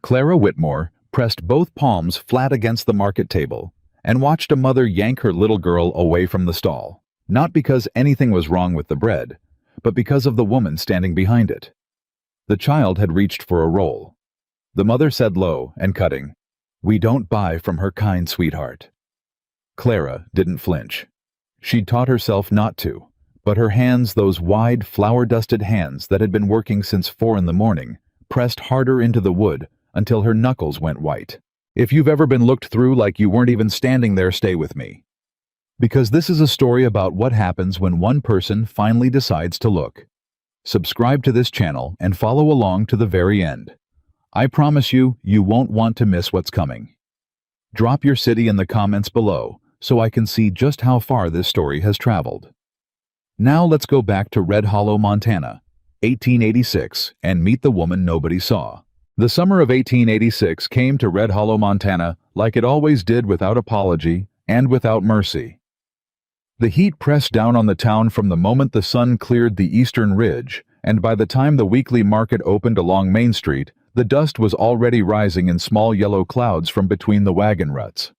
Clara Whitmore pressed both palms flat against the market table and watched a mother yank her little girl away from the stall, not because anything was wrong with the bread, but because of the woman standing behind it. The child had reached for a roll. The mother said low and cutting, "We don't buy from her kind sweetheart." Clara didn't flinch. She'd taught herself not to, but her hands, those wide, flour-dusted hands that had been working since 4 in the morning, pressed harder into the wood until her knuckles went white. If you've ever been looked through like you weren't even standing there, stay with me. Because this is a story about what happens when one person finally decides to look. Subscribe to this channel and follow along to the very end. I promise you, you won't want to miss what's coming. Drop your city in the comments below so I can see just how far this story has traveled. Now let's go back to Red Hollow, Montana, 1886, and meet the woman nobody saw. The summer of 1886 came to Red Hollow, Montana, like it always did, without apology and without mercy. The heat pressed down on the town from the moment the sun cleared the eastern ridge, and by the time the weekly market opened along Main Street, the dust was already rising in small yellow clouds from between the wagon ruts.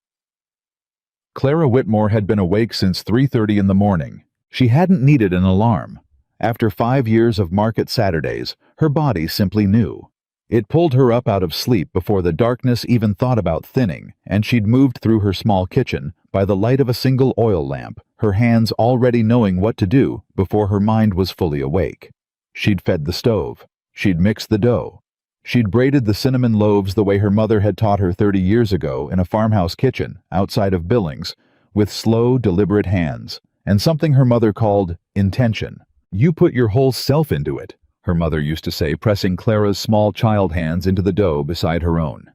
Clara Whitmore had been awake since 3:30 in the morning. She hadn't needed an alarm. After 5 years of market Saturdays, her body simply knew. It pulled her up out of sleep before the darkness even thought about thinning, and she'd moved through her small kitchen by the light of a single oil lamp, her hands already knowing what to do before her mind was fully awake. She'd fed the stove. She'd mixed the dough. She'd braided the cinnamon loaves the way her mother had taught her 30 years ago in a farmhouse kitchen outside of Billings, with slow, deliberate hands, and something her mother called intention. "You put your whole self into it," her mother used to say, pressing Clara's small child hands into the dough beside her own.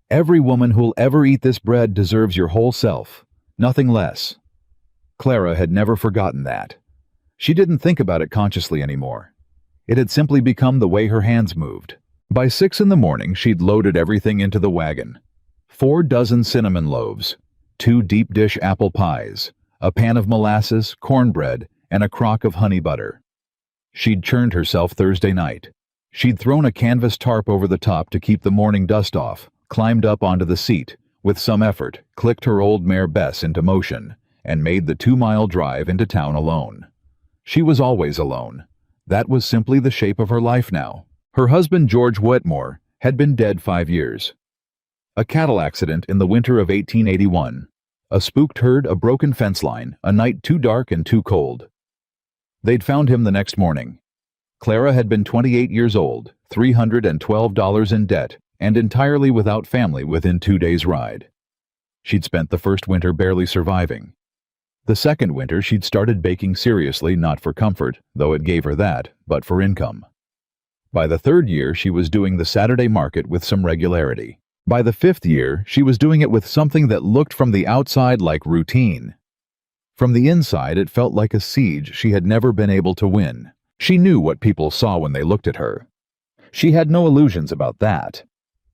"Every woman who'll ever eat this bread deserves your whole self, nothing less." Clara had never forgotten that. She didn't think about it consciously anymore. It had simply become the way her hands moved. By 6 in the morning, she'd loaded everything into the wagon. 4 dozen cinnamon loaves, 2 deep dish apple pies, a pan of molasses, cornbread, and a crock of honey butter. She'd churned herself Thursday night. She'd thrown a canvas tarp over the top to keep the morning dust off, climbed up onto the seat, with some effort, clicked her old mare Bess into motion, and made the 2-mile drive into town alone. She was always alone. That was simply the shape of her life now. Her husband, George Whitmore, had been dead 5 years. A cattle accident in the winter of 1881. A spooked herd, a broken fence line, a night too dark and too cold. They'd found him the next morning. Clara had been 28 years old, $312 in debt, and entirely without family within 2 days' ride. She'd spent the first winter barely surviving. The second winter she'd started baking seriously, not for comfort, though it gave her that, but for income. By the 3rd year, she was doing the Saturday market with some regularity. By the 5th year, she was doing it with something that looked from the outside like routine. From the inside, it felt like a siege she had never been able to win. She knew what people saw when they looked at her. She had no illusions about that.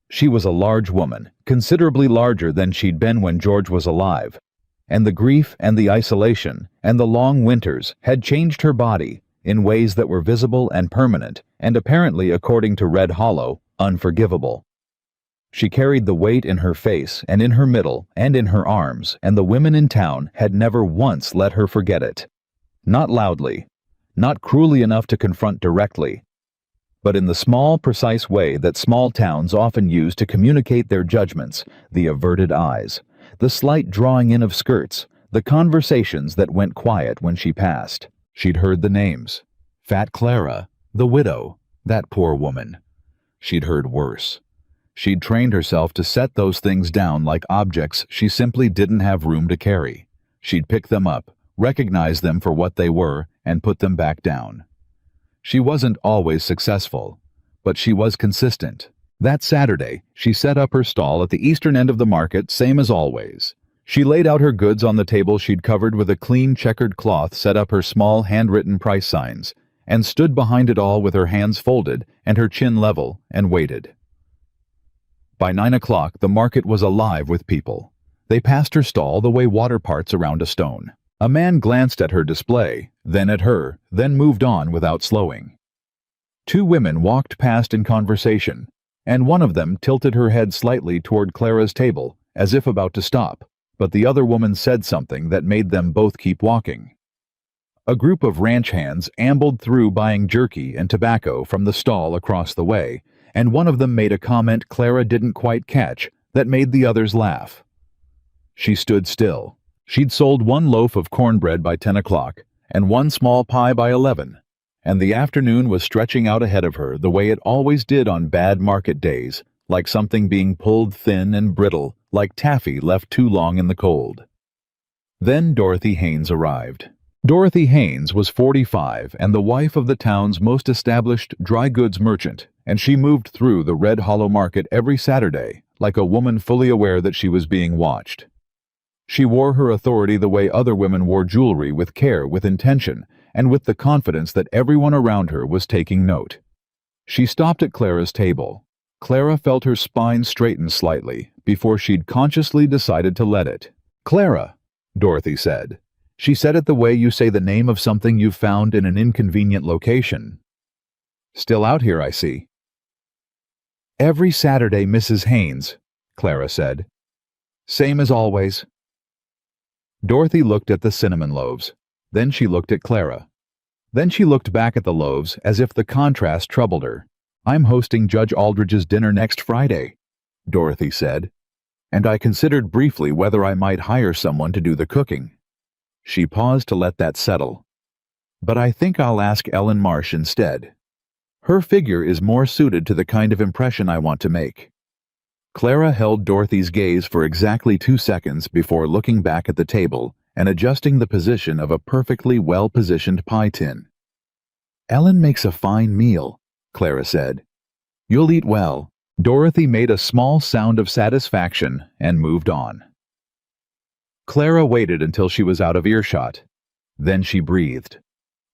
She was a large woman, considerably larger than she'd been when George was alive, and the grief and the isolation and the long winters had changed her body in ways that were visible and permanent, and apparently, according to Red Hollow, unforgivable. She carried the weight in her face and in her middle and in her arms, and the women in town had never once let her forget it. Not loudly, not cruelly enough to confront directly, but in the small, precise way that small towns often use to communicate their judgments, the averted eyes, the slight drawing in of skirts, the conversations that went quiet when she passed. She'd heard the names. Fat Clara, the widow, that poor woman. She'd heard worse. She'd trained herself to set those things down like objects she simply didn't have room to carry. She'd pick them up, recognize them for what they were, and put them back down. She wasn't always successful, but she was consistent. That Saturday, she set up her stall at the eastern end of the market, same as always. She laid out her goods on the table she'd covered with a clean checkered cloth, set up her small handwritten price signs, and stood behind it all with her hands folded and her chin level, and waited. By 9 o'clock, the market was alive with people. They passed her stall the way water parts around a stone. A man glanced at her display, then at her, then moved on without slowing. 2 women walked past in conversation. and one of them tilted her head slightly toward Clara's table, as if about to stop, but the other woman said something that made them both keep walking. A group of ranch hands ambled through buying jerky and tobacco from the stall across the way, and one of them made a comment Clara didn't quite catch that made the others laugh. She stood still. She'd sold one loaf of cornbread by 10 o'clock and one small pie by 11, and the afternoon was stretching out ahead of her the way it always did on bad market days, like something being pulled thin and brittle, like taffy left too long in the cold. Then Dorothy Haynes arrived. Dorothy Haynes was 45 and the wife of the town's most established dry goods merchant, and she moved through the Red Hollow Market every Saturday, like a woman fully aware that she was being watched. She wore her authority the way other women wore jewelry, with care, with intention, and with the confidence that everyone around her was taking note. She stopped at Clara's table. Clara felt her spine straighten slightly before she'd consciously decided to let it. "Clara," Dorothy said. She said it the way you say the name of something you've found in an inconvenient location. "Still out here, I see." "Every Saturday, Mrs. Haynes," Clara said. "Same as always." Dorothy looked at the cinnamon loaves. Then she looked at Clara. Then she looked back at the loaves as if the contrast troubled her. "I'm hosting Judge Aldridge's dinner next Friday," Dorothy said, "and I considered briefly whether I might hire someone to do the cooking." She paused to let that settle. "But I think I'll ask Ellen Marsh instead. Her figure is more suited to the kind of impression I want to make." Clara held Dorothy's gaze for exactly 2 seconds before looking back at the table and adjusting the position of a perfectly well-positioned pie tin. "Ellen makes a fine meal," Clara said. "You'll eat well." Dorothy made a small sound of satisfaction and moved on. Clara waited until she was out of earshot. Then she breathed.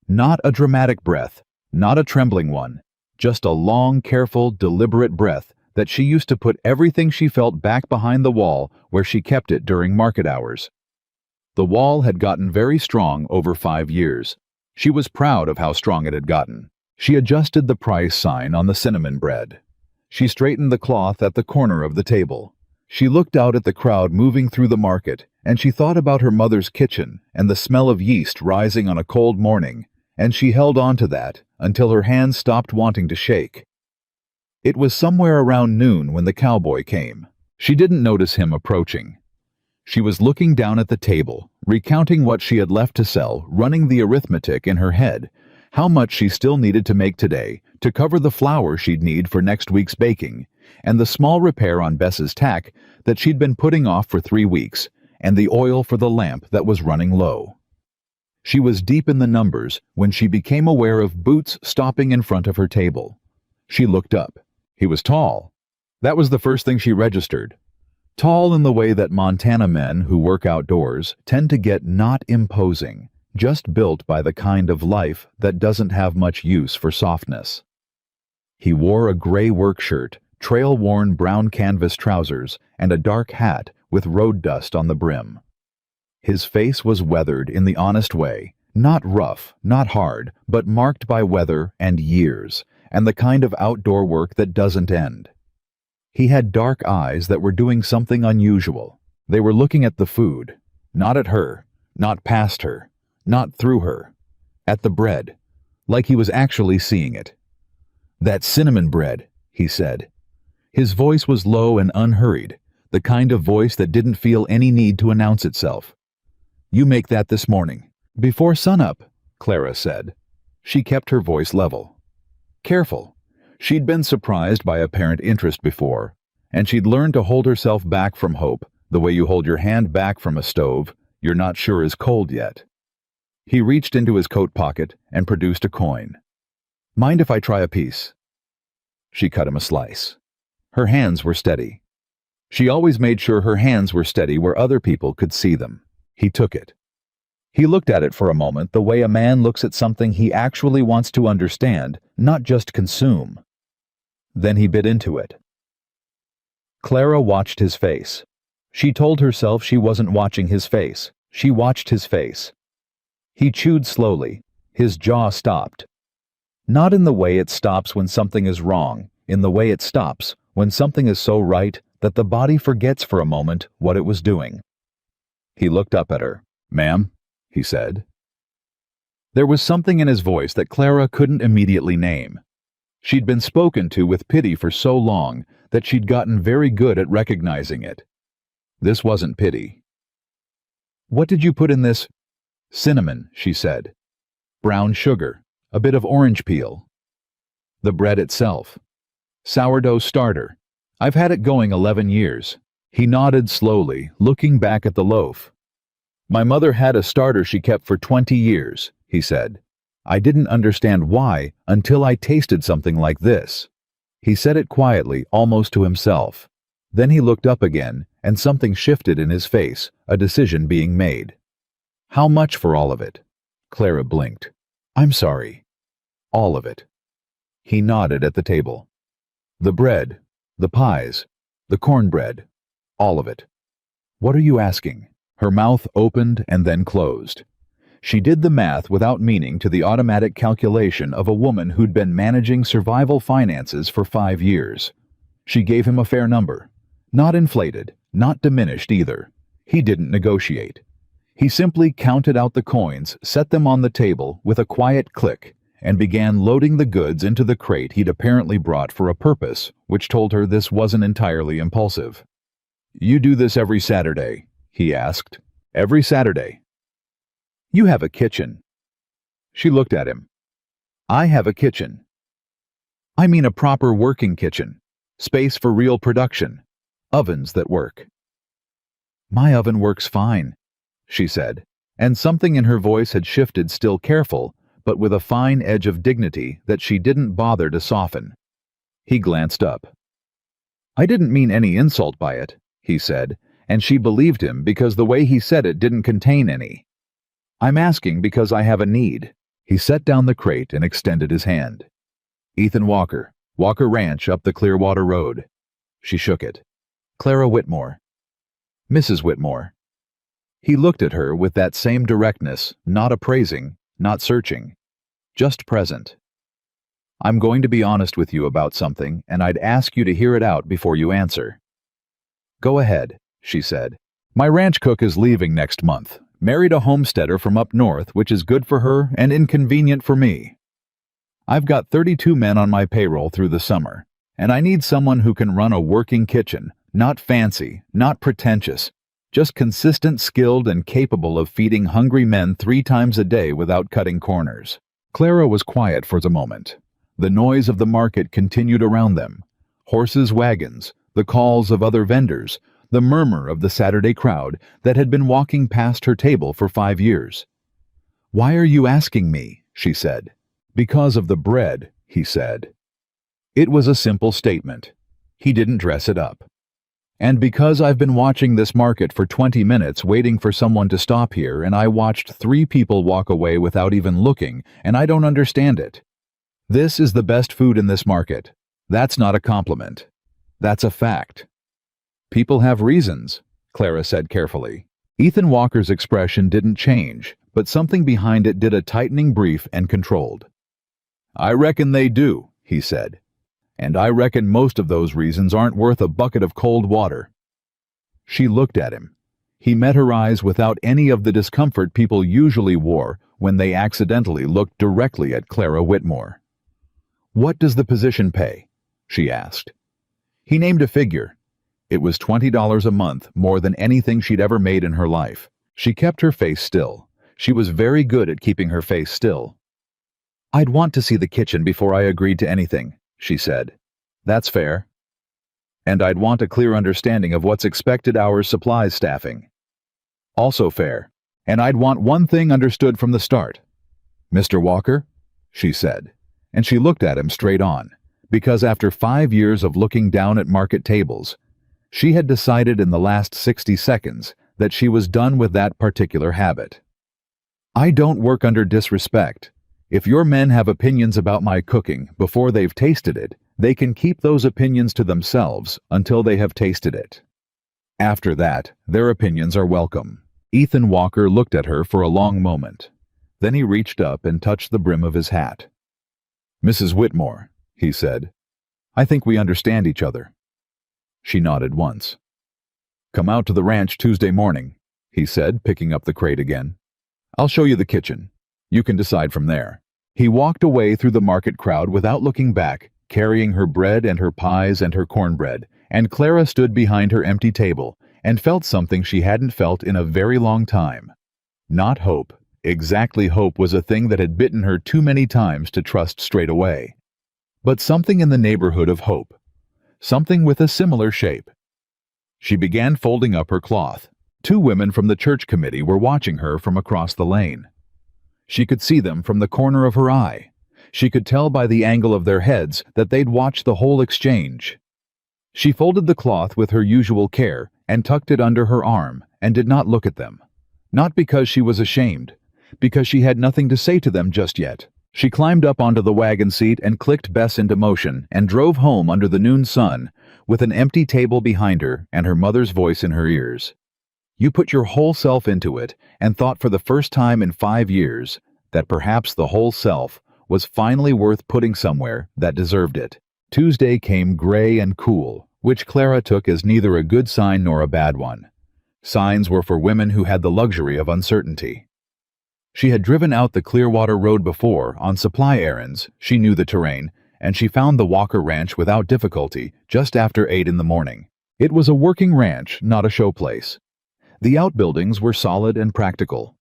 Not a dramatic breath, not a trembling one, just a long, careful, deliberate breath that she used to put everything she felt back behind the wall where she kept it during market hours. The wall had gotten very strong over 5 years. She was proud of how strong it had gotten. She adjusted the price sign on the cinnamon bread. She straightened the cloth at the corner of the table. She looked out at the crowd moving through the market, and she thought about her mother's kitchen and the smell of yeast rising on a cold morning, and she held on to that until her hands stopped wanting to shake. It was somewhere around noon when the cowboy came. She didn't notice him approaching. She was looking down at the table, recounting what she had left to sell, running the arithmetic in her head, how much she still needed to make today to cover the flour she'd need for next week's baking, and the small repair on Bess's tack that she'd been putting off for 3 weeks, and the oil for the lamp that was running low. She was deep in the numbers when she became aware of Boots stopping in front of her table. She looked up. He was tall. That was the first thing she registered. Tall in the way that Montana men who work outdoors tend to get, not imposing, just built by the kind of life that doesn't have much use for softness. He wore a gray work shirt, trail-worn brown canvas trousers, and a dark hat with road dust on the brim. His face was weathered in the honest way, not rough, not hard, but marked by weather and years, and the kind of outdoor work that doesn't end. He had dark eyes that were doing something unusual. They were looking at the food, not at her, not past her, not through her, at the bread, like he was actually seeing it. "That cinnamon bread," he said. His voice was low and unhurried, the kind of voice that didn't feel any need to announce itself. "You make that this morning." "Before sunup," Clara said. She kept her voice level. Careful. She'd been surprised by apparent interest before, and she'd learned to hold herself back from hope the way you hold your hand back from a stove you're not sure is cold yet. He reached into his coat pocket and produced a coin. "Mind if I try a piece?" She cut him a slice. Her hands were steady. She always made sure her hands were steady where other people could see them. He took it. He looked at it for a moment the way a man looks at something he actually wants to understand, not just consume. Then he bit into it. Clara watched his face. She told herself she wasn't watching his face. She watched his face. He chewed slowly. His jaw stopped. Not in the way it stops when something is wrong, in the way it stops when something is so right that the body forgets for a moment what it was doing. He looked up at her. "Ma'am," he said. There was something in his voice that Clara couldn't immediately name. She'd been spoken to with pity for so long that she'd gotten very good at recognizing it. This wasn't pity. "What did you put in this?" "Cinnamon," she said. "Brown sugar, a bit of orange peel." "The bread itself." "Sourdough starter. I've had it going 11 years. He nodded slowly, looking back at the loaf. "My mother had a starter she kept for 20 years, he said. "I didn't understand why until I tasted something like this." He said it quietly, almost to himself. Then he looked up again, and something shifted in his face, a decision being made. "How much for all of it?" Clara blinked. "I'm sorry." "All of it." He nodded at the table. "The bread, the pies, the cornbread, all of it." "What are you asking?" Her mouth opened and then closed. She did the math without meaning to the automatic calculation of a woman who'd been managing survival finances for 5 years. She gave him a fair number. Not inflated, not diminished either. He didn't negotiate. He simply counted out the coins, set them on the table with a quiet click, and began loading the goods into the crate he'd apparently brought for a purpose, which told her this wasn't entirely impulsive. "You do this every Saturday?" he asked. "Every Saturday." "You have a kitchen." She looked at him. "I have a kitchen." "I mean a proper working kitchen. Space for real production. Ovens that work." "My oven works fine," she said, and something in her voice had shifted, still careful, but with a fine edge of dignity that she didn't bother to soften. He glanced up. "I didn't mean any insult by it," he said, and she believed him because the way he said it didn't contain any. "I'm asking because I have a need." He set down the crate and extended his hand. "Ethan Walker, Walker Ranch up the Clearwater Road." She shook it. "Clara Whitmore." "Mrs. Whitmore." He looked at her with that same directness, not appraising, not searching, just present. "I'm going to be honest with you about something, and I'd ask you to hear it out before you answer." "Go ahead," she said. "My ranch cook is leaving next month. Married a homesteader from up north, which is good for her and inconvenient for me. I've got 32 men on my payroll through the summer, and I need someone who can run a working kitchen, not fancy, not pretentious, just consistent, skilled, and capable of feeding hungry men 3 times a day without cutting corners." Clara was quiet for the moment. The noise of the market continued around them. Horses, wagons, the calls of other vendors, the murmur of the Saturday crowd that had been walking past her table for 5 years. "Why are you asking me?" she said. "Because of the bread," he said. It was a simple statement. He didn't dress it up. "And because I've been watching this market for 20 minutes waiting for someone to stop here, and I watched 3 people walk away without even looking, and I don't understand it. This is the best food in this market. That's not a compliment. That's a fact." "People have reasons," Clara said carefully. Ethan Walker's expression didn't change, but something behind it did, a tightening, brief and controlled. "I reckon they do," he said. "And I reckon most of those reasons aren't worth a bucket of cold water." She looked at him. He met her eyes without any of the discomfort people usually wore when they accidentally looked directly at Clara Whitmore. "What does the position pay?" she asked. He named a figure. It was $20 a month, more than anything she'd ever made in her life. She kept her face still. She was very good at keeping her face still. "I'd want to see the kitchen before I agreed to anything," she said. "That's fair." "And I'd want a clear understanding of what's expected hours, supplies, staffing." "Also fair. And I'd want one thing understood from the start." "Mr. Walker?" she said, and she looked at him straight on, because after 5 years of looking down at market tables, she had decided in the last 60 seconds that she was done with that particular habit. "I don't work under disrespect. If your men have opinions about my cooking before they've tasted it, they can keep those opinions to themselves until they have tasted it. After that, their opinions are welcome." Ethan Walker looked at her for a long moment. Then he reached up and touched the brim of his hat. "Mrs. Whitmore," he said, I think we understand each other." She nodded once. "Come out to the ranch Tuesday morning," he said, picking up the crate again. "I'll show you the kitchen. You can decide from there." He walked away through the market crowd without looking back, carrying her bread and her pies and her cornbread, and Clara stood behind her empty table and felt something she hadn't felt in a very long time. Not hope. Exactly, hope was a thing that had bitten her too many times to trust straight away. But something in the neighborhood of hope. Something with a similar shape. She began folding up her cloth. 2 women from the church committee were watching her from across the lane. She could see them from the corner of her eye. She could tell by the angle of their heads that they'd watched the whole exchange. She folded the cloth with her usual care and tucked it under her arm and did not look at them. Not because she was ashamed, because she had nothing to say to them just yet. She climbed up onto the wagon seat and clicked Bess into motion and drove home under the noon sun, with an empty table behind her and her mother's voice in her ears. You put your whole self into it and thought for the first time in 5 years that perhaps the whole self was finally worth putting somewhere that deserved it. Tuesday came gray and cool, which Clara took as neither a good sign nor a bad one. Signs were for women who had the luxury of uncertainty. She had driven out the Clearwater Road before on supply errands. She knew the terrain, and she found the Walker Ranch without difficulty just after 8 in the morning. It was a working ranch, not a showplace. The outbuildings were solid and practical.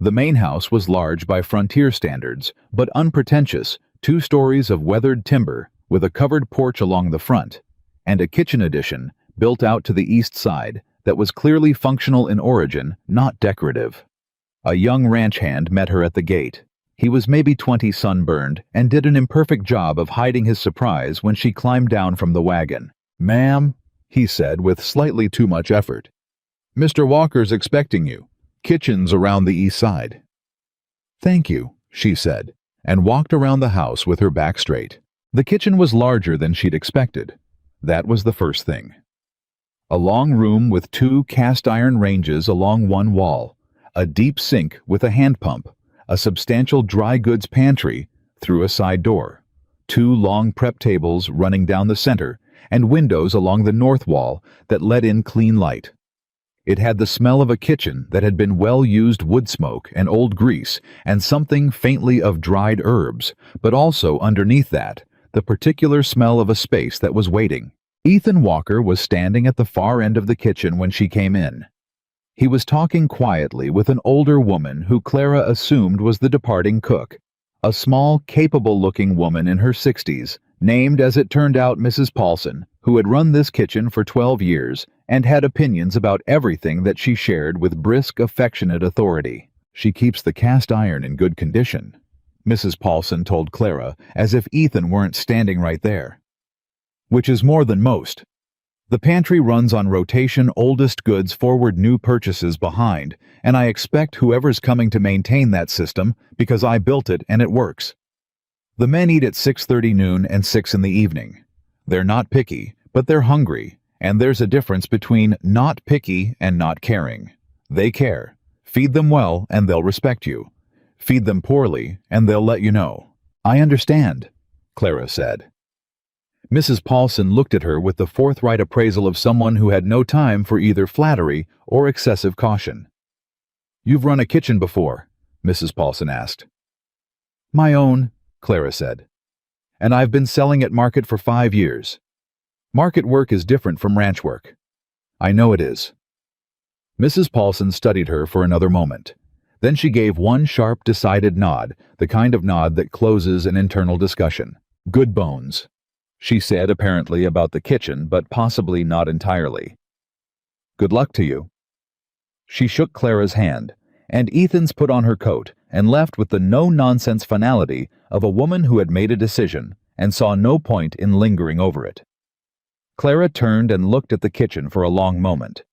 The main house was large by Frontier standards, but unpretentious, 2 stories of weathered timber with a covered porch along the front, and a kitchen addition built out to the east side that was clearly functional in origin, not decorative. A young ranch hand met her at the gate. He was maybe 20, sunburned, and did an imperfect job of hiding his surprise when she climbed down from the wagon. "Ma'am," he said with slightly too much effort. "Mr. Walker's expecting you. Kitchen's around the east side." "Thank you," she said, and walked around the house with her back straight. The kitchen was larger than she'd expected. That was the first thing. A long room with 2 cast-iron ranges along one wall, a deep sink with a hand pump, a substantial dry goods pantry through a side door, 2 long prep tables running down the center, and windows along the north wall that let in clean light. It had the smell of a kitchen that had been well-used wood smoke and old grease and something faintly of dried herbs, but also underneath that, the particular smell of a space that was waiting. Ethan Walker was standing at the far end of the kitchen when she came in. He was talking quietly with an older woman who Clara assumed was the departing cook, a small, capable-looking woman in her 60s, named, as it turned out, Mrs. Paulson, who had run this kitchen for 12 years and had opinions about everything that she shared with brisk, affectionate authority. "She keeps the cast iron in good condition," Mrs. Paulson told Clara, as if Ethan weren't standing right there. "Which is more than most. The pantry runs on rotation, oldest goods forward, new purchases behind, and I expect whoever's coming to maintain that system because I built it and it works. The men eat at 6:30 noon and 6 in the evening. They're not picky, but they're hungry, and there's a difference between not picky and not caring. They care. Feed them well and they'll respect you. Feed them poorly and they'll let you know." "I understand," Clara said. Mrs. Paulson looked at her with the forthright appraisal of someone who had no time for either flattery or excessive caution. "You've run a kitchen before?" Mrs. Paulson asked. "My own," Clara said. "And I've been selling at market for 5 years. Market work is different from ranch work." "I know it is." Mrs. Paulson studied her for another moment. Then she gave one sharp, decided nod, the kind of nod that closes an internal discussion. "Good bones," she said, apparently about the kitchen, but possibly not entirely. "Good luck to you." She shook Clara's hand, and Ethan's put on her coat and left with the no-nonsense finality of a woman who had made a decision and saw no point in lingering over it. Clara turned and looked at the kitchen for a long moment.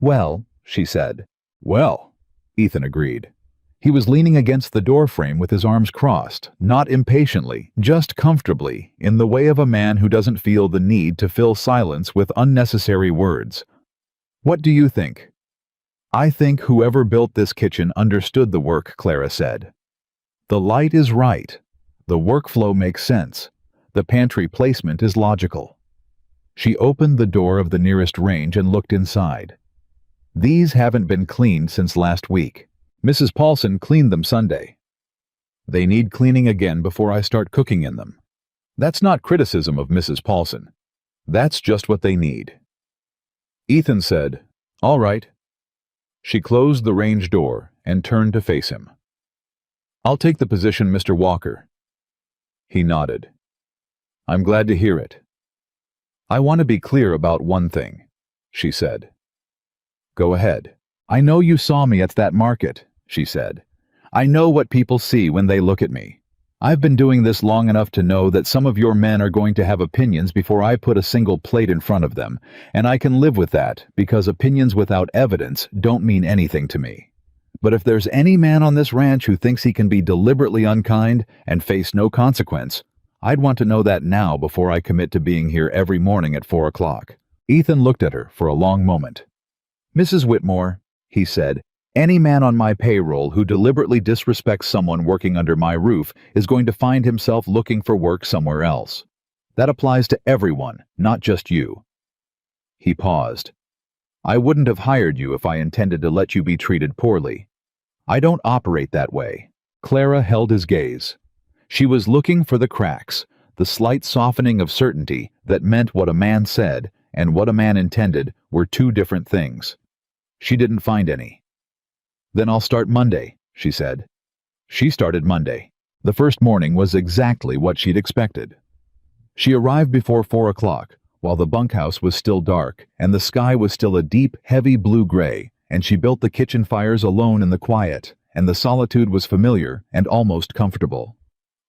"Well," she said. "Well," Ethan agreed. He was leaning against the doorframe with his arms crossed, not impatiently, just comfortably, in the way of a man who doesn't feel the need to fill silence with unnecessary words. "What do you think?" "I think whoever built this kitchen understood the work," Clara said. "The light is right. The workflow makes sense. The pantry placement is logical. She opened the door of the nearest range and looked inside. These haven't been cleaned since last week. Mrs. Paulson cleaned them Sunday. They need cleaning again before I start cooking in them. That's not criticism of Mrs. Paulson. That's just what they need. Ethan said, "All right." She closed the range door and turned to face him. "I'll take the position, Mr. Walker." He nodded. "I'm glad to hear it." "I want to be clear about one thing," she said. "Go ahead." "I know you saw me at that market," she said. "I know what people see when they look at me. I've been doing this long enough to know that some of your men are going to have opinions before I put a single plate in front of them, and I can live with that because opinions without evidence don't mean anything to me. But if there's any man on this ranch who thinks he can be deliberately unkind and face no consequence, I'd want to know that now before I commit to being here every morning at 4 o'clock. Ethan looked at her for a long moment. "Mrs. Whitmore," he said, "any man on my payroll who deliberately disrespects someone working under my roof is going to find himself looking for work somewhere else. That applies to everyone, not just you." He paused. "I wouldn't have hired you if I intended to let you be treated poorly. I don't operate that way." Clara held his gaze. She was looking for the cracks, the slight softening of certainty that meant what a man said and what a man intended were two different things. She didn't find any. "Then I'll start Monday," she said. She started Monday. The first morning was exactly what she'd expected. She arrived before 4 o'clock, while the bunkhouse was still dark and the sky was still a deep, heavy blue-gray, and she built the kitchen fires alone in the quiet, and the solitude was familiar and almost comfortable.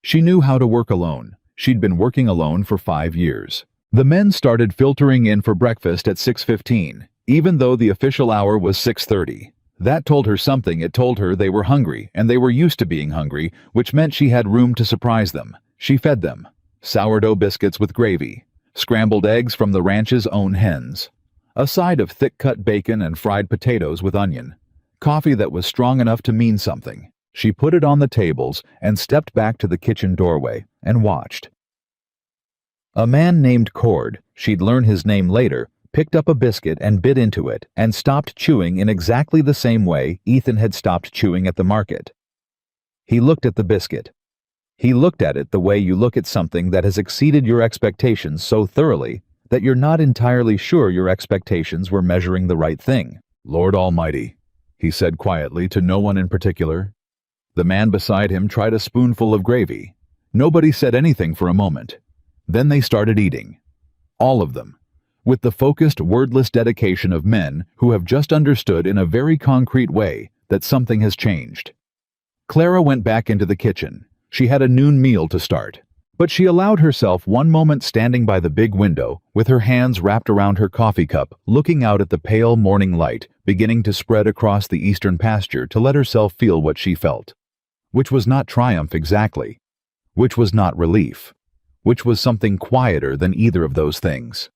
She knew how to work alone. She'd been working alone for 5 years. The men started filtering in for breakfast at 6:15, even though the official hour was 6:30. That told her something. It told her they were hungry, and they were used to being hungry, which meant she had room to surprise them. She fed them. Sourdough biscuits with gravy, scrambled eggs from the ranch's own hens, a side of thick-cut bacon and fried potatoes with onion, coffee that was strong enough to mean something. She put it on the tables and stepped back to the kitchen doorway and watched. A man named Cord, she'd learn his name later, picked up a biscuit and bit into it and stopped chewing in exactly the same way Ethan had stopped chewing at the market. He looked at the biscuit. He looked at it the way you look at something that has exceeded your expectations so thoroughly that you're not entirely sure your expectations were measuring the right thing. "Lord Almighty," he said quietly to no one in particular. The man beside him tried a spoonful of gravy. Nobody said anything for a moment. Then they started eating. All of them. With the focused, wordless dedication of men who have just understood in a very concrete way that something has changed. Clara went back into the kitchen. She had a noon meal to start, but she allowed herself one moment standing by the big window with her hands wrapped around her coffee cup, looking out at the pale morning light beginning to spread across the eastern pasture to let herself feel what she felt, which was not triumph exactly, which was not relief, which was something quieter than either of those things.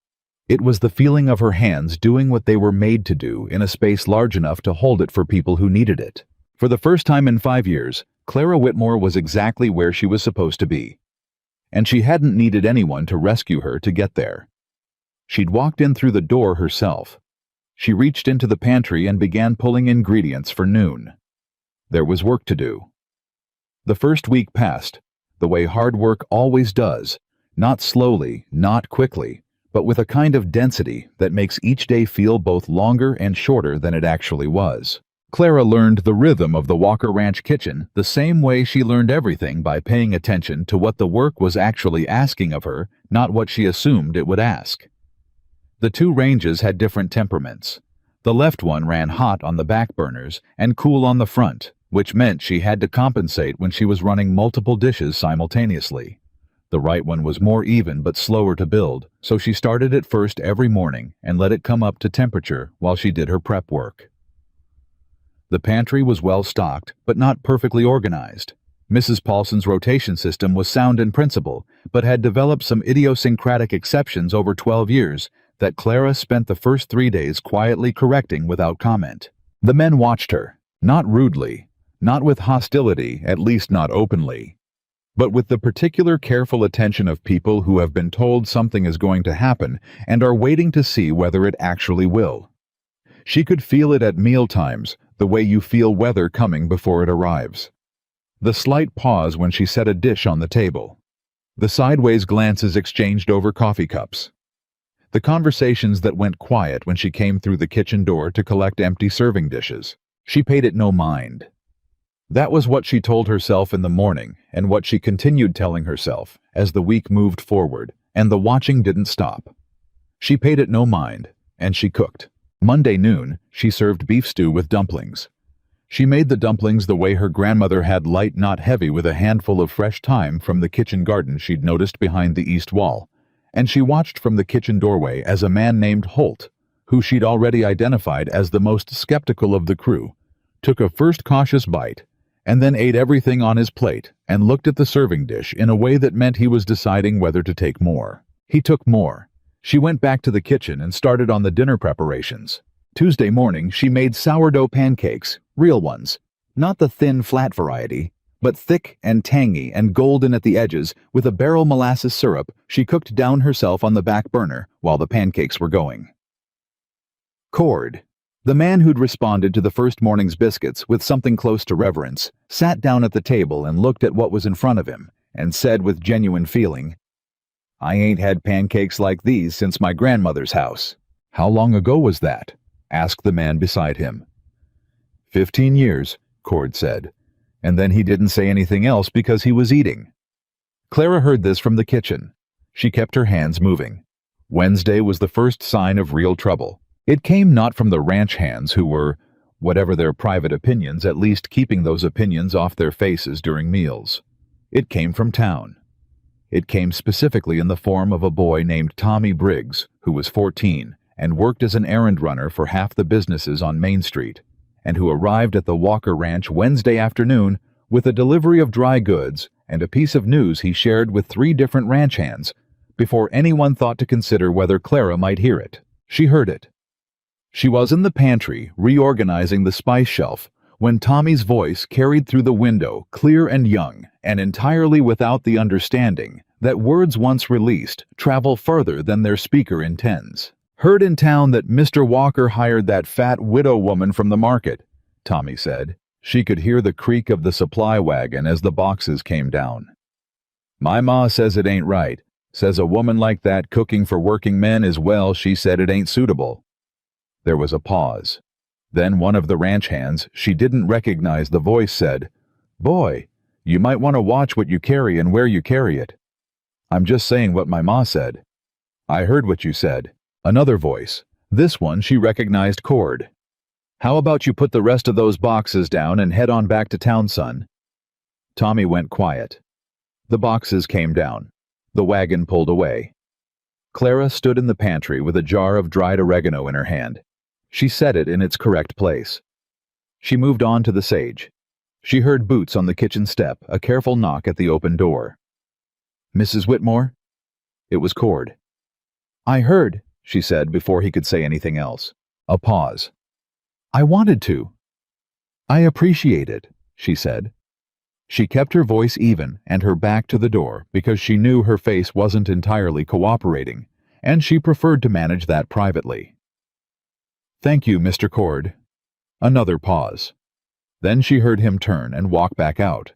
It was the feeling of her hands doing what they were made to do in a space large enough to hold it for people who needed it. For the first time in 5 years, Clara Whitmore was exactly where she was supposed to be. And she hadn't needed anyone to rescue her to get there. She'd walked in through the door herself. She reached into the pantry and began pulling ingredients for noon. There was work to do. The first week passed, the way hard work always does, not slowly, not quickly, but with a kind of density that makes each day feel both longer and shorter than it actually was. Clara learned the rhythm of the Walker Ranch kitchen the same way she learned everything, by paying attention to what the work was actually asking of her, not what she assumed it would ask. The two ranges had different temperaments. The left one ran hot on the back burners and cool on the front, which meant she had to compensate when she was running multiple dishes simultaneously. The right one was more even but slower to build, so she started it first every morning and let it come up to temperature while she did her prep work. The pantry was well stocked, but not perfectly organized. Mrs. Paulson's rotation system was sound in principle, but had developed some idiosyncratic exceptions over 12 years that Clara spent the first 3 days quietly correcting without comment. The men watched her, not rudely, not with hostility, at least not openly. but with the particular careful attention of people who have been told something is going to happen and are waiting to see whether it actually will. She could feel it at mealtimes, the way you feel weather coming before it arrives. The slight pause when she set a dish on the table. The sideways glances exchanged over coffee cups. The conversations that went quiet when she came through the kitchen door to collect empty serving dishes. She paid it no mind. That was what she told herself in the morning, and what she continued telling herself as the week moved forward, and the watching didn't stop. She paid it no mind, and she cooked. Monday noon, she served beef stew with dumplings. She made the dumplings the way her grandmother had, light not heavy, with a handful of fresh thyme from the kitchen garden she'd noticed behind the east wall, and she watched from the kitchen doorway as a man named Holt, who she'd already identified as the most skeptical of the crew, took a first cautious bite, and then ate everything on his plate and looked at the serving dish in a way that meant he was deciding whether to take more. He took more. She went back to the kitchen and started on the dinner preparations. Tuesday morning, she made sourdough pancakes, real ones, not the thin, flat variety, but thick and tangy and golden at the edges with a barrel molasses syrup she cooked down herself on the back burner while the pancakes were going. Cord, the man who'd responded to the first morning's biscuits with something close to reverence, sat down at the table and looked at what was in front of him and said with genuine feeling, "I ain't had pancakes like these since my grandmother's house." "How long ago was that?" asked the man beside him. 15 years, Cord said, and then he didn't say anything else because he was eating. Clara heard this from the kitchen. She kept her hands moving. Wednesday was the first sign of real trouble. It came not from the ranch hands who were, whatever their private opinions, at least keeping those opinions off their faces during meals. It came from town. It came specifically in the form of a boy named Tommy Briggs, who was 14 and worked as an errand runner for half the businesses on Main Street, and who arrived at the Walker Ranch Wednesday afternoon with a delivery of dry goods and a piece of news he shared with 3 different ranch hands before anyone thought to consider whether Clara might hear it. She heard it. She was in the pantry reorganizing the spice shelf when Tommy's voice carried through the window, clear and young, and entirely without the understanding that words once released travel further than their speaker intends. "Heard in town that Mr. Walker hired that fat widow woman from the market," Tommy said. She could hear the creak of the supply wagon as the boxes came down. "My ma says it ain't right. Says a woman like that cooking for working men is, well, she said it ain't suitable." There was a pause. Then one of the ranch hands she didn't recognize the voice said, "Boy, you might want to watch what you carry and where you carry it." "I'm just saying what my ma said." "I heard what you said." Another voice. This one she recognized Cord. "How about you put the rest of those boxes down and head on back to town, son?" Tommy went quiet. The boxes came down. The wagon pulled away. Clara stood in the pantry with a jar of dried oregano in her hand. She set it in its correct place. She moved on to the sage. She heard boots on the kitchen step, a careful knock at the open door. "Mrs. Whitmore?" It was Cord. "I heard," she said before he could say anything else. A pause. "I wanted to." "I appreciate it," she said. She kept her voice even and her back to the door because she knew her face wasn't entirely cooperating, and she preferred to manage that privately. "Thank you, Mr. Cord." Another pause. Then she heard him turn and walk back out.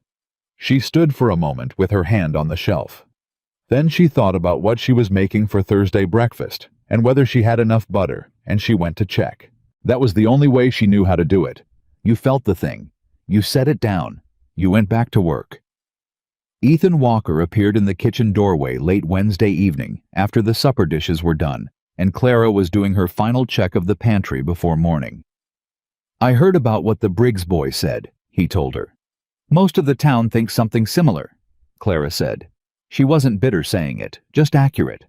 She stood for a moment with her hand on the shelf. Then she thought about what she was making for Thursday breakfast and whether she had enough butter, and she went to check. That was the only way she knew how to do it. You felt the thing. You set it down. You went back to work. Ethan Walker appeared in the kitchen doorway late Wednesday evening after the supper dishes were done, and Clara was doing her final check of the pantry before morning. "I heard about what the Briggs boy said," he told her. "Most of the town thinks something similar," Clara said. She wasn't bitter saying it, just accurate.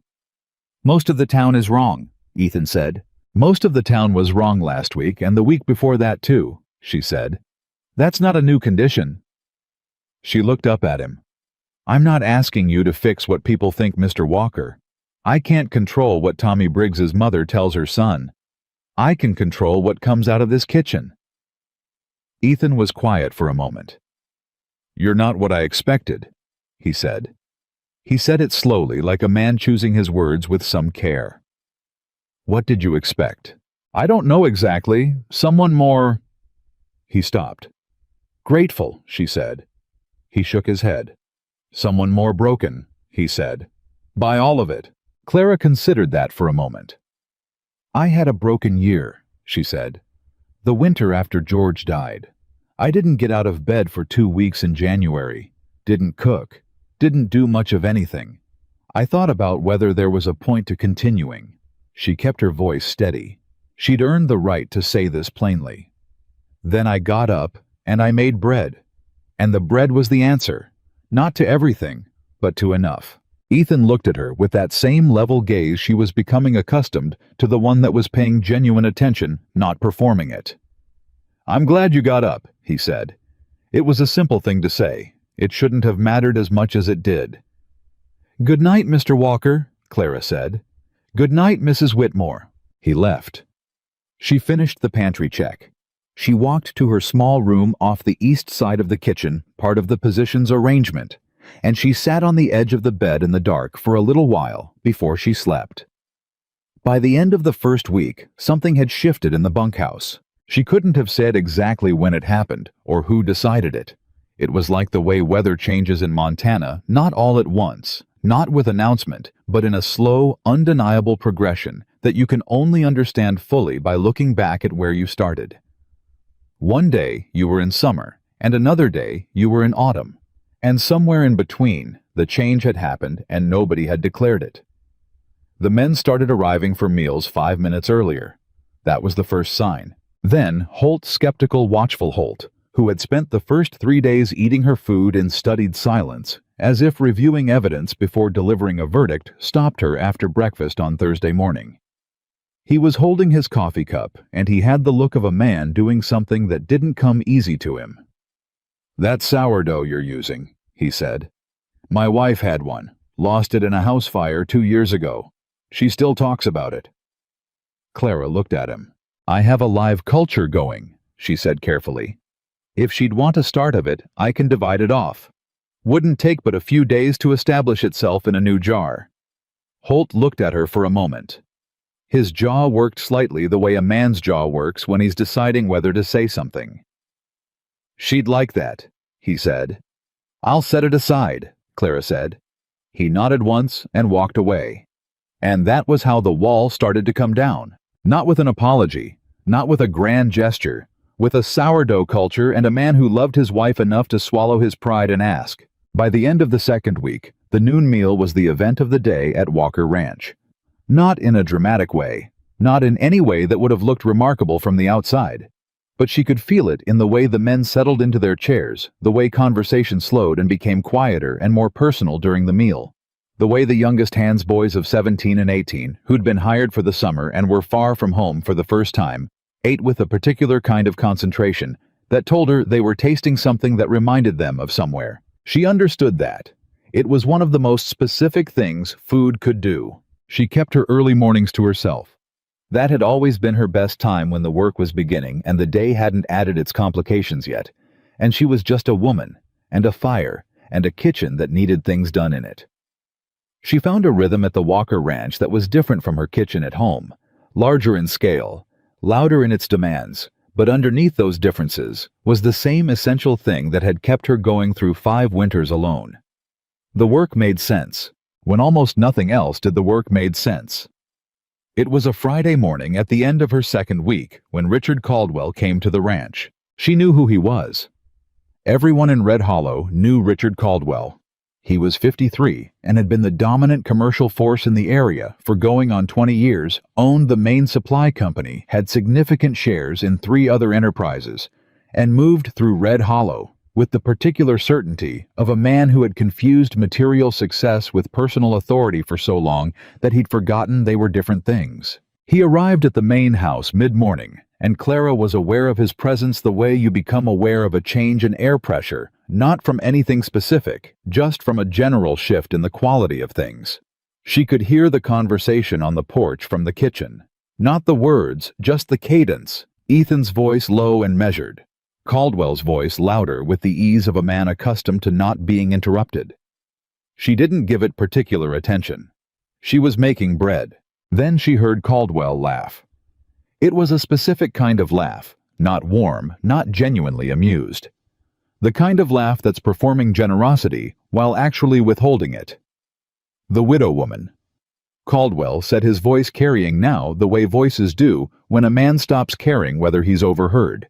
"Most of the town is wrong," Ethan said. "Most of the town was wrong last week and the week before that too," she said. "That's not a new condition." She looked up at him. "I'm not asking you to fix what people think, Mr. Walker. I can't control what Tommy Briggs's mother tells her son. I can control what comes out of this kitchen." Ethan was quiet for a moment. "You're not what I expected." he said. He said it slowly, like a man choosing his words with some care. What did you expect? I don't know exactly. Someone more... He stopped. Grateful, she said. He shook his head. Someone more broken, he said. By all of it. Clara considered that for a moment. I had a broken year, she said. The winter after George died. I didn't get out of bed for 2 weeks in January. Didn't cook. Didn't do much of anything. I thought about whether there was a point to continuing. She kept her voice steady. She'd earned the right to say this plainly. Then I got up and I made bread. And the bread was the answer. Not to everything, but to enough. Ethan looked at her with that same level gaze she was becoming accustomed to, the one that was paying genuine attention, not performing it. I'm glad you got up, he said. It was a simple thing to say. It shouldn't have mattered as much as it did. Good night, Mr. Walker, Clara said. Good night, Mrs. Whitmore. He left. She finished the pantry check. She walked to her small room off the east side of the kitchen, part of the position's arrangement, and she sat on the edge of the bed in the dark for a little while before she slept. By the end of the first week, something had shifted in the bunkhouse. She couldn't have said exactly when it happened or who decided it. It was like the way weather changes in Montana, not all at once, not with announcement, but in a slow, undeniable progression that you can only understand fully by looking back at where you started. One day you were in summer, and another day you were in autumn, and somewhere in between, the change had happened and nobody had declared it. The men started arriving for meals 5 minutes earlier. That was the first sign. Then Holt, skeptical, watchful Holt, who had spent the first 3 days eating her food in studied silence, as if reviewing evidence before delivering a verdict, stopped her after breakfast on Thursday morning. He was holding his coffee cup, and he had the look of a man doing something that didn't come easy to him. That sourdough you're using, he said. My wife had one, lost it in a house fire 2 years ago. She still talks about it. Clara looked at him. I have a live culture going, she said carefully. If she'd want a start of it, I can divide it off. Wouldn't take but a few days to establish itself in a new jar. Holt looked at her for a moment. His jaw worked slightly the way a man's jaw works when he's deciding whether to say something. She'd like that, he said. I'll set it aside, Clara said. He nodded once and walked away. And that was how the wall started to come down. Not with an apology, not with a grand gesture, with a sourdough culture and a man who loved his wife enough to swallow his pride and ask. By the end of the second week, the noon meal was the event of the day at Walker Ranch. Not in a dramatic way, not in any way that would have looked remarkable from the outside. But she could feel it in the way the men settled into their chairs, the way conversation slowed and became quieter and more personal during the meal. The way the youngest hands boys of 17 and 18, who'd been hired for the summer and were far from home for the first time, ate with a particular kind of concentration that told her they were tasting something that reminded them of somewhere. She understood that. It was one of the most specific things food could do. She kept her early mornings to herself. That had always been her best time when the work was beginning and the day hadn't added its complications yet, and she was just a woman, and a fire, and a kitchen that needed things done in it. She found a rhythm at the Walker Ranch that was different from her kitchen at home, larger in scale, louder in its demands, but underneath those differences was the same essential thing that had kept her going through 5 winters alone. The work made sense. When almost nothing else did the work made sense. It was a Friday morning at the end of her second week when Richard Caldwell came to the ranch. She knew who he was. Everyone in Red Hollow knew Richard Caldwell. He was 53 and had been the dominant commercial force in the area for going on 20 years, owned the main supply company, had significant shares in 3 other enterprises, and moved through Red Hollow with the particular certainty of a man who had confused material success with personal authority for so long that he'd forgotten they were different things. He arrived at the main house mid-morning, and Clara was aware of his presence the way you become aware of a change in air pressure, not from anything specific, just from a general shift in the quality of things. She could hear the conversation on the porch from the kitchen. Not the words, just the cadence, Ethan's voice low and measured. Caldwell's voice louder with the ease of a man accustomed to not being interrupted. She didn't give it particular attention. She was making bread. Then she heard Caldwell laugh. It was a specific kind of laugh, not warm, not genuinely amused. The kind of laugh that's performing generosity while actually withholding it. The widow woman. Caldwell said, his voice carrying now the way voices do when a man stops caring whether he's overheard.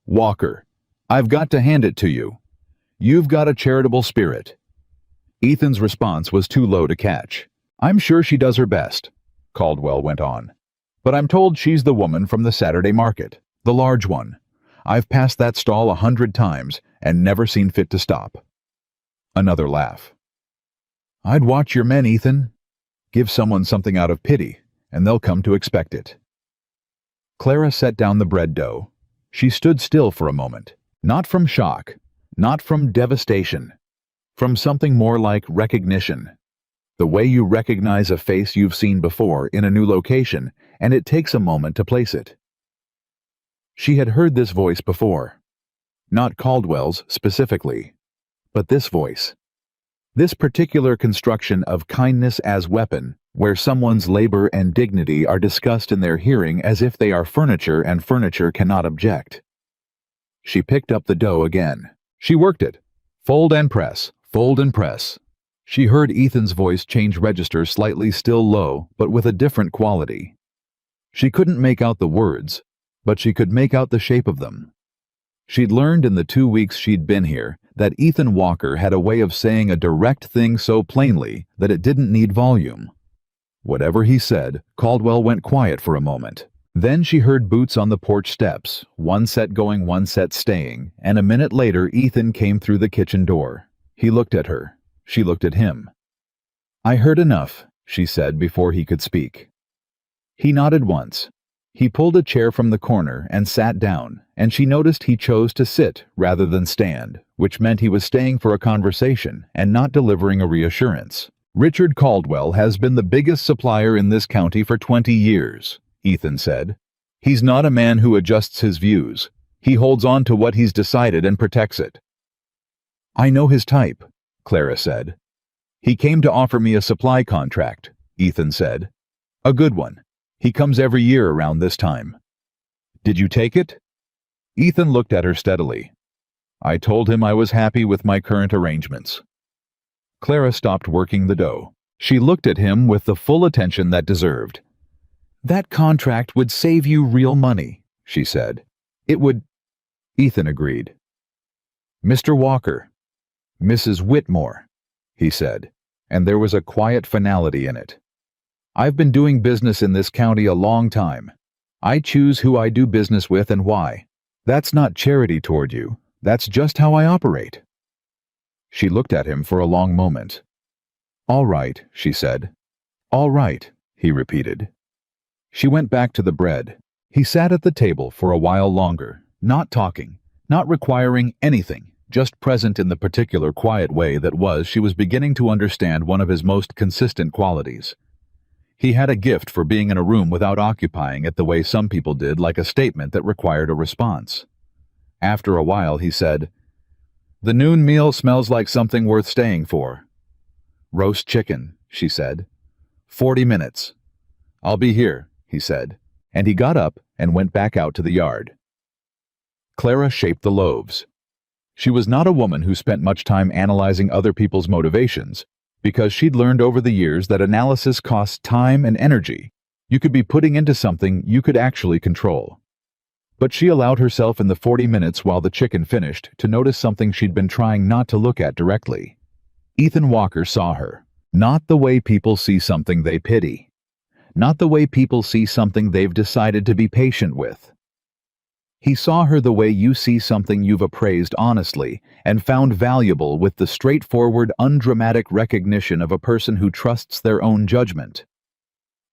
Walker, I've got to hand it to you. You've got a charitable spirit. Ethan's response was too low to catch. I'm sure she does her best, Caldwell went on. But I'm told she's the woman from the Saturday market, the large one. I've passed that stall 100 times and never seen fit to stop. Another laugh. I'd watch your men, Ethan. Give someone something out of pity, and they'll come to expect it. Clara set down the bread dough. She stood still for a moment, not from shock, not from devastation, from something more like recognition. The way you recognize a face you've seen before in a new location, and it takes a moment to place it. She had heard this voice before. Not Caldwell's specifically, but this voice. This particular construction of kindness as weapon, where someone's labor and dignity are discussed in their hearing as if they are furniture and furniture cannot object. She picked up the dough again. She worked it. Fold and press, fold and press. She heard Ethan's voice change register slightly, still low, but with a different quality. She couldn't make out the words, but she could make out the shape of them. She'd learned in the 2 weeks she'd been here that Ethan Walker had a way of saying a direct thing so plainly that it didn't need volume. Whatever he said, Caldwell went quiet for a moment. Then she heard boots on the porch steps, one set going, one set staying, and a minute later Ethan came through the kitchen door. He looked at her. She looked at him. I heard enough, she said before he could speak. He nodded once. He pulled a chair from the corner and sat down, and she noticed he chose to sit rather than stand, which meant he was staying for a conversation and not delivering a reassurance. Richard Caldwell has been the biggest supplier in this county for 20 years, Ethan said. He's not a man who adjusts his views. He holds on to what he's decided and protects it. I know his type, Clara said. He came to offer me a supply contract, Ethan said. A good one. He comes every year around this time. Did you take it? Ethan looked at her steadily. I told him I was happy with my current arrangements. Clara stopped working the dough. She looked at him with the full attention that deserved. That contract would save you real money, she said. It would. Ethan agreed. Mr. Walker. Mrs. Whitmore, he said, and there was a quiet finality in it. I've been doing business in this county a long time. I choose who I do business with and why. That's not charity toward you. That's just how I operate. She looked at him for a long moment. All right, she said. All right, he repeated. She went back to the bread. He sat at the table for a while longer, not talking, not requiring anything, just present in the particular quiet way that was she was beginning to understand one of his most consistent qualities. He had a gift for being in a room without occupying it the way some people did, like a statement that required a response. After a while he said, The noon meal smells like something worth staying for. Roast chicken, she said. 40 minutes. I'll be here, he said, and he got up and went back out to the yard. Clara shaped the loaves. She was not a woman who spent much time analyzing other people's motivations, because she'd learned over the years that analysis costs time and energy you could be putting into something you could actually control. But she allowed herself in the 40 minutes while the chicken finished to notice something she'd been trying not to look at directly. Ethan Walker saw her, not the way people see something they pity, not the way people see something they've decided to be patient with. He saw her the way you see something you've appraised honestly and found valuable, with the straightforward, undramatic recognition of a person who trusts their own judgment.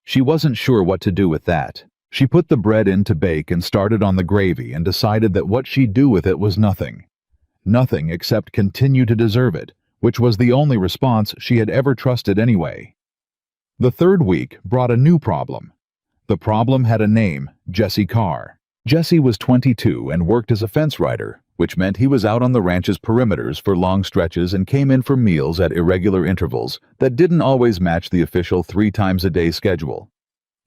She wasn't sure what to do with that. She put the bread in to bake and started on the gravy and decided that what she'd do with it was nothing. Nothing except continue to deserve it, which was the only response she had ever trusted anyway. The third week brought a new problem. The problem had a name, Jesse Carr. Jesse was 22 and worked as a fence rider, which meant he was out on the ranch's perimeters for long stretches and came in for meals at irregular intervals that didn't always match the official 3 times a day schedule.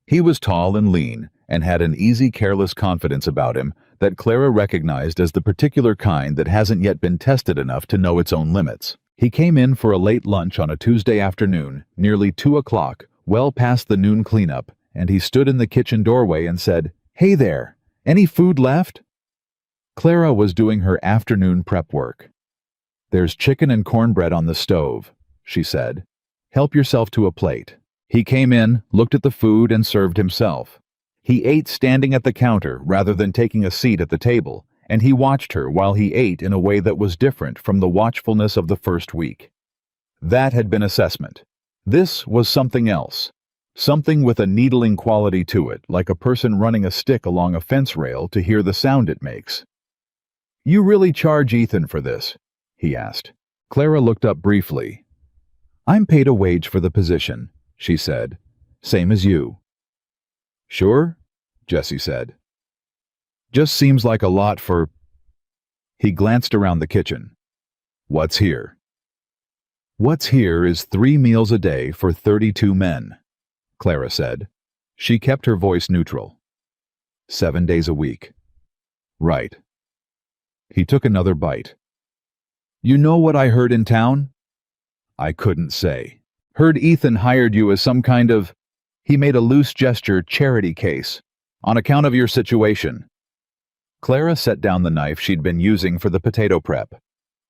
He was tall and lean and had an easy, careless confidence about him that Clara recognized as the particular kind that hasn't yet been tested enough to know its own limits. He came in for a late lunch on a Tuesday afternoon, nearly 2 o'clock, well past the noon cleanup, and he stood in the kitchen doorway and said, "Hey there, any food left?" Clara was doing her afternoon prep work. "There's chicken and cornbread on the stove," she said. "Help yourself to a plate." He came in, looked at the food, and served himself. He ate standing at the counter rather than taking a seat at the table, and he watched her while he ate in a way that was different from the watchfulness of the first week. That had been assessment. This was something else. Something with a needling quality to it, like a person running a stick along a fence rail to hear the sound it makes. "You really charge Ethan for this?" he asked. Clara looked up briefly. "I'm paid a wage for the position," she said. "Same as you." "Sure?" Jesse said. "Just seems like a lot for—" He glanced around the kitchen. "What's here?" "What's here is 3 meals a day for 32 men, Clara said. She kept her voice neutral. 7 days a week. Right. He took another bite. "You know what I heard in town?" "I couldn't say. Heard Ethan hired you as some kind of—" he made a loose gesture, charity case, "on account of your situation." Clara set down the knife she'd been using for the potato prep.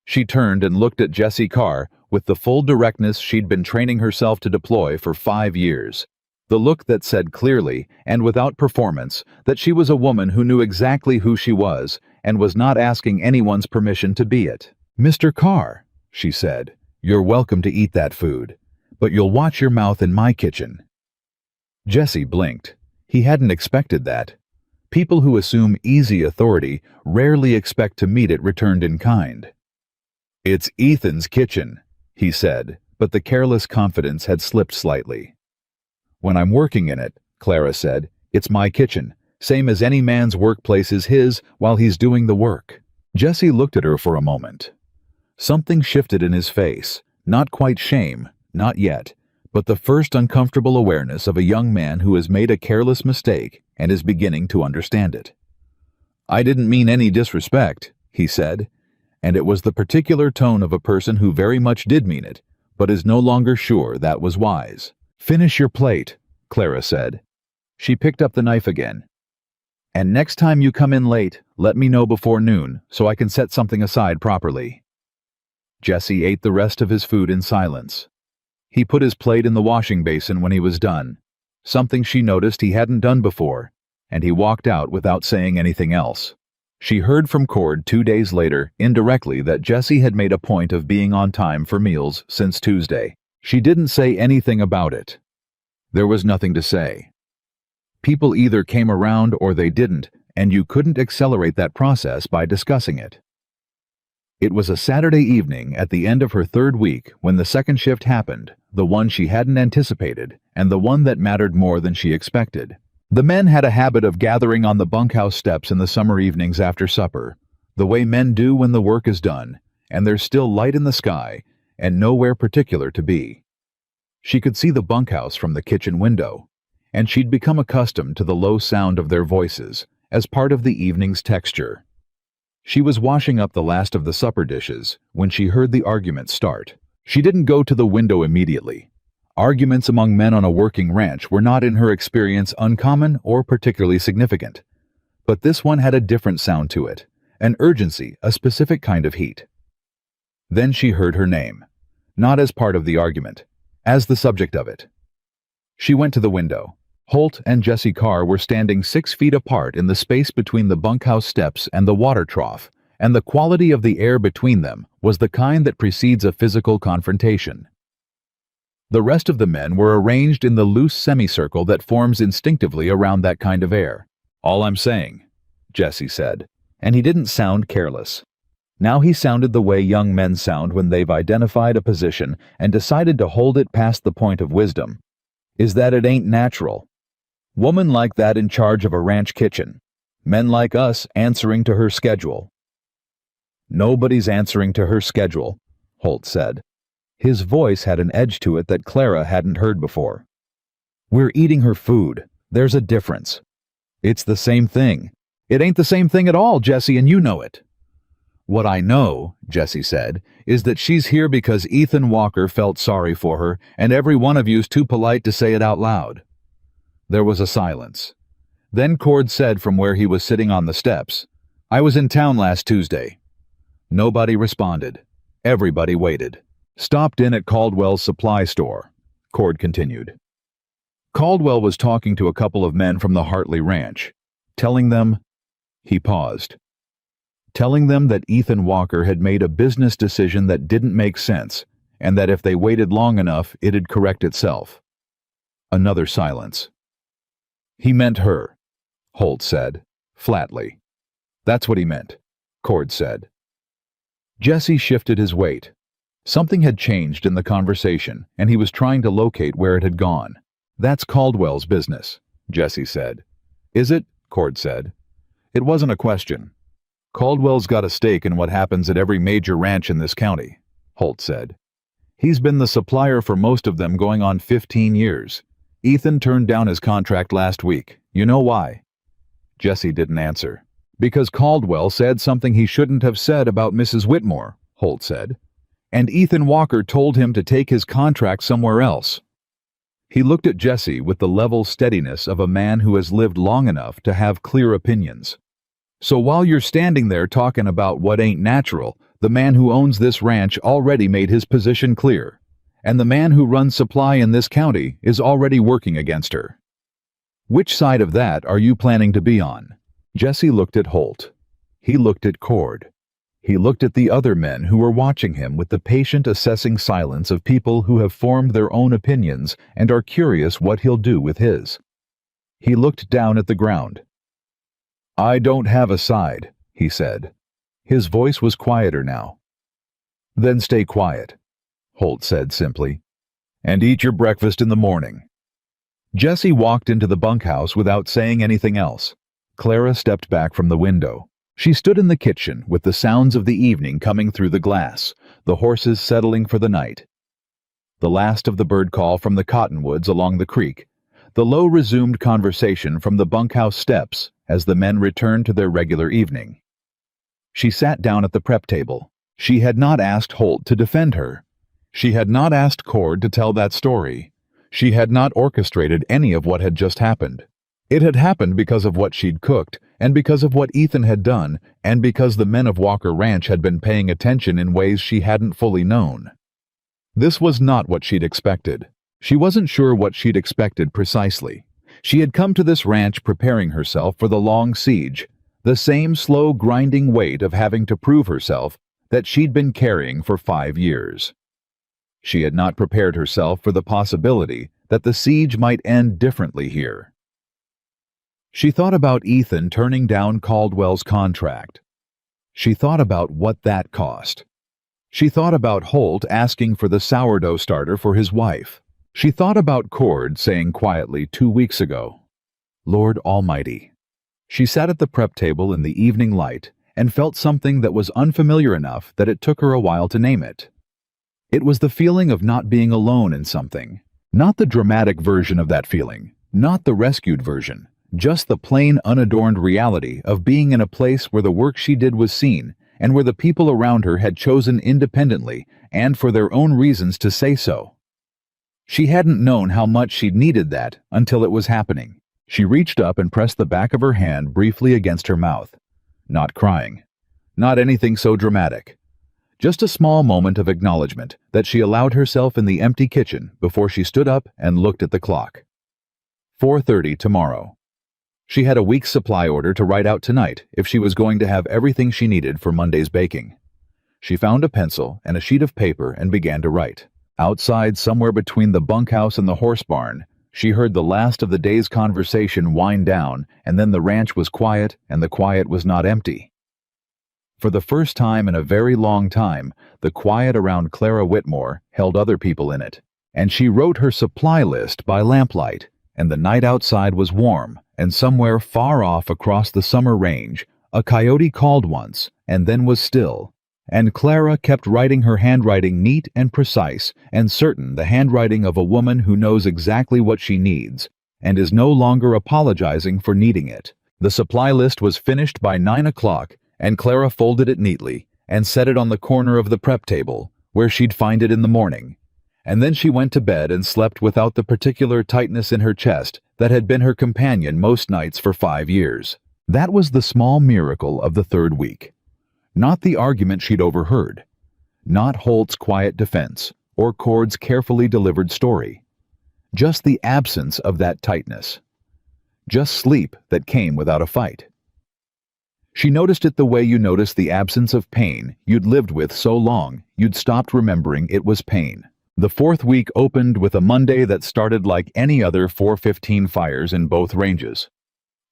She turned and looked at Jesse Carr with the full directness she'd been training herself to deploy for 5 years. The look that said clearly, and without performance, that she was a woman who knew exactly who she was and was not asking anyone's permission to be it. "Mr. Carr," she said, "you're welcome to eat that food, but you'll watch your mouth in my kitchen." Jesse blinked. He hadn't expected that. People who assume easy authority rarely expect to meet it returned in kind. "It's Ethan's kitchen," he said, but the careless confidence had slipped slightly. "When I'm working in it," Clara said, "it's my kitchen, same as any man's workplace is his while he's doing the work." Jesse looked at her for a moment. Something shifted in his face, not quite shame, not yet, but the first uncomfortable awareness of a young man who has made a careless mistake and is beginning to understand it. "I didn't mean any disrespect," he said, and it was the particular tone of a person who very much did mean it, but is no longer sure that was wise. "Finish your plate," Clara said. She picked up the knife again. "And next time you come in late, let me know before noon so I can set something aside properly." Jesse ate the rest of his food in silence. He put his plate in the washing basin when he was done, something she noticed he hadn't done before, and he walked out without saying anything else. She heard from Cord 2 days later, indirectly, that Jesse had made a point of being on time for meals since Tuesday. She didn't say anything about it. There was nothing to say. People either came around or they didn't, and you couldn't accelerate that process by discussing it. It was a Saturday evening at the end of her 3rd week when the second shift happened, the one she hadn't anticipated, and the one that mattered more than she expected. The men had a habit of gathering on the bunkhouse steps in the summer evenings after supper, the way men do when the work is done, and there's still light in the sky, and nowhere particular to be. She could see the bunkhouse from the kitchen window, and she'd become accustomed to the low sound of their voices as part of the evening's texture. She was washing up the last of the supper dishes when she heard the argument start. She didn't go to the window immediately. Arguments among men on a working ranch were not in her experience uncommon or particularly significant. But this one had a different sound to it, an urgency, a specific kind of heat. Then she heard her name, not as part of the argument, as the subject of it. She went to the window. Holt and Jesse Carr were standing 6 feet apart in the space between the bunkhouse steps and the water trough, and the quality of the air between them was the kind that precedes a physical confrontation. The rest of the men were arranged in the loose semicircle that forms instinctively around that kind of air. "All I'm saying," Jesse said, and he didn't sound careless. Now he sounded the way young men sound when they've identified a position and decided to hold it past the point of wisdom, "is that it ain't natural. Woman like that in charge of a ranch kitchen. Men like us answering to her schedule." Nobody's answering to her schedule, Holt said. His voice had an edge to it that Clara hadn't heard before. We're eating her food. There's a difference. It's the same thing. It ain't the same thing at all, Jesse, and you know it. What I know, Jesse said, is that she's here because Ethan Walker felt sorry for her, and every one of you's too polite to say it out loud. There was a silence. Then Cord said from where he was sitting on the steps, I was in town last Tuesday. Nobody responded. Everybody waited. Stopped in at Caldwell's supply store, Cord continued. Caldwell was talking to a couple of men from the Hartley Ranch, telling them, he paused, telling them that Ethan Walker had made a business decision that didn't make sense, and that if they waited long enough, it'd correct itself. Another silence. He meant her, Holt said, flatly. That's what he meant, Cord said. Jesse shifted his weight. Something had changed in the conversation, and he was trying to locate where it had gone. That's Caldwell's business, Jesse said. Is it? Cord said. It wasn't a question. Caldwell's got a stake in what happens at every major ranch in this county, Holt said. He's been the supplier for most of them going on 15 years. Ethan turned down his contract last week. You know why? Jesse didn't answer. Because Caldwell said something he shouldn't have said about Mrs. Whitmore, Holt said. And Ethan Walker told him to take his contract somewhere else. He looked at Jesse with the level steadiness of a man who has lived long enough to have clear opinions. So while you're standing there talking about what ain't natural, the man who owns this ranch already made his position clear, and the man who runs supply in this county is already working against her. Which side of that are you planning to be on? Jesse looked at Holt. He looked at Cord. He looked at the other men who were watching him with the patient assessing silence of people who have formed their own opinions and are curious what he'll do with his. He looked down at the ground. I don't have a side, he said. His voice was quieter now. Then stay quiet, Holt said simply, and eat your breakfast in the morning. Jesse walked into the bunkhouse without saying anything else. Clara stepped back from the window. She stood in the kitchen with the sounds of the evening coming through the glass, the horses settling for the night. The last of the bird call from the cottonwoods along the creek, the low resumed conversation from the bunkhouse steps as the men returned to their regular evening. She sat down at the prep table. She had not asked Holt to defend her. She had not asked Cord to tell that story. She had not orchestrated any of what had just happened. It had happened because of what she'd cooked, and because of what Ethan had done, and because the men of Walker Ranch had been paying attention in ways she hadn't fully known. This was not what she'd expected. She wasn't sure what she'd expected precisely. She had come to this ranch preparing herself for the long siege, the same slow grinding weight of having to prove herself that she'd been carrying for 5 years. She had not prepared herself for the possibility that the siege might end differently here. She thought about Ethan turning down Caldwell's contract. She thought about what that cost. She thought about Holt asking for the sourdough starter for his wife. She thought about Cord saying quietly 2 weeks ago, Lord Almighty. She sat at the prep table in the evening light and felt something that was unfamiliar enough that it took her a while to name it. It was the feeling of not being alone in something. Not the dramatic version of that feeling, not the rescued version. Just the plain, unadorned reality of being in a place where the work she did was seen and where the people around her had chosen independently and for their own reasons to say so. She hadn't known how much she'd needed that until it was happening. She reached up and pressed the back of her hand briefly against her mouth. Not crying. Not anything so dramatic. Just a small moment of acknowledgement that she allowed herself in the empty kitchen before she stood up and looked at the clock. 4:30 tomorrow. She had a week's supply order to write out tonight if she was going to have everything she needed for Monday's baking. She found a pencil and a sheet of paper and began to write. Outside, somewhere between the bunkhouse and the horse barn, she heard the last of the day's conversation wind down, and then the ranch was quiet and the quiet was not empty. For the first time in a very long time, the quiet around Clara Whitmore held other people in it, and she wrote her supply list by lamplight, and the night outside was warm, and somewhere far off across the summer range, a coyote called once and then was still, And Clara kept writing her handwriting neat and precise and certain, the handwriting of a woman who knows exactly what she needs and is no longer apologizing for needing it. The supply list was finished by 9 o'clock, and Clara folded it neatly and set it on the corner of the prep table, where she'd find it in the morning. And then she went to bed and slept without the particular tightness in her chest that had been her companion most nights for 5 years. That was the small miracle of the third week. Not the argument she'd overheard. Not Holt's quiet defense or Cord's carefully delivered story. Just the absence of that tightness. Just sleep that came without a fight. She noticed it the way you notice the absence of pain you'd lived with so long you'd stopped remembering it was pain. The fourth week opened with a Monday that started like any other 4:15 fires in both ranges.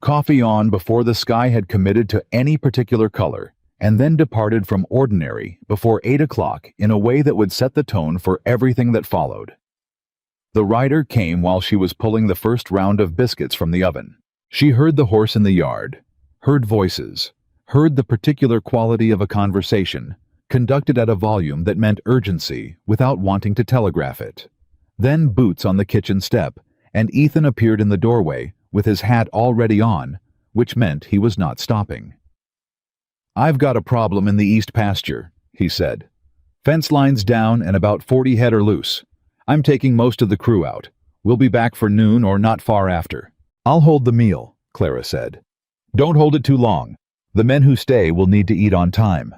Coffee on before the sky had committed to any particular color, and then departed from ordinary before 8 o'clock in a way that would set the tone for everything that followed. The rider came while she was pulling the first round of biscuits from the oven. She heard the horse in the yard, heard voices, heard the particular quality of a conversation, conducted at a volume that meant urgency without wanting to telegraph it. Then boots on the kitchen step, and Ethan appeared in the doorway with his hat already on, which meant he was not stopping. "I've got a problem in the east pasture," he said. "Fence line's down and about 40 head are loose. I'm taking most of the crew out. We'll be back for noon or not far after." "I'll hold the meal," Clara said. "Don't hold it too long. The men who stay will need to eat on time."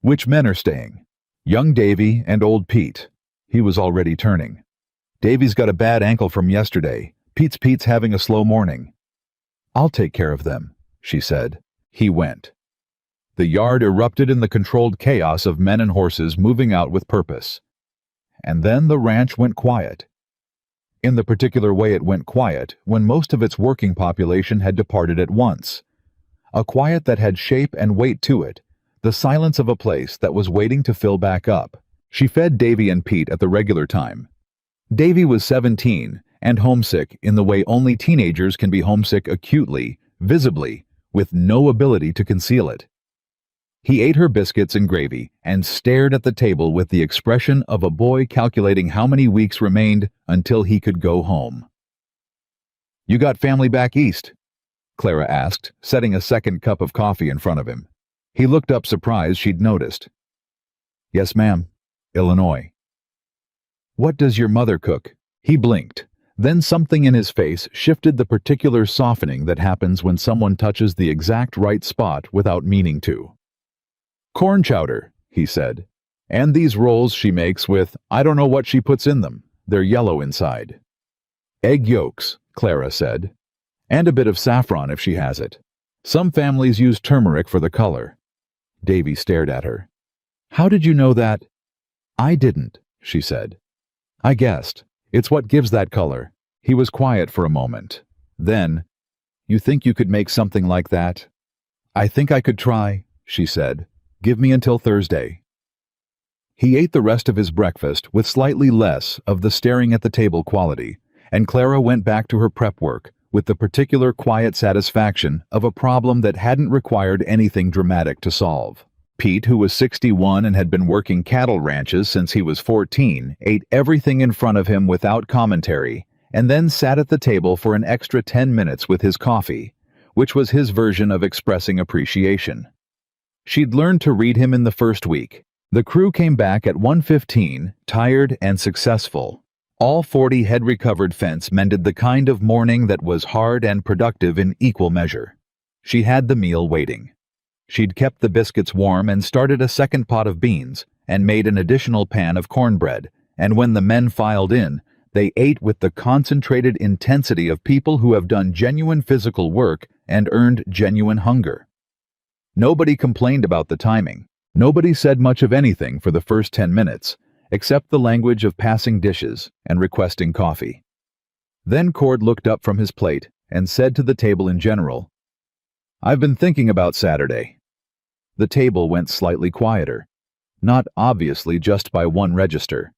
"Which men are staying?" "Young Davy and old Pete." He was already turning. "Davy's got a bad ankle from yesterday. Pete's having a slow morning." "I'll take care of them," she said. He went. The yard erupted in the controlled chaos of men and horses moving out with purpose. And then the ranch went quiet. In the particular way it went quiet when most of its working population had departed at once. A quiet that had shape and weight to it, the silence of a place that was waiting to fill back up. She fed Davy and Pete at the regular time. Davy was 17 and homesick in the way only teenagers can be homesick acutely, visibly, with no ability to conceal it. He ate her biscuits and gravy and stared at the table with the expression of a boy calculating how many weeks remained until he could go home. "You got family back east?" Clara asked, setting a second cup of coffee in front of him. He looked up surprised she'd noticed. "Yes, ma'am. Illinois." "What does your mother cook?" He blinked. Then something in his face shifted, the particular softening that happens when someone touches the exact right spot without meaning to. "Corn chowder," he said. "And these rolls she makes with, I don't know what she puts in them. They're yellow inside." "Egg yolks," Clara said. "And a bit of saffron if she has it. Some families use turmeric for the color." Davy stared at her. "How did you know that?" "I didn't," she said. "I guessed. It's what gives that color." He was quiet for a moment. Then, "You think you could make something like that?" "I think I could try," she said. "Give me until Thursday." He ate the rest of his breakfast with slightly less of the staring at the table quality, and Clara went back to her prep work with the particular quiet satisfaction of a problem that hadn't required anything dramatic to solve. Pete, who was 61 and had been working cattle ranches since he was 14, ate everything in front of him without commentary, and then sat at the table for an extra 10 minutes with his coffee, which was his version of expressing appreciation. She'd learned to read him in the first week. The crew came back at 1:15, tired and successful. All 40 had recovered fence mended, the kind of morning that was hard and productive in equal measure. She had the meal waiting. She'd kept the biscuits warm and started a second pot of beans and made an additional pan of cornbread, and when the men filed in, they ate with the concentrated intensity of people who have done genuine physical work and earned genuine hunger. Nobody complained about the timing. Nobody said much of anything for the first 10 minutes, except the language of passing dishes and requesting coffee. Then Cord looked up from his plate and said to the table in general, "I've been thinking about Saturday." The table went slightly quieter, not obviously just by one register.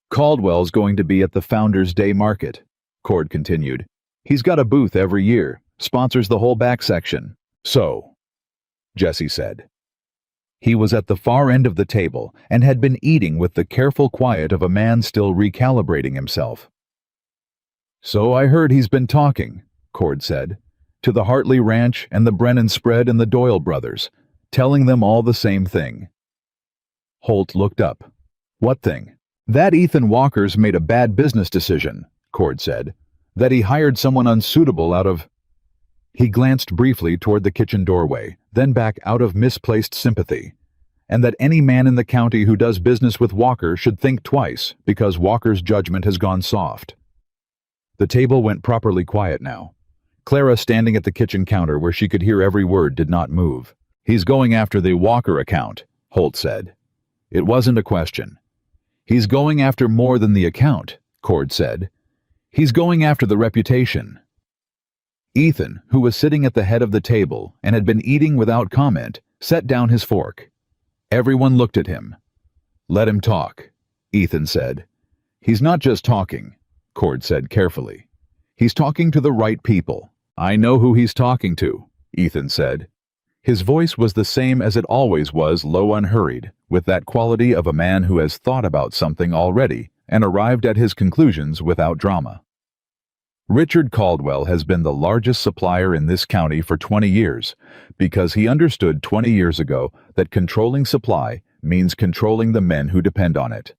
"Caldwell's going to be at the Founders' Day Market," Cord continued. "He's got a booth every year, sponsors the whole back section." "So," Jesse said. He was at the far end of the table and had been eating with the careful quiet of a man still recalibrating himself. "So I heard he's been talking," Cord said, "to the Hartley Ranch and the Brennan Spread and the Doyle brothers, telling them all the same thing." Holt looked up. "What thing?" "That Ethan Walker's made a bad business decision," Cord said. "That he hired someone unsuitable out of—" He glanced briefly toward the kitchen doorway, then back out of misplaced sympathy. "And that any man in the county who does business with Walker should think twice, because Walker's judgment has gone soft." The table went properly quiet now. Clara, standing at the kitchen counter where she could hear every word, did not move. "He's going after the Walker account," Holt said. It wasn't a question. "He's going after more than the account," Cord said. "He's going after the reputation." Ethan, who was sitting at the head of the table and had been eating without comment, set down his fork. Everyone looked at him. "Let him talk," Ethan said. "He's not just talking," Cord said carefully. "He's talking to the right people." "I know who he's talking to," Ethan said. His voice was the same as it always was, low, unhurried, with that quality of a man who has thought about something already and arrived at his conclusions without drama. "Richard Caldwell has been the largest supplier in this county for 20 years because he understood 20 years ago that controlling supply means controlling the men who depend on it.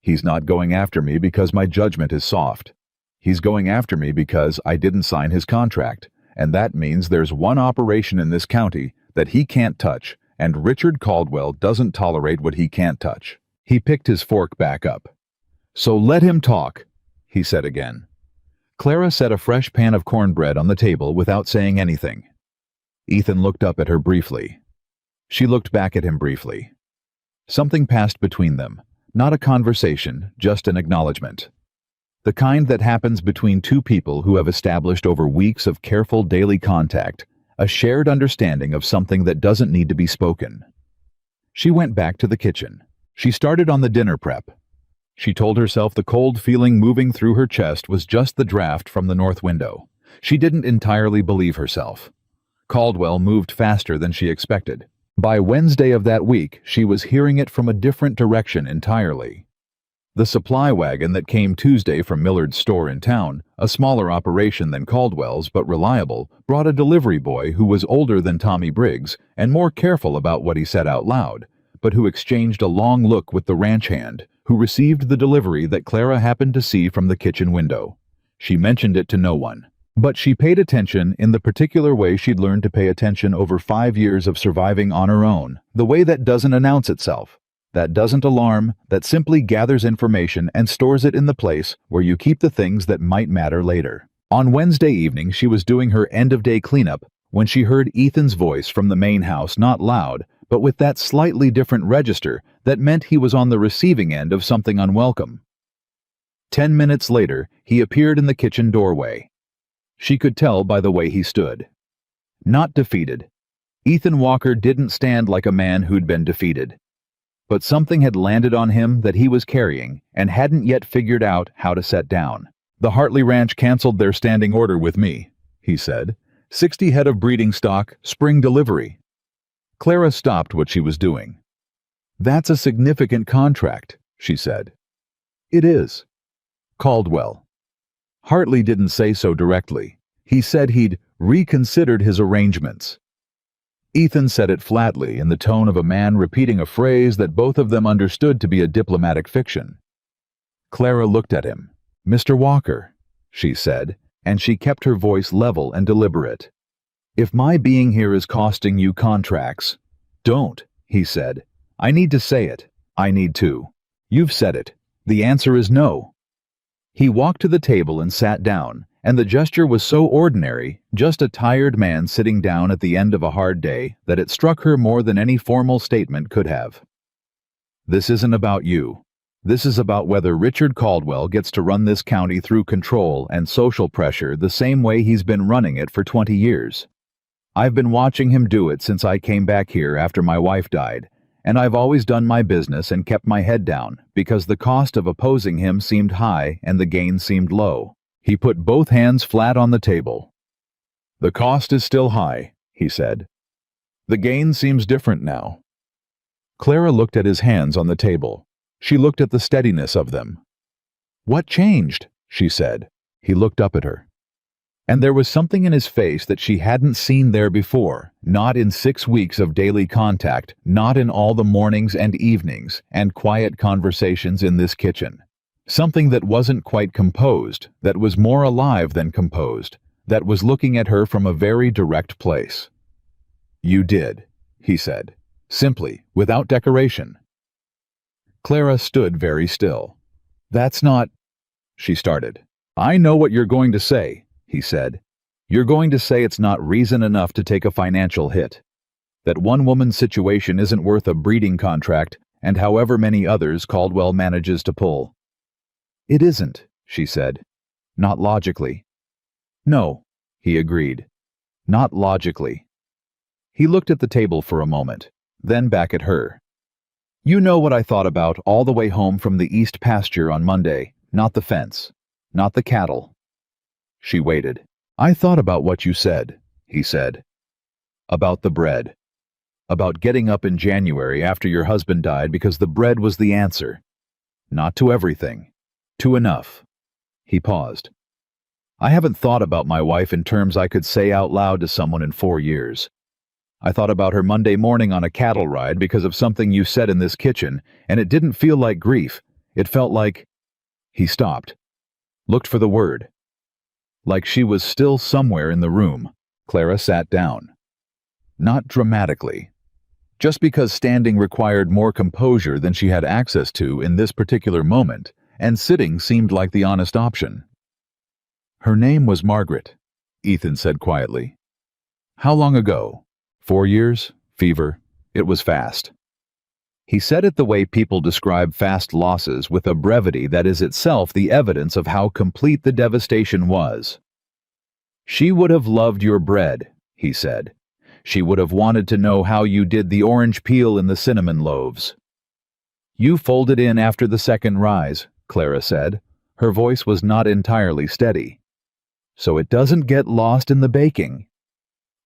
He's not going after me because my judgment is soft. He's going after me because I didn't sign his contract, and that means there's one operation in this county that he can't touch, and Richard Caldwell doesn't tolerate what he can't touch." He picked his fork back up. "So let him talk," he said again. Clara set a fresh pan of cornbread on the table without saying anything. Ethan looked up at her briefly. She looked back at him briefly. Something passed between them, not a conversation, just an acknowledgement. The kind that happens between two people who have established over weeks of careful daily contact, a shared understanding of something that doesn't need to be spoken. She went back to the kitchen. She started on the dinner prep. She told herself the cold feeling moving through her chest was just the draft from the north window. She didn't entirely believe herself. Caldwell moved faster than she expected. By Wednesday of that week, she was hearing it from a different direction entirely. The supply wagon that came Tuesday from Millard's store in town, a smaller operation than Caldwell's but reliable, brought a delivery boy who was older than Tommy Briggs and more careful about what he said out loud, but who exchanged a long look with the ranch hand, who received the delivery that Clara happened to see from the kitchen window. She mentioned it to no one, but she paid attention in the particular way she'd learned to pay attention over 5 years of surviving on her own, the way that doesn't announce itself, that doesn't alarm, that simply gathers information and stores it in the place where you keep the things that might matter later. On Wednesday evening, she was doing her end-of-day cleanup when she heard Ethan's voice from the main house, not loud, but with that slightly different register that meant he was on the receiving end of something unwelcome. 10 minutes later, he appeared in the kitchen doorway. She could tell by the way he stood. Not defeated. Ethan Walker didn't stand like a man who'd been defeated. But something had landed on him that he was carrying and hadn't yet figured out how to set down. "The Hartley Ranch canceled their standing order with me," he said. 60 head of breeding stock, spring delivery." Clara stopped what she was doing. "That's a significant contract," she said. "It is." Caldwell. Hartley didn't say so directly. He said he'd reconsidered his arrangements. Ethan said it flatly, in the tone of a man repeating a phrase that both of them understood to be a diplomatic fiction. Clara looked at him. "Mr. Walker," she said, and she kept her voice level and deliberate. "If my being here is costing you contracts—" "Don't," he said. "I need to say it. I need to. You've said it. The answer is no." He walked to the table and sat down, and the gesture was so ordinary, just a tired man sitting down at the end of a hard day, that it struck her more than any formal statement could have. "This isn't about you. This is about whether Richard Caldwell gets to run this county through control and social pressure the same way he's been running it for 20 years. I've been watching him do it since I came back here after my wife died, and I've always done my business and kept my head down because the cost of opposing him seemed high and the gain seemed low." He put both hands flat on the table. "The cost is still high," he said. "The gain seems different now. Clara looked at his hands on the table. She looked at the steadiness of them. "What changed?" she said. He looked up at her. And there was something in his face that she hadn't seen there before, not in 6 weeks of daily contact, not in all the mornings and evenings and quiet conversations in this kitchen. Something that wasn't quite composed, that was more alive than composed, that was looking at her from a very direct place. "You did," he said, simply, without decoration. Clara stood very still. "That's not—" she started. "I know what you're going to say," he said. "You're going to say it's not reason enough to take a financial hit. That one woman's situation isn't worth a breeding contract and however many others Caldwell manages to pull." "It isn't," she said. "Not logically." "No," he agreed. "Not logically." He looked at the table for a moment, then back at her. "You know what I thought about all the way home from the east pasture on Monday, not the fence, not the cattle." She waited. "I thought about what you said," he said. "About the bread. About getting up in January after your husband died because the bread was the answer. Not to everything. To enough." He paused. "I haven't thought about my wife in terms I could say out loud to someone in 4 years. I thought about her Monday morning on a cattle ride because of something you said in this kitchen, and it didn't feel like grief. It felt like—" He stopped. Looked for the word. Like she was still somewhere in the room. Clara sat down. Not dramatically. Just because standing required more composure than she had access to in this particular moment, and sitting seemed like the honest option. "Her name was Margaret," Ethan said quietly. "How long ago? 4 years? Fever? It was fast." He said it the way people describe fast losses, with a brevity that is itself the evidence of how complete the devastation was. "She would have loved your bread," he said. "She would have wanted to know how you did the orange peel in the cinnamon loaves." "You folded in after the second rise," Clara said. Her voice was not entirely steady. "So it doesn't get lost in the baking."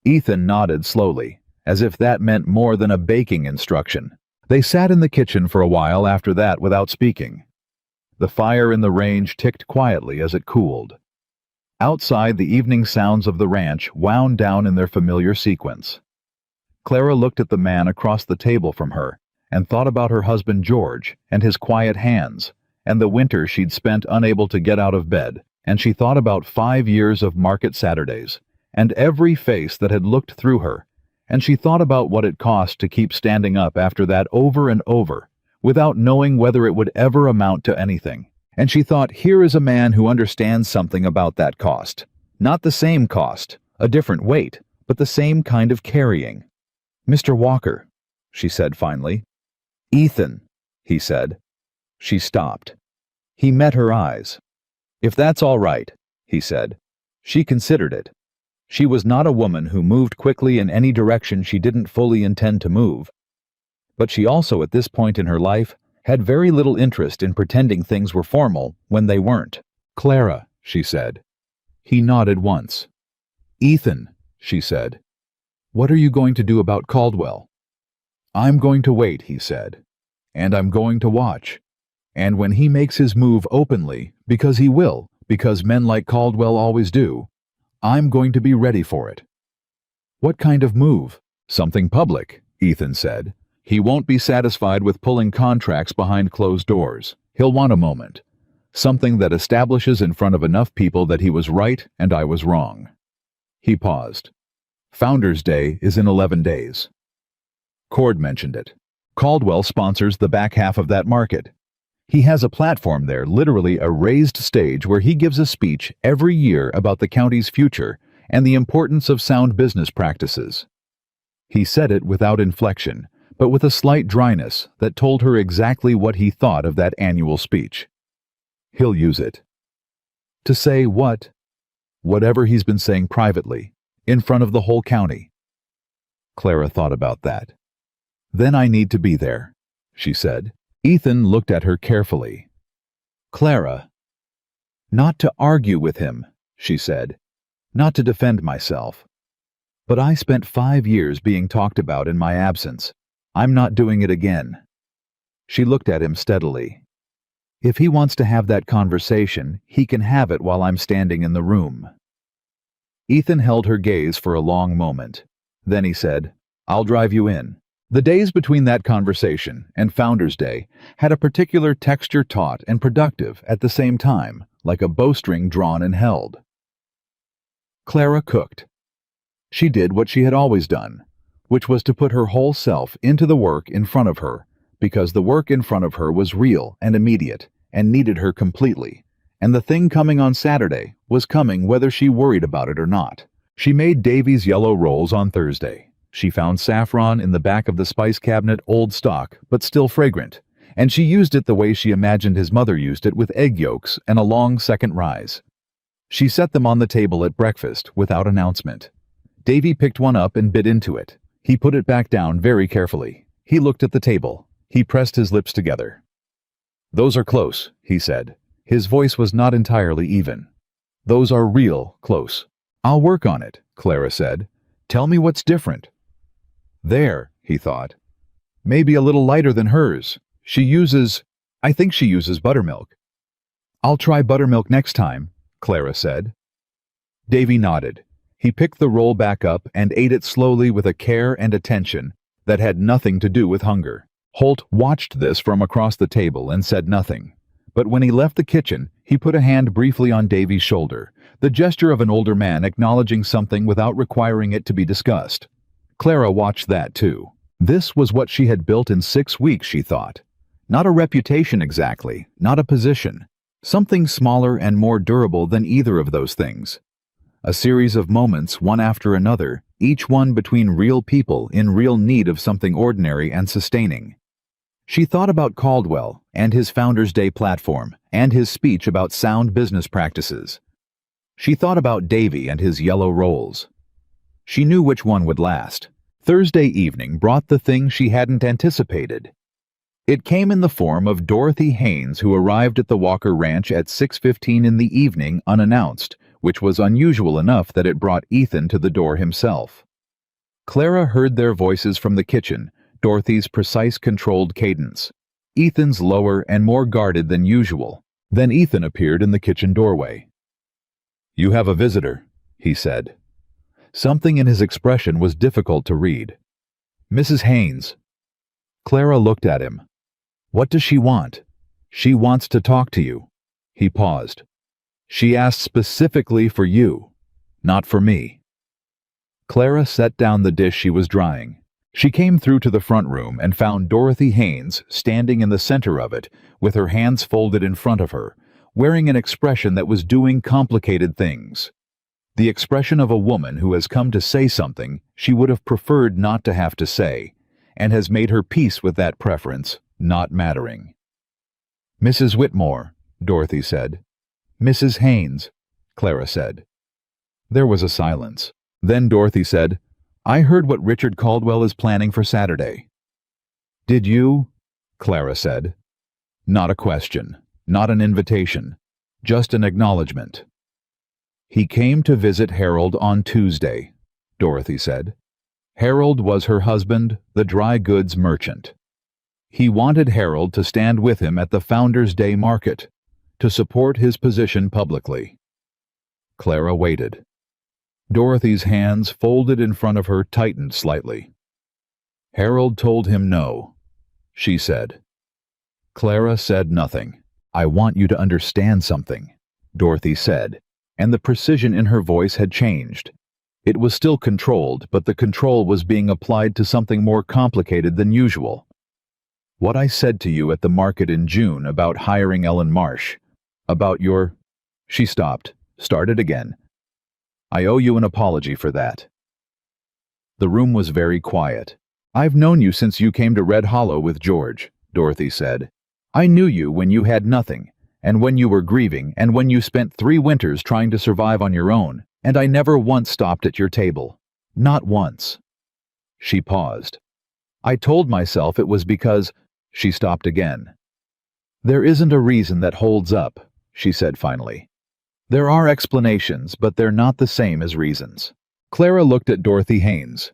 Ethan nodded slowly, as if that meant more than a baking instruction. They sat in the kitchen for a while after that without speaking. The fire in the range ticked quietly as it cooled. Outside, the evening sounds of the ranch wound down in their familiar sequence. Clara looked at the man across the table from her and thought about her husband George and his quiet hands, and the winter she'd spent unable to get out of bed, and she thought about 5 years of market Saturdays, and every face that had looked through her, and she thought about what it cost to keep standing up after that over and over, without knowing whether it would ever amount to anything. And she thought, here is a man who understands something about that cost. Not the same cost, a different weight, but the same kind of carrying. "Mr. Walker," she said finally. "Ethan," he said. She stopped. He met her eyes. "If that's all right," he said. She considered it. She was not a woman who moved quickly in any direction she didn't fully intend to move. But she also, at this point in her life, had very little interest in pretending things were formal when they weren't. "Clara," she said. He nodded once. "Ethan," she said. "What are you going to do about Caldwell?" "I'm going to wait," he said. "And I'm going to watch. And when he makes his move openly, because he will, because men like Caldwell always do, I'm going to be ready for it." "What kind of move?" "Something public," Ethan said. "He won't be satisfied with pulling contracts behind closed doors. He'll want a moment. Something that establishes in front of enough people that he was right and I was wrong." He paused. "Founders' Day is in 11 days. Cord mentioned it. Caldwell sponsors the back half of that market. He has a platform there, literally a raised stage where he gives a speech every year about the county's future and the importance of sound business practices." He said it without inflection, but with a slight dryness that told her exactly what he thought of that annual speech. "He'll use it." To say what? Whatever he's been saying privately, in front of the whole county. Clara thought about that. "Then I need to be there," she said. Ethan looked at her carefully. "Clara." "Not to argue with him," she said. "Not to defend myself. But I spent 5 years being talked about in my absence. I'm not doing it again." She looked at him steadily. "If he wants to have that conversation, he can have it while I'm standing in the room." Ethan held her gaze for a long moment. Then he said, "I'll drive you in." The days between that conversation and Founder's Day had a particular texture, taut and productive at the same time, like a bowstring drawn and held. Clara cooked. She did what she had always done, which was to put her whole self into the work in front of her, because the work in front of her was real and immediate and needed her completely, and the thing coming on Saturday was coming whether she worried about it or not. She made Davy's yellow rolls on Thursday. She found saffron in the back of the spice cabinet, old stock, but still fragrant, and she used it the way she imagined his mother used it, with egg yolks and a long second rise. She set them on the table at breakfast without announcement. Davy picked one up and bit into it. He put it back down very carefully. He looked at the table. He pressed his lips together. "Those are close," he said. His voice was not entirely even. "Those are real close." "I'll work on it," Clara said. "Tell me what's different." "There," he thought. "Maybe a little lighter than hers. I think she uses buttermilk." "I'll try buttermilk next time," Clara said. Davy nodded. He picked the roll back up and ate it slowly with a care and attention that had nothing to do with hunger. Holt watched this from across the table and said nothing. But when he left the kitchen, he put a hand briefly on Davy's shoulder, the gesture of an older man acknowledging something without requiring it to be discussed. Clara watched that too. This was what she had built in 6 weeks, she thought. Not a reputation exactly, not a position. Something smaller and more durable than either of those things. A series of moments, one after another, each one between real people in real need of something ordinary and sustaining. She thought about Caldwell and his Founder's Day platform and his speech about sound business practices. She thought about Davy and his yellow rolls. She knew which one would last. Thursday evening brought the thing she hadn't anticipated. It came in the form of Dorothy Haynes, who arrived at the Walker Ranch at 6:15 in the evening unannounced, which was unusual enough that it brought Ethan to the door himself. Clara heard their voices from the kitchen, Dorothy's precise controlled cadence, Ethan's lower and more guarded than usual. Then Ethan appeared in the kitchen doorway. "You have a visitor," he said. Something in his expression was difficult to read. "Mrs. Haynes." Clara looked at him. "What does she want?" "She wants to talk to you." He paused. "She asked specifically for you, not for me." Clara set down the dish she was drying. She came through to the front room and found Dorothy Haynes standing in the center of it, with her hands folded in front of her, wearing an expression that was doing complicated things. The expression of a woman who has come to say something she would have preferred not to have to say, and has made her peace with that preference not mattering. "Mrs. Whitmore," Dorothy said. "Mrs. Haynes," Clara said. There was a silence. Then Dorothy said, "I heard what Richard Caldwell is planning for Saturday." "Did you?" Clara said. Not a question, not an invitation, just an acknowledgement. "He came to visit Harold on Tuesday," Dorothy said. Harold was her husband, the dry goods merchant. He wanted Harold to stand with him at the Founder's Day market, to support his position publicly. Clara waited. Dorothy's hands, folded in front of her, tightened slightly. "Harold told him no," she said. Clara said nothing. "I want you to understand something," Dorothy said, and the precision in her voice had changed. It was still controlled, but the control was being applied to something more complicated than usual. "What I said to you at the market in June about hiring Ellen Marsh, about your—" She stopped, started again. "I owe you an apology for that." The room was very quiet. "I've known you since you came to Red Hollow with George," Dorothy said. "I knew you when you had nothing, and when you were grieving, and when you spent 3 winters trying to survive on your own, and I never once stopped at your table. Not once." She paused. "I told myself it was because—" She stopped again. "There isn't a reason that holds up," she said finally. "There are explanations, but they're not the same as reasons." Clara looked at Dorothy Haynes.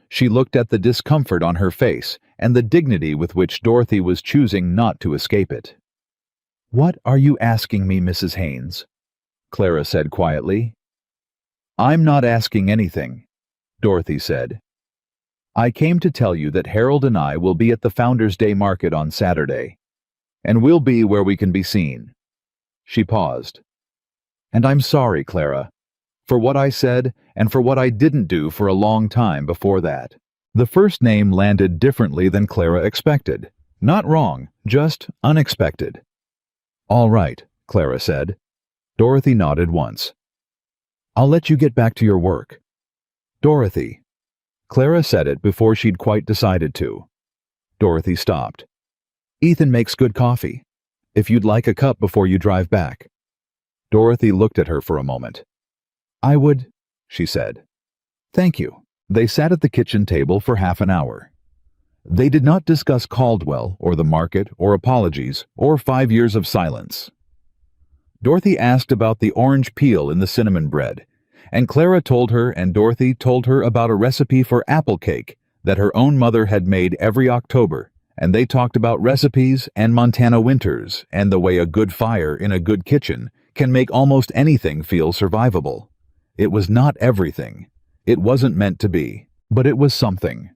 She looked at the discomfort on her face and the dignity with which Dorothy was choosing not to escape it. "What are you asking me, Mrs. Haynes?" Clara said quietly. "I'm not asking anything," Dorothy said. "I came to tell you that Harold and I will be at the Founders' Day market on Saturday, and we'll be where we can be seen." She paused. "And I'm sorry, Clara, for what I said and for what I didn't do for a long time before that." The first name landed differently than Clara expected. Not wrong, just unexpected. "All right," Clara said. Dorothy nodded once. "I'll let you get back to your work." "Dorothy." Clara said it before she'd quite decided to. Dorothy stopped. "Ethan makes good coffee. If you'd like a cup before you drive back." Dorothy looked at her for a moment. "I would," she said. "Thank you." They sat at the kitchen table for half an hour. They did not discuss Caldwell or the market or apologies or 5 years of silence. Dorothy asked about the orange peel in the cinnamon bread, and Clara told her and Dorothy told her about a recipe for apple cake that her own mother had made every October, and they talked about recipes and Montana winters and the way a good fire in a good kitchen can make almost anything feel survivable. It was not everything. It wasn't meant to be, but it was something.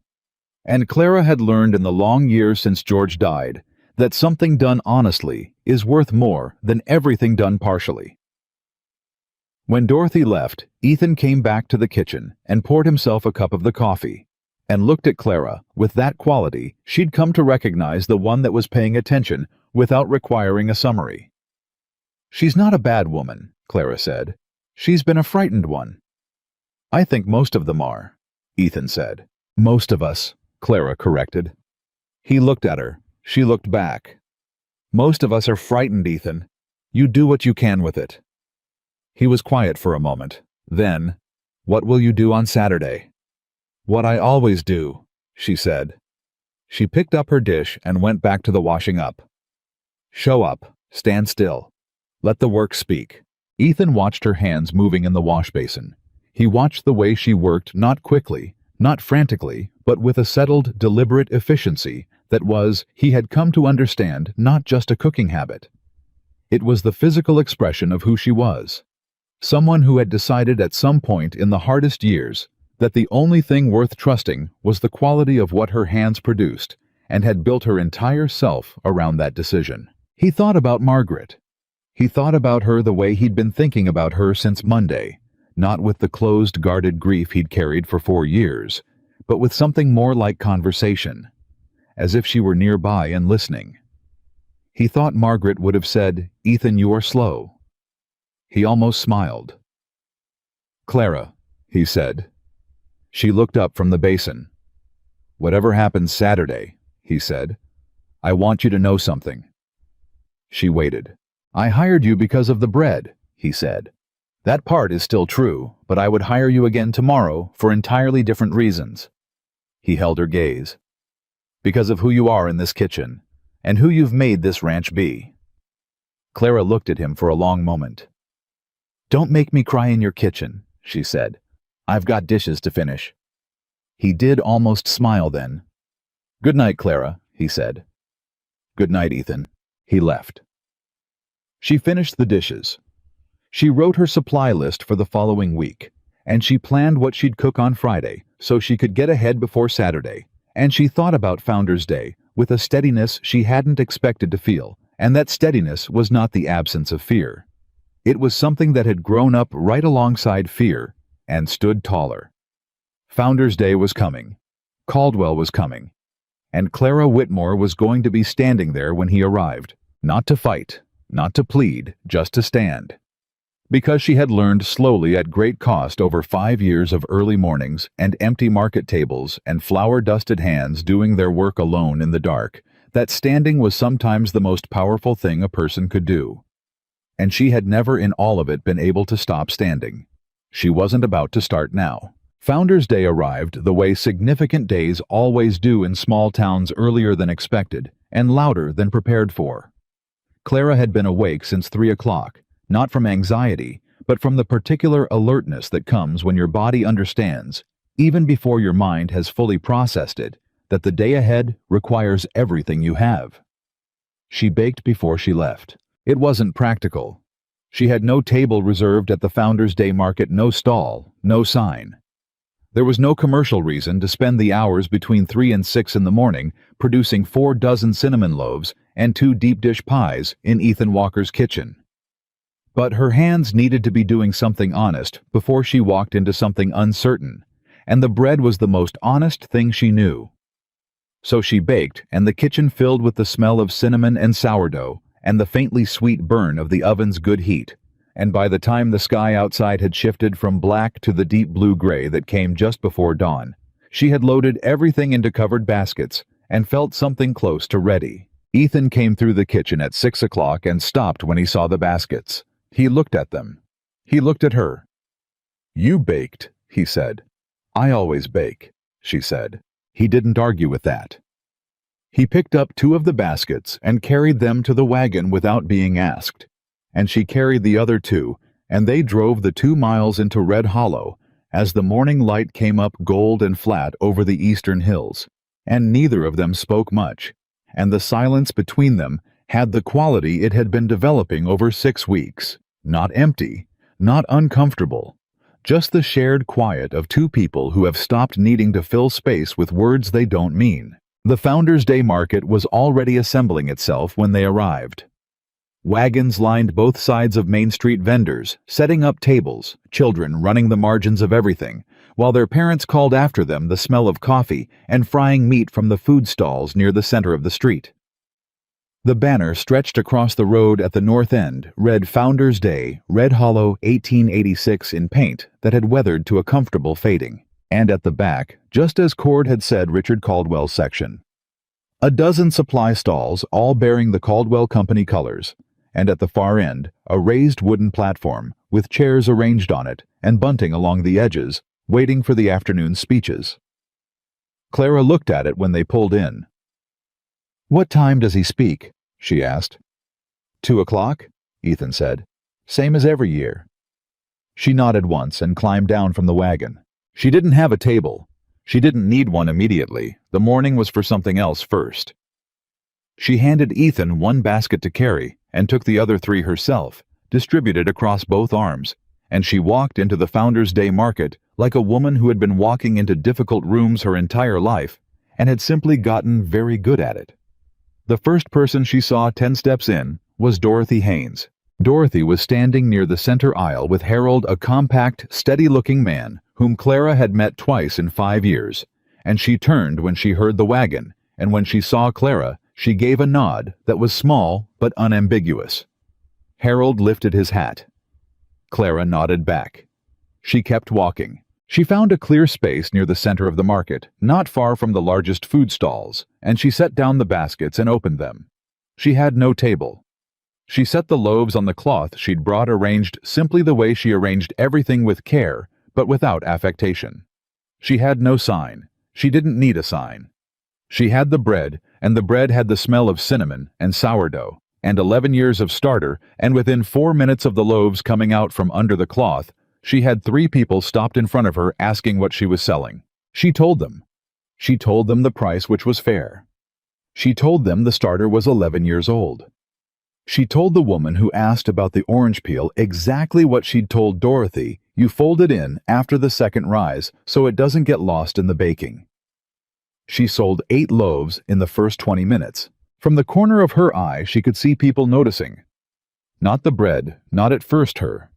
And Clara had learned in the long years since George died that something done honestly is worth more than everything done partially. When Dorothy left, Ethan came back to the kitchen and poured himself a cup of the coffee, and looked at Clara with that quality she'd come to recognize, the one that was paying attention without requiring a summary. "She's not a bad woman," Clara said. "She's been a frightened one." "I think most of them are," Ethan said. "Most of us," Clara corrected. He looked at her. She looked back. "Most of us are frightened, Ethan. You do what you can with it." He was quiet for a moment. Then, "What will you do on Saturday?" "What I always do," she said. She picked up her dish and went back to the washing up. "Show up. Stand still. Let the work speak." Ethan watched her hands moving in the wash basin. He watched the way she worked, not quickly, not frantically, but with a settled, deliberate efficiency that was, he had come to understand, not just a cooking habit. It was the physical expression of who she was. Someone who had decided at some point in the hardest years that the only thing worth trusting was the quality of what her hands produced, and had built her entire self around that decision. He thought about Margaret. He thought about her the way he'd been thinking about her since Monday, not with the closed, guarded grief he'd carried for 4 years, but with something more like conversation, as if she were nearby and listening. He thought Margaret would have said, "Ethan, you are slow." He almost smiled. "Clara," he said. She looked up from the basin. "Whatever happens Saturday," he said, "I want you to know something." She waited. "I hired you because of the bread," he said. "That part is still true, but I would hire you again tomorrow for entirely different reasons." He held her gaze. "Because of who you are in this kitchen, and who you've made this ranch be." Clara looked at him for a long moment. "Don't make me cry in your kitchen," she said. "I've got dishes to finish." He did almost smile then. "Good night, Clara," he said. "Good night, Ethan." He left. She finished the dishes. She wrote her supply list for the following week, and she planned what she'd cook on Friday so she could get ahead before Saturday, and she thought about Founders' Day with a steadiness she hadn't expected to feel, and that steadiness was not the absence of fear. It was something that had grown up right alongside fear and stood taller. Founders' Day was coming. Caldwell was coming. And Clara Whitmore was going to be standing there when he arrived, not to fight, not to plead, just to stand. Because she had learned slowly at great cost over 5 years of early mornings and empty market tables and flour-dusted hands doing their work alone in the dark, that standing was sometimes the most powerful thing a person could do. And she had never in all of it been able to stop standing. She wasn't about to start now. Founders' Day arrived the way significant days always do in small towns, earlier than expected and louder than prepared for. Clara had been awake since 3 o'clock, not from anxiety, but from the particular alertness that comes when your body understands even before your mind has fully processed it, that the day ahead requires everything you have. She baked before she left. It wasn't practical. She had no table reserved at the Founders' Day market, no stall, no sign. There was no commercial reason to spend the hours between 3 and 6 in the morning producing 4 dozen cinnamon loaves and 2 deep dish pies in Ethan Walker's kitchen. But her hands needed to be doing something honest before she walked into something uncertain, and the bread was the most honest thing she knew. So she baked, and the kitchen filled with the smell of cinnamon and sourdough and the faintly sweet burn of the oven's good heat. And by the time the sky outside had shifted from black to the deep blue-gray that came just before dawn, she had loaded everything into covered baskets and felt something close to ready. Ethan came through the kitchen at 6 o'clock and stopped when he saw the baskets. He looked at them. He looked at her. "You baked," he said. "I always bake," she said. He didn't argue with that. He picked up 2 of the baskets and carried them to the wagon without being asked. And she carried the other 2, and they drove the 2 miles into Red Hollow as the morning light came up gold and flat over the eastern hills, and neither of them spoke much, and the silence between them had the quality it had been developing over 6 weeks. Not empty, not uncomfortable, just the shared quiet of 2 people who have stopped needing to fill space with words they don't mean. The Founders' Day market was already assembling itself when they arrived. Wagons lined both sides of Main Street, vendors setting up tables, children running the margins of everything, while their parents called after them the smell of coffee and frying meat from the food stalls near the center of the street. The banner stretched across the road at the north end read Founders' Day, Red Hollow, 1886 in paint that had weathered to a comfortable fading, and at the back, just as Cord had said, Richard Caldwell's section. A dozen supply stalls, all bearing the Caldwell Company colors, and at the far end, a raised wooden platform with chairs arranged on it and bunting along the edges, waiting for the afternoon speeches. Clara looked at it when they pulled in. "What time does he speak?" she asked. 2 o'clock, Ethan said. "Same as every year." She nodded once and climbed down from the wagon. She didn't have a table. She didn't need one immediately. The morning was for something else first. She handed Ethan 1 basket to carry and took the other 3 herself, distributed across both arms, and she walked into the Founders' Day market like a woman who had been walking into difficult rooms her entire life and had simply gotten very good at it. The first person she saw 10 steps in was Dorothy Haynes. Dorothy was standing near the center aisle with Harold, a compact, steady-looking man whom Clara had met twice in 5 years, and she turned when she heard the wagon, and when she saw Clara, she gave a nod that was small but unambiguous. Harold lifted his hat. Clara nodded back. She kept walking. She found a clear space near the center of the market, not far from the largest food stalls, and she set down the baskets and opened them. She had no table. She set the loaves on the cloth she'd brought, arranged simply the way she arranged everything, with care, but without affectation. She had no sign. She didn't need a sign. She had the bread, and the bread had the smell of cinnamon and sourdough, and 11 years of starter, and within 4 minutes of the loaves coming out from under the cloth, she had 3 people stopped in front of her asking what she was selling. She told them. She told them the price, which was fair. She told them the starter was 11 years old. She told the woman who asked about the orange peel exactly what she'd told Dorothy: you fold it in after the second rise so it doesn't get lost in the baking. She sold 8 loaves in the first 20 minutes. From the corner of her eye, she could see people noticing. Not the bread, not at first her.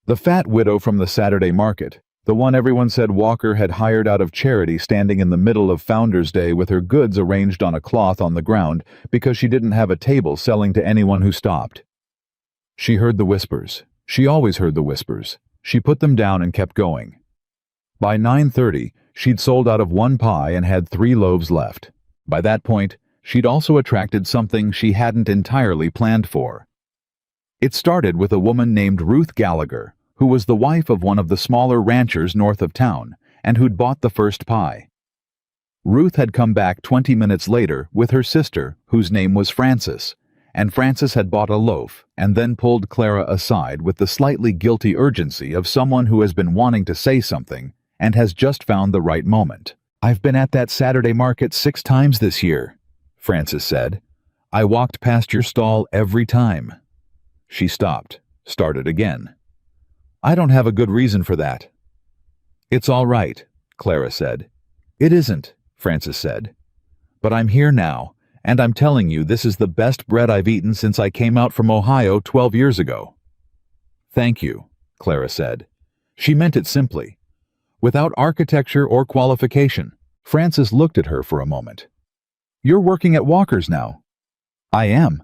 The fat widow from the Saturday market, the one everyone said Walker had hired out of charity, standing in the middle of Founders' Day with her goods arranged on a cloth on the ground because she didn't have a table, selling to anyone who stopped. She heard the whispers. She always heard the whispers. She put them down and kept going. By 9:30, she'd sold out of 1 pie and had 3 loaves left. By that point, she'd also attracted something she hadn't entirely planned for. It started with a woman named Ruth Gallagher, who was the wife of one of the smaller ranchers north of town, and who'd bought the first pie. Ruth had come back 20 minutes later with her sister, whose name was Frances, and Frances had bought a loaf and then pulled Clara aside with the slightly guilty urgency of someone who has been wanting to say something and has just found the right moment. "I've been at that Saturday market 6 times this year," Frances said. "I walked past your stall every time." She stopped, started again. "I don't have a good reason for that." "It's all right," Clara said. "It isn't," Frances said. "But I'm here now, and I'm telling you this is the best bread I've eaten since I came out from Ohio 12 years ago." "Thank you," Clara said. She meant it simply. Without architecture or qualification. Frances looked at her for a moment. "You're working at Walker's now." "I am."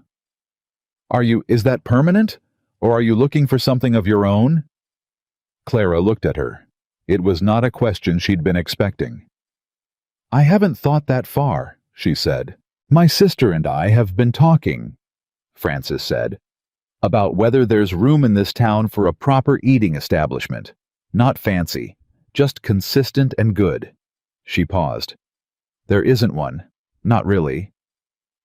Is that permanent? Or are you looking for something of your own?" Clara looked at her. It was not a question she'd been expecting. "I haven't thought that far," she said. "My sister and I have been talking," Frances said, "about whether there's room in this town for a proper eating establishment. Not fancy, just consistent and good." She paused. "There isn't one. Not really.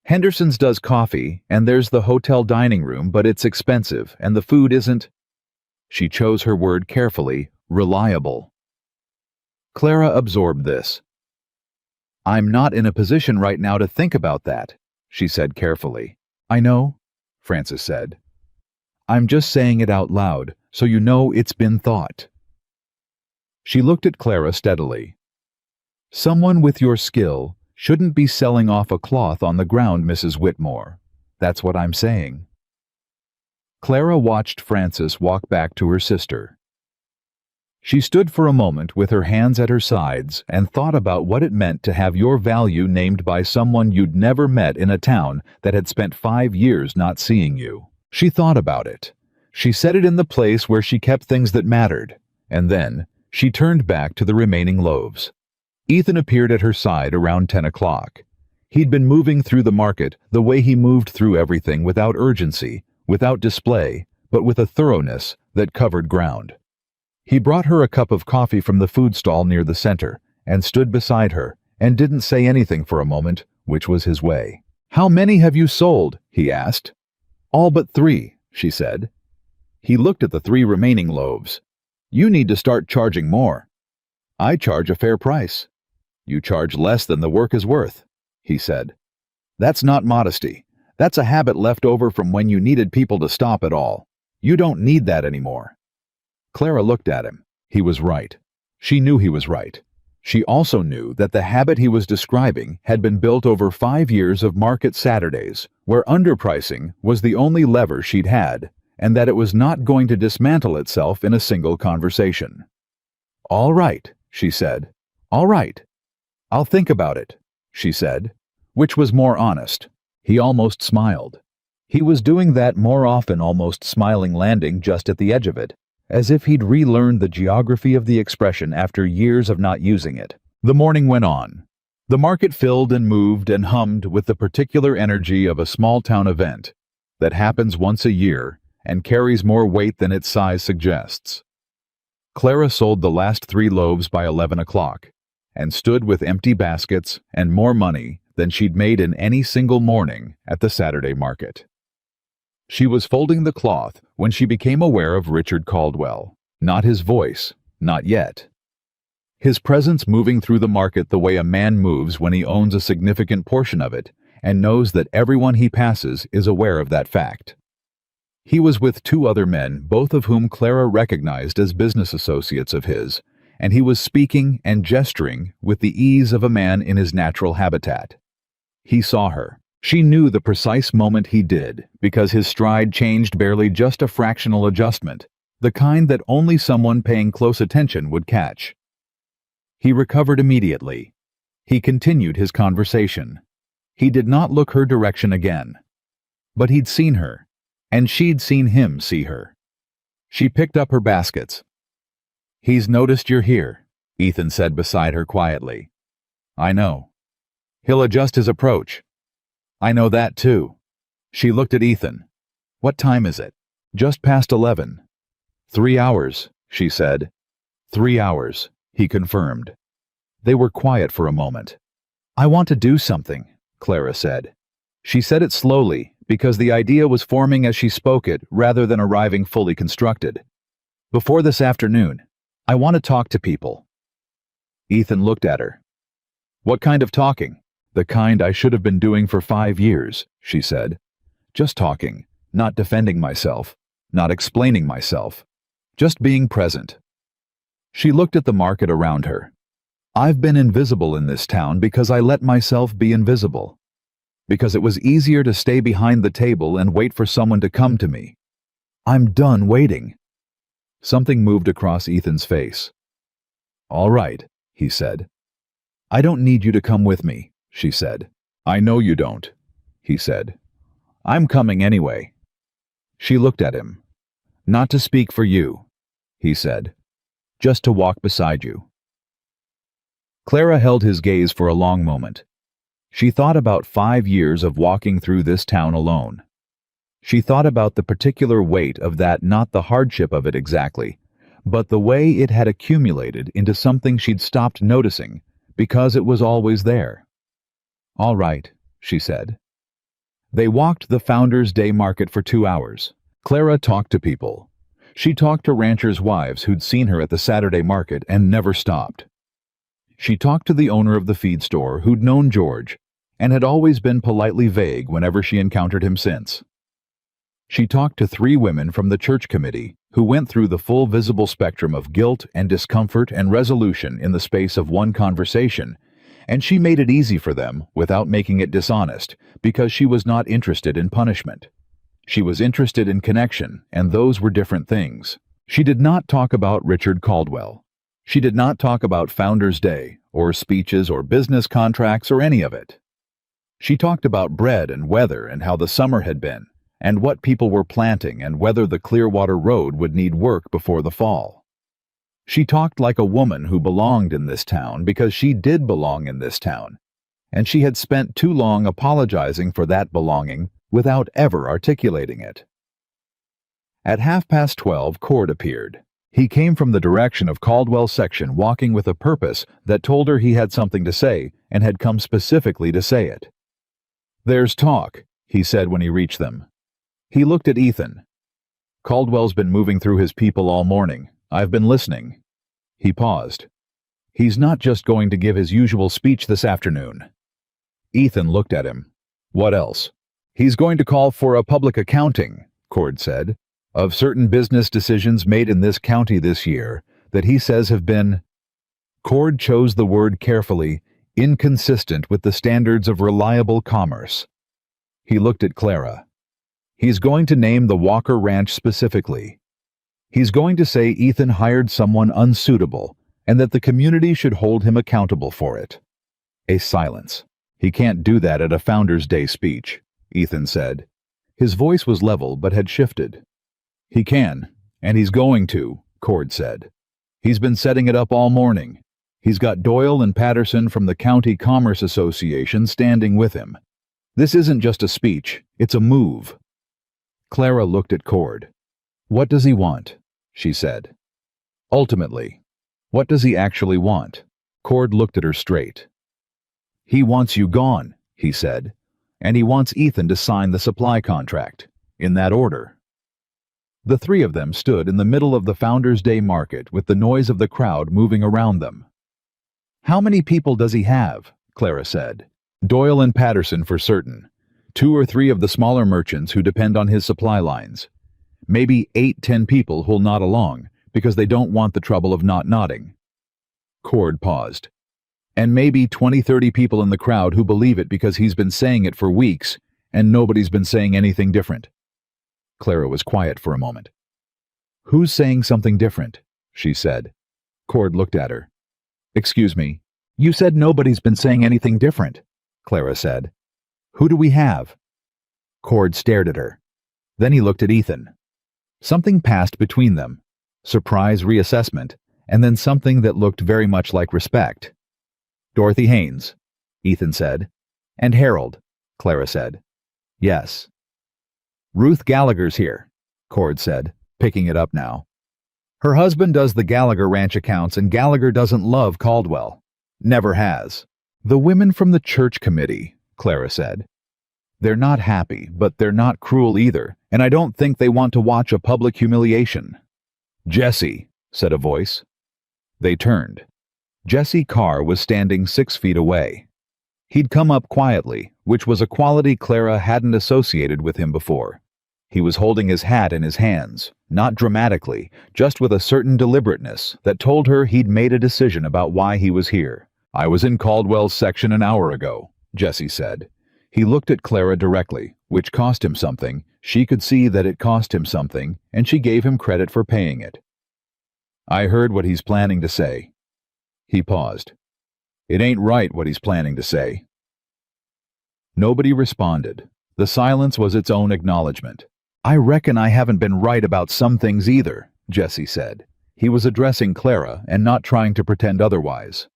Henderson's does coffee, and there's the hotel dining room, but it's expensive, and the food isn't—" She chose her word carefully, reliable. Clara absorbed this. "I'm not in a position right now to think about that," she said carefully. "I know," Frances said. "I'm just saying it out loud, so you know it's been thought." She looked at Clara steadily. "Someone with your skill shouldn't be selling off a cloth on the ground, Mrs. Whitmore. That's what I'm saying." Clara watched Frances walk back to her sister. She stood for a moment with her hands at her sides and thought about what it meant to have your value named by someone you'd never met in a town that had spent 5 years not seeing you. She thought about it. She set it in the place where she kept things that mattered, and then she turned back to the remaining loaves. Ethan appeared at her side around 10 o'clock. He'd been moving through the market the way he moved through everything, without urgency, without display, but with a thoroughness that covered ground. He brought her a cup of coffee from the food stall near the center, and stood beside her, and didn't say anything for a moment, which was his way. "How many have you sold?" he asked. "All but 3, she said. He looked at the 3 remaining loaves. "You need to start charging more." "I charge a fair price." "You charge less than the work is worth," he said. "That's not modesty. That's a habit left over from when you needed people to stop it all. You don't need that anymore." Clara looked at him. He was right. She knew he was right. She also knew that the habit he was describing had been built over 5 years of market Saturdays, where underpricing was the only lever she'd had, and that it was not going to dismantle itself in a single conversation. "All right," she said. "All right. I'll think about it," she said, which was more honest. He almost smiled. He was doing that more often, almost smiling, landing just at the edge of it, as if he'd relearned the geography of the expression after years of not using it. The morning went on. The market filled and moved and hummed with the particular energy of a small-town event that happens once a year and carries more weight than its size suggests. Clara sold the last 3 loaves by 11 o'clock, and stood with empty baskets and more money than she'd made in any single morning at the Saturday market. She was folding the cloth when she became aware of Richard Caldwell. Not his voice, not yet. His presence moving through the market the way a man moves when he owns a significant portion of it and knows that everyone he passes is aware of that fact. He was with 2 other men, both of whom Clara recognized as business associates of his, and he was speaking and gesturing with the ease of a man in his natural habitat. He saw her. She knew the precise moment he did, because his stride changed barely, just a fractional adjustment, the kind that only someone paying close attention would catch. He recovered immediately. He continued his conversation. He did not look her direction again. But he'd seen her, and she'd seen him see her. She picked up her baskets. "He's noticed you're here," Ethan said beside her quietly. "I know. He'll adjust his approach." "I know that too." She looked at Ethan. "What time is it?" "Just past 11. 3 hours, she said. 3 hours, he confirmed. They were quiet for a moment. "I want to do something," Clara said. She said it slowly, because the idea was forming as she spoke it rather than arriving fully constructed. "Before this afternoon, I want to talk to people." Ethan looked at her. "What kind of talking?" "The kind I should have been doing for 5 years," she said. "Just talking, not defending myself, not explaining myself, just being present." She looked at the market around her. "I've been invisible in this town because I let myself be invisible. Because it was easier to stay behind the table and wait for someone to come to me. I'm done waiting." Something moved across Ethan's face. "All right," he said. "I don't need you to come with me," she said. "I know you don't," he said. "I'm coming anyway." She looked at him. "Not to speak for you," he said. "Just to walk beside you." Clara held his gaze for a long moment. She thought about 5 years of walking through this town alone. She thought about the particular weight of that, not the hardship of it exactly, but the way it had accumulated into something she'd stopped noticing because it was always there. "All right," she said. They walked the Founders' Day market for 2 hours. Clara talked to people. She talked to ranchers' wives who'd seen her at the Saturday market and never stopped. She talked to the owner of the feed store who'd known George and had always been politely vague whenever she encountered him since. She talked to 3 women from the church committee who went through the full visible spectrum of guilt and discomfort and resolution in the space of one conversation, and she made it easy for them without making it dishonest because she was not interested in punishment. She was interested in connection, and those were different things. She did not talk about Richard Caldwell. She did not talk about Founders' Day, or speeches or business contracts or any of it. She talked about bread and weather and how the summer had been, and what people were planting and whether the Clearwater Road would need work before the fall. She talked like a woman who belonged in this town because she did belong in this town, and she had spent too long apologizing for that belonging without ever articulating it. At 12:30, Cord appeared. He came from the direction of Caldwell's section, walking with a purpose that told her he had something to say and had come specifically to say it. "There's talk," he said when he reached them. He looked at Ethan. "Caldwell's been moving through his people all morning. I've been listening." He paused. "He's not just going to give his usual speech this afternoon." Ethan looked at him. "What else?" "He's going to call for a public accounting," Cord said, "of certain business decisions made in this county this year that he says have been—" Cord chose the word carefully, inconsistent with the standards of reliable commerce. He looked at Clara. "He's going to name the Walker Ranch specifically. He's going to say Ethan hired someone unsuitable and that the community should hold him accountable for it." A silence. "He can't do that at a Founders' Day speech," Ethan said. His voice was level but had shifted. "He can, and he's going to," Cord said. "He's been setting it up all morning. He's got Doyle and Patterson from the County Commerce Association standing with him. This isn't just a speech, it's a move." Clara looked at Cord. "What does he want?" she said. "Ultimately, what does he actually want?" Cord looked at her straight. "He wants you gone," he said, "and he wants Ethan to sign the supply contract, in that order." The 3 of them stood in the middle of the Founders' Day market with the noise of the crowd moving around them. "How many people does he have?" Clara said. "Doyle and Patterson for certain. 2 or 3 of the smaller merchants who depend on his supply lines. Maybe 8-10 people who'll nod along because they don't want the trouble of not nodding." Cord paused. "And maybe 20-30 people in the crowd who believe it because he's been saying it for weeks and nobody's been saying anything different." Clara was quiet for a moment. "Who's saying something different?" she said. Cord looked at her. "Excuse me, you said nobody's been saying anything different," Clara said. "Who do we have?" Cord stared at her. Then he looked at Ethan. Something passed between them, surprise reassessment, and then something that looked very much like respect. "Dorothy Haynes," Ethan said. "And Harold," Clara said. "Yes." "Ruth Gallagher's here," Cord said, picking it up now. "Her husband does the Gallagher Ranch accounts, and Gallagher doesn't love Caldwell. Never has." "The women from the church committee," Clara said. "They're not happy, but they're not cruel either, and I don't think they want to watch a public humiliation." "Jesse," said a voice. They turned. Jesse Carr was standing 6 feet away. He'd come up quietly, which was a quality Clara hadn't associated with him before. He was holding his hat in his hands, not dramatically, just with a certain deliberateness that told her he'd made a decision about why he was here. "I was in Caldwell's section an hour ago," Jesse said. He looked at Clara directly, which cost him something. She could see that it cost him something, and she gave him credit for paying it. "I heard what he's planning to say." He paused. "It ain't right what he's planning to say." Nobody responded. The silence was its own acknowledgement. "I reckon I haven't been right about some things either," Jesse said. He was addressing Clara and not trying to pretend otherwise.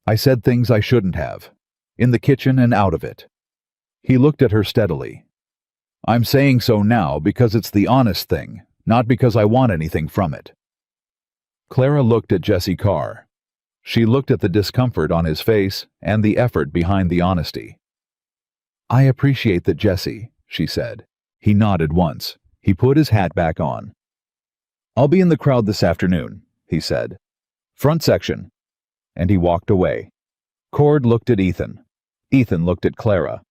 "I said things I shouldn't have. In the kitchen and out of it." He looked at her steadily. "I'm saying so now because it's the honest thing, not because I want anything from it." Clara looked at Jesse Carr. She looked at the discomfort on his face and the effort behind the honesty. "I appreciate that, Jesse," she said. He nodded once. He put his hat back on. "I'll be in the crowd this afternoon," he said. "Front section." And he walked away. Cord looked at Ethan. Ethan looked at Clara.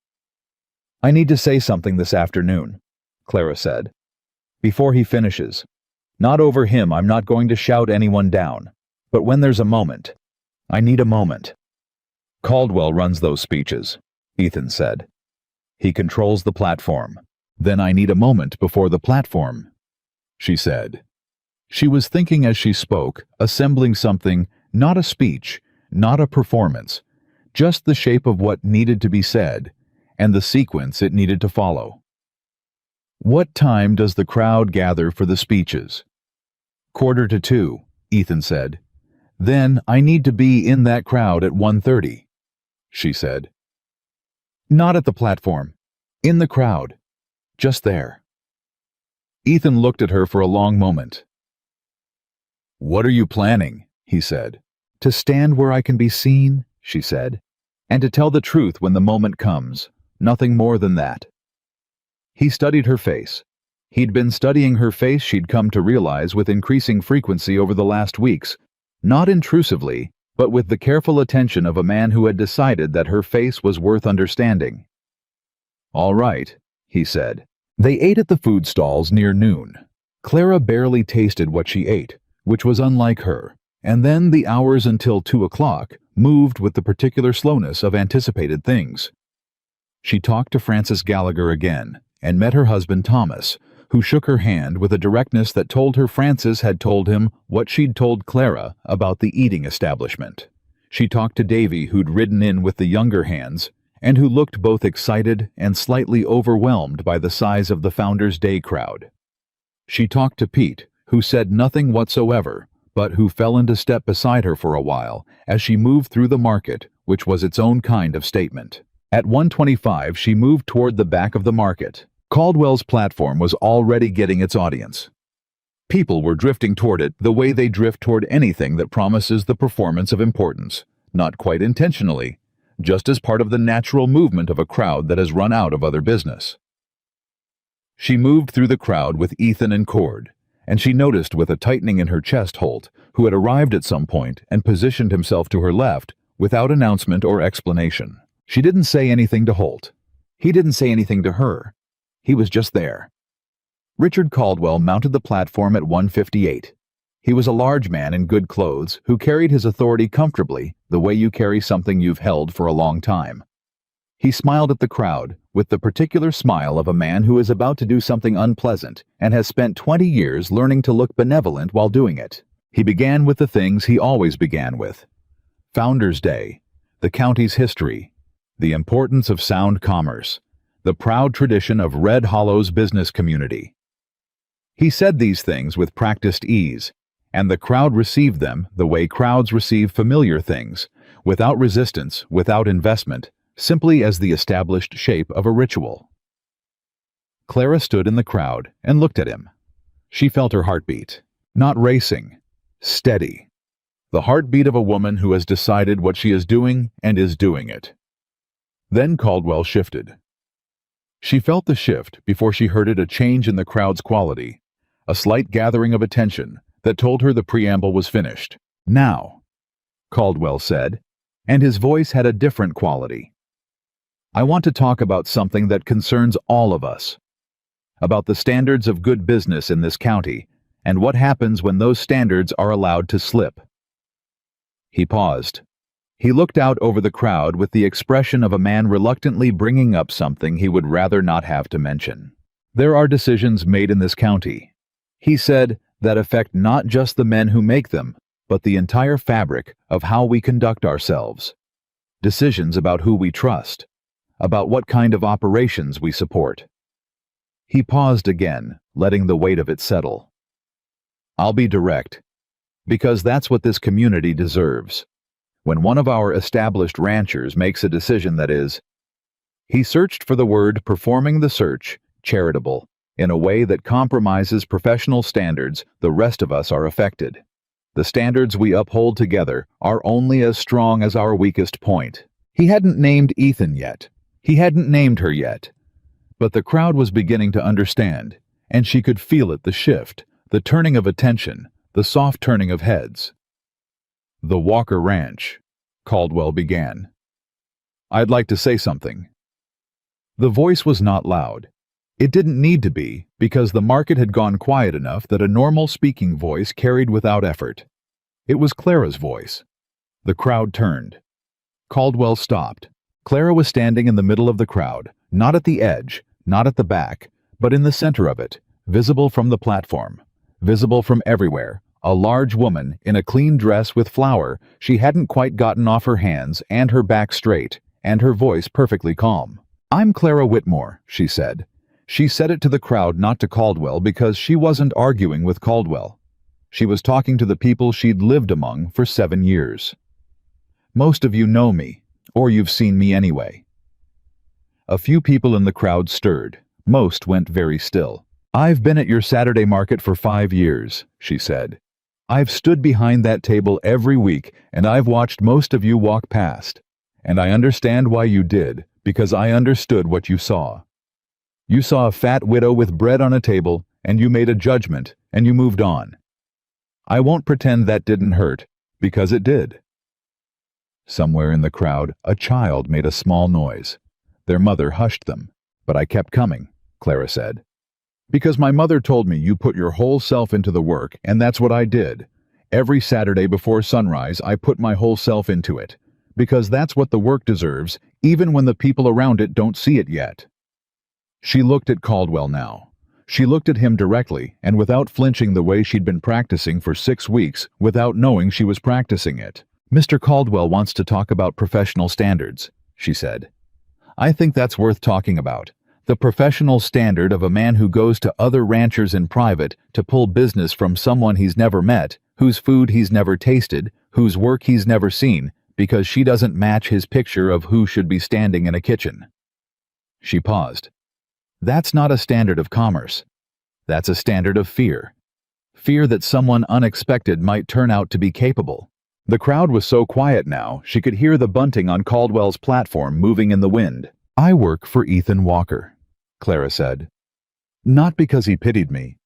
"I need to say something this afternoon," Clara said. "Before he finishes. Not over him, I'm not going to shout anyone down. But when there's a moment. I need a moment." "Caldwell runs those speeches," Ethan said. "He controls the platform. Then I need a moment before the platform," she said. She was thinking as she spoke, assembling something, not a speech, not a performance, just the shape of what needed to be said, and the sequence it needed to follow. "What time does the crowd gather for the speeches?" "1:45, Ethan said. "Then I need to be in that crowd at 1:30, she said. "Not at the platform. In the crowd. Just there." Ethan looked at her for a long moment. "What are you planning?" he said. "To stand where I can be seen," she said, "and to tell the truth when the moment comes. Nothing more than that." He studied her face. He'd been studying her face, she'd come to realize, with increasing frequency over the last weeks, not intrusively, but with the careful attention of a man who had decided that her face was worth understanding. "All right," he said. They ate at the food stalls near noon. Clara barely tasted what she ate, which was unlike her, and then the hours until 2 o'clock moved with the particular slowness of anticipated things. She talked to Frances Gallagher again, and met her husband Thomas, who shook her hand with a directness that told her Frances had told him what she'd told Clara about the eating establishment. She talked to Davy, who'd ridden in with the younger hands, and who looked both excited and slightly overwhelmed by the size of the Founders' Day crowd. She talked to Pete, who said nothing whatsoever, but who fell into step beside her for a while as she moved through the market, which was its own kind of statement. At 1:25 she moved toward the back of the market. Caldwell's platform was already getting its audience. People were drifting toward it the way they drift toward anything that promises the performance of importance, not quite intentionally, just as part of the natural movement of a crowd that has run out of other business. She moved through the crowd with Ethan and Cord, and she noticed with a tightening in her chest Holt, who had arrived at some point and positioned himself to her left without announcement or explanation. She didn't say anything to Holt. He didn't say anything to her. He was just there. Richard Caldwell mounted the platform at 1:58. He was a large man in good clothes who carried his authority comfortably, the way you carry something you've held for a long time. He smiled at the crowd with the particular smile of a man who is about to do something unpleasant and has spent 20 years learning to look benevolent while doing it. He began with the things he always began with: Founders' Day, the county's history, the importance of sound commerce, the proud tradition of Red Hollow's business community. He said these things with practiced ease, and the crowd received them the way crowds receive familiar things, without resistance, without investment, simply as the established shape of a ritual. Clara stood in the crowd and looked at him. She felt her heartbeat, not racing, steady. The heartbeat of a woman who has decided what she is doing and is doing it. Then Caldwell shifted. She felt the shift before she heard it, a change in the crowd's quality, a slight gathering of attention that told her the preamble was finished. Now. Caldwell said, and his voice had a different quality. I want to talk about something that concerns all of us. About the standards of good business in this county, and what happens when those standards are allowed to slip. He paused. He looked out over the crowd with the expression of a man reluctantly bringing up something he would rather not have to mention. There are decisions made in this county, he said, that affect not just the men who make them, but the entire fabric of how we conduct ourselves. Decisions about who we trust, about what kind of operations we support. He paused again, letting the weight of it settle. I'll be direct, because that's what this community deserves. When one of our established ranchers makes a decision that is, he searched for the word performing the search, charitable, in a way that compromises professional standards, the rest of us are affected. The standards we uphold together are only as strong as our weakest point. He hadn't named Ethan yet. He hadn't named her yet. But the crowd was beginning to understand, and she could feel it, the shift, the turning of attention, the soft turning of heads. The Walker Ranch, Caldwell began. I'd like to say something. The voice was not loud. It didn't need to be, because the market had gone quiet enough that a normal speaking voice carried without effort. It was Clara's voice. The crowd turned. Caldwell stopped. Clara was standing in the middle of the crowd, not at the edge, not at the back, but in the center of it, visible from the platform, visible from everywhere, a large woman in a clean dress with flour she hadn't quite gotten off her hands and her back straight, and her voice perfectly calm. I'm Clara Whitmore, she said. She said it to the crowd, not to Caldwell, because she wasn't arguing with Caldwell. She was talking to the people she'd lived among for 7 years. Most of you know me, or you've seen me anyway. A few people in the crowd stirred. Most went very still. I've been at your Saturday market for 5 years, she said. I've stood behind that table every week, and I've watched most of you walk past. And I understand why you did, because I understood what you saw. You saw a fat widow with bread on a table, and you made a judgment, and you moved on. I won't pretend that didn't hurt, because it did. Somewhere in the crowd, a child made a small noise. Their mother hushed them. But I kept coming, Clara said. Because my mother told me you put your whole self into the work, and that's what I did. Every Saturday before sunrise, I put my whole self into it. Because that's what the work deserves, even when the people around it don't see it yet. She looked at Caldwell now. She looked at him directly and without flinching the way she'd been practicing for 6 weeks without knowing she was practicing it. Mr. Caldwell wants to talk about professional standards, she said. I think that's worth talking about. The professional standard of a man who goes to other ranchers in private to pull business from someone he's never met, whose food he's never tasted, whose work he's never seen, because she doesn't match his picture of who should be standing in a kitchen. She paused. That's not a standard of commerce. That's a standard of fear. Fear that someone unexpected might turn out to be capable. The crowd was so quiet now, she could hear the bunting on Caldwell's platform moving in the wind. I work for Ethan Walker, Clara said. Not because he pitied me.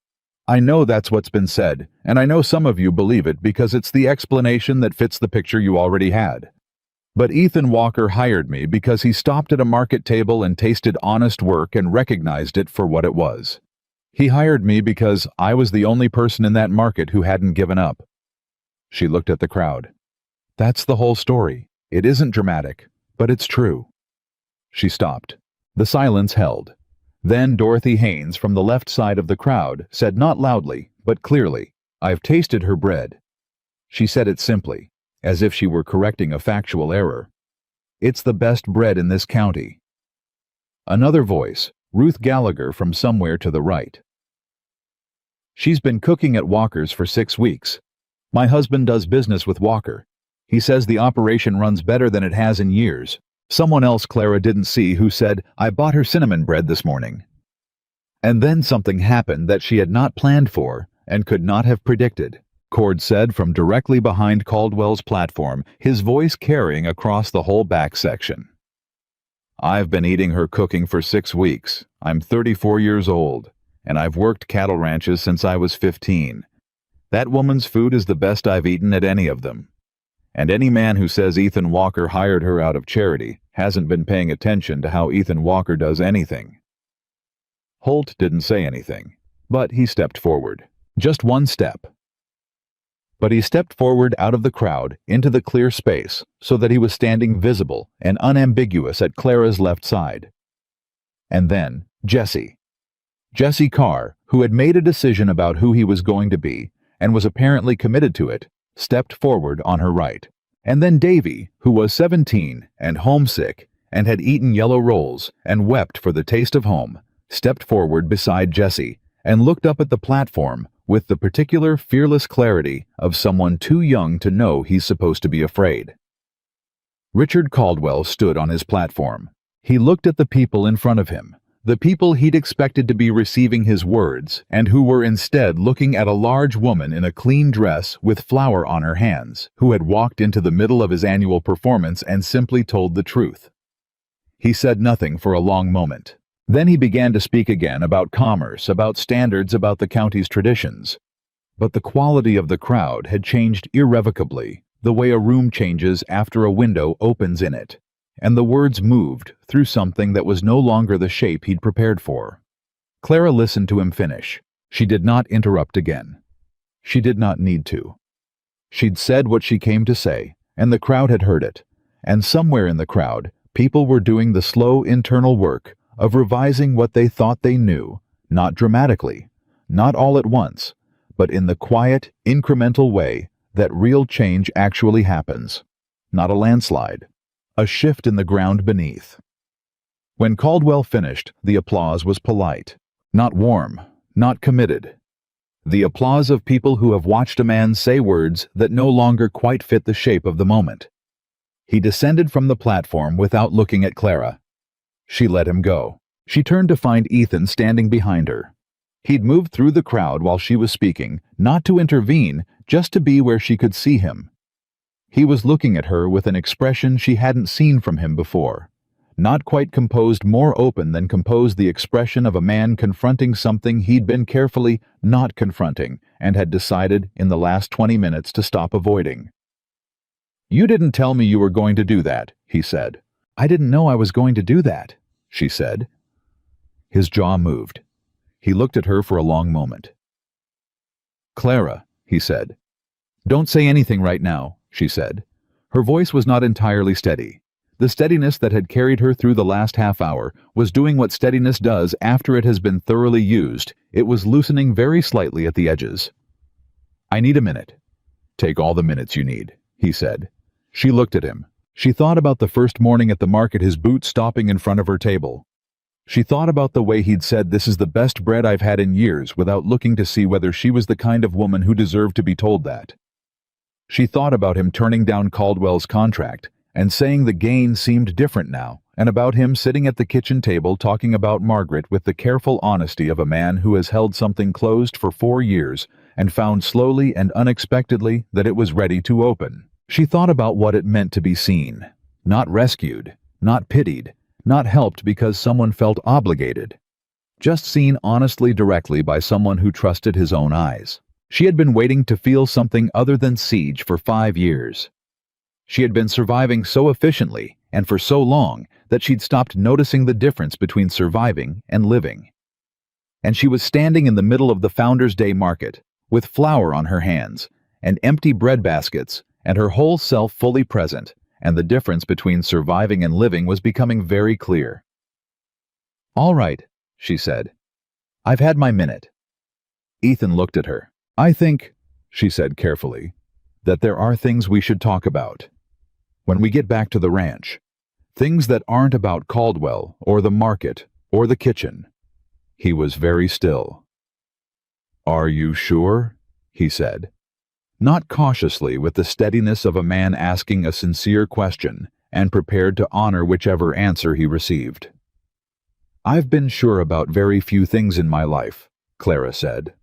I know that's what's been said, and I know some of you believe it because it's the explanation that fits the picture you already had. But Ethan Walker hired me because he stopped at a market table and tasted honest work and recognized it for what it was. He hired me because I was the only person in that market who hadn't given up. She looked at the crowd. That's the whole story. It isn't dramatic, but it's true. She stopped. The silence held. Then Dorothy Haynes from the left side of the crowd said not loudly, but clearly, I've tasted her bread. She said it simply, as if she were correcting a factual error. It's the best bread in this county. Another voice, Ruth Gallagher from somewhere to the right. She's been cooking at Walker's for 6 weeks. My husband does business with Walker. He says the operation runs better than it has in years. Someone else Clara didn't see who said, I bought her cinnamon bread this morning. And then something happened that she had not planned for and could not have predicted, Cord said from directly behind Caldwell's platform, his voice carrying across the whole back section. I've been eating her cooking for 6 weeks. I'm 34 years old, and I've worked cattle ranches since I was 15. That woman's food is the best I've eaten at any of them. And any man who says Ethan Walker hired her out of charity hasn't been paying attention to how Ethan Walker does anything. Holt didn't say anything, but he stepped forward. Just one step. But he stepped forward out of the crowd into the clear space so that he was standing visible and unambiguous at Clara's left side. And then Jesse. Jesse Carr, who had made a decision about who he was going to be and was apparently committed to it, stepped forward on her right. And then Davy, who was 17 and homesick and had eaten yellow rolls and wept for the taste of home, stepped forward beside Jesse and looked up at the platform with the particular fearless clarity of someone too young to know he's supposed to be afraid. Richard Caldwell stood on his platform. He looked at the people in front of him, the people he'd expected to be receiving his words and who were instead looking at a large woman in a clean dress with flour on her hands, who had walked into the middle of his annual performance and simply told the truth. He said nothing for a long moment. Then he began to speak again about commerce, about standards, about the county's traditions. But the quality of the crowd had changed irrevocably, the way a room changes after a window opens in it, and the words moved through something that was no longer the shape he'd prepared for. Clara listened to him finish. She did not interrupt again. She did not need to. She'd said what she came to say, and the crowd had heard it, and somewhere in the crowd, people were doing the slow internal work of revising what they thought they knew, not dramatically, not all at once, but in the quiet, incremental way that real change actually happens. Not a landslide. A shift in the ground beneath. When Caldwell finished, the applause was polite, not warm, not committed. The applause of people who have watched a man say words that no longer quite fit the shape of the moment. He descended from the platform without looking at Clara. She let him go. She turned to find Ethan standing behind her. He'd moved through the crowd while she was speaking, not to intervene, just to be where she could see him. He was looking at her with an expression she hadn't seen from him before. Not quite composed, more open than composed, the expression of a man confronting something he'd been carefully not confronting and had decided in the last 20 minutes to stop avoiding. "You didn't tell me you were going to do that," he said. "I didn't know I was going to do that," she said. His jaw moved. He looked at her for a long moment. "Clara," he said. "Don't say anything right now," she said. Her voice was not entirely steady. The steadiness that had carried her through the last half hour was doing what steadiness does after it has been thoroughly used. It was loosening very slightly at the edges. "I need a minute." "Take all the minutes you need," he said. She looked at him. She thought about the first morning at the market, his boots stopping in front of her table. She thought about the way he'd said, "This is the best bread I've had in years," without looking to see whether she was the kind of woman who deserved to be told that. She thought about him turning down Caldwell's contract and saying the gain seemed different now, and about him sitting at the kitchen table talking about Margaret with the careful honesty of a man who has held something closed for 4 years and found slowly and unexpectedly that it was ready to open. She thought about what it meant to be seen, not rescued, not pitied, not helped because someone felt obligated, just seen honestly, directly by someone who trusted his own eyes. She had been waiting to feel something other than siege for 5 years. She had been surviving so efficiently and for so long that she'd stopped noticing the difference between surviving and living. And she was standing in the middle of the Founders' Day market, with flour on her hands, and empty bread baskets, and her whole self fully present, and the difference between surviving and living was becoming very clear. "All right," she said. "I've had my minute." Ethan looked at her. "I think," she said carefully, "that there are things we should talk about. When we get back to the ranch. Things that aren't about Caldwell, or the market, or the kitchen." He was very still. "Are you sure?" he said. Not cautiously, with the steadiness of a man asking a sincere question and prepared to honor whichever answer he received. "I've been sure about very few things in my life," Clara said.